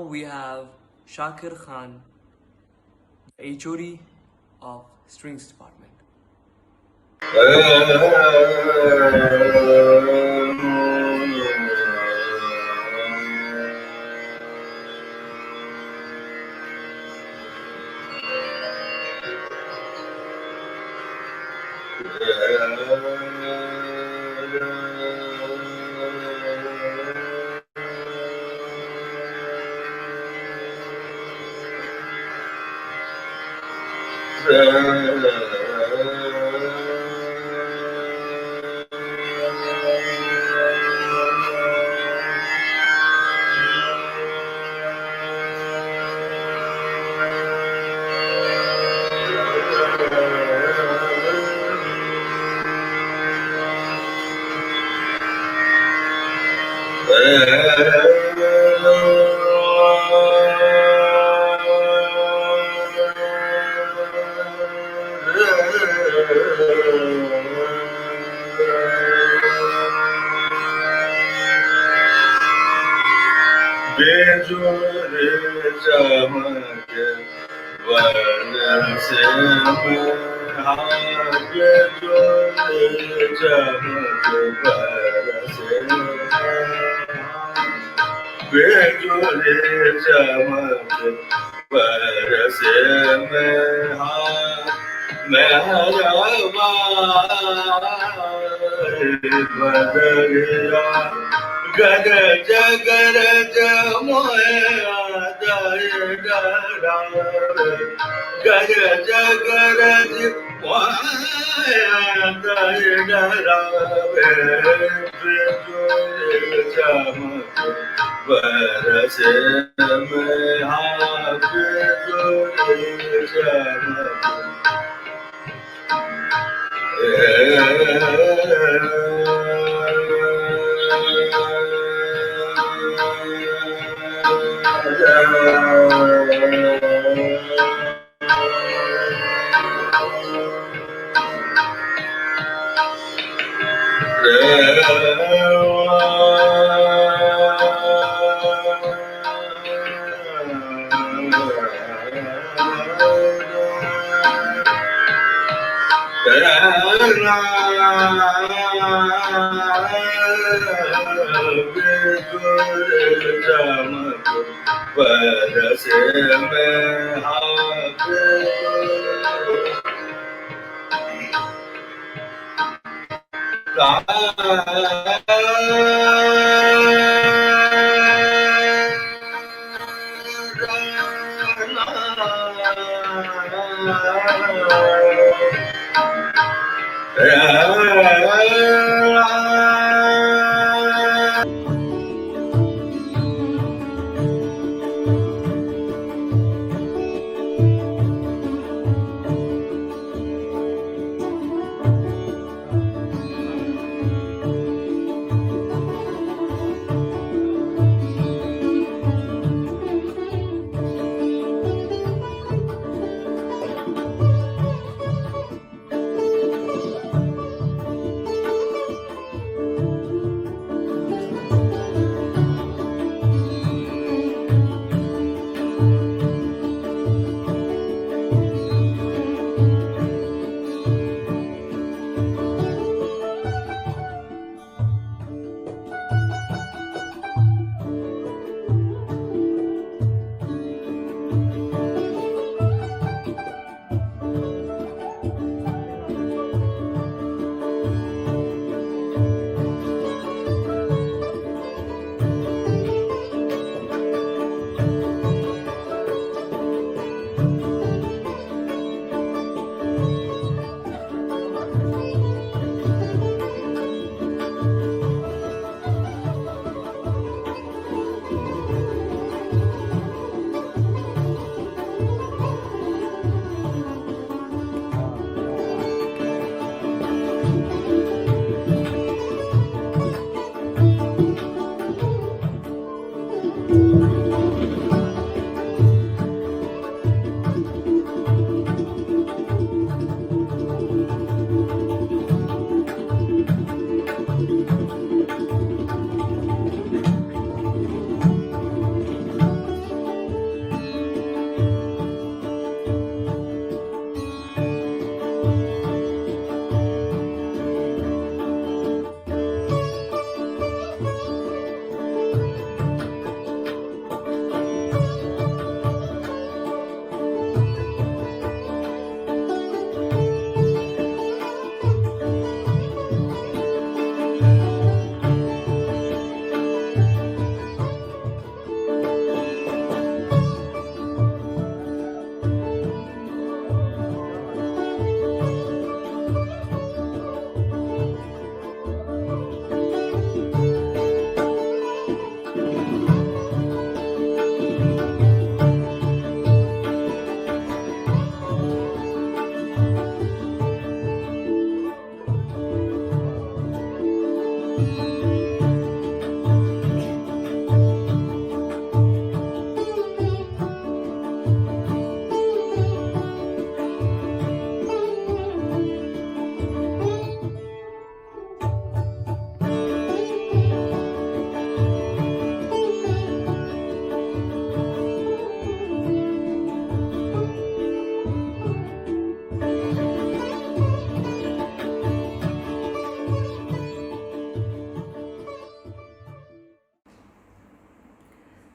we have Shakir Khan, the HOD of Strings Department.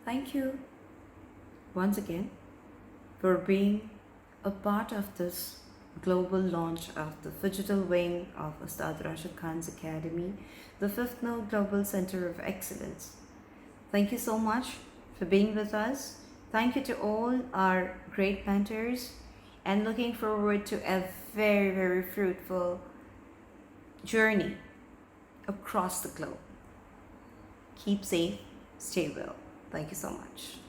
Thank you once again for being a part of this global launch of the digital wing of Ustad Rashid Khan's Academy, the Fifth Note Global Center of Excellence. Thank you so much for being with us. Thank you to all our great mentors, and looking forward to a very, very fruitful journey across the globe. Keep safe, stay well. Thank you so much.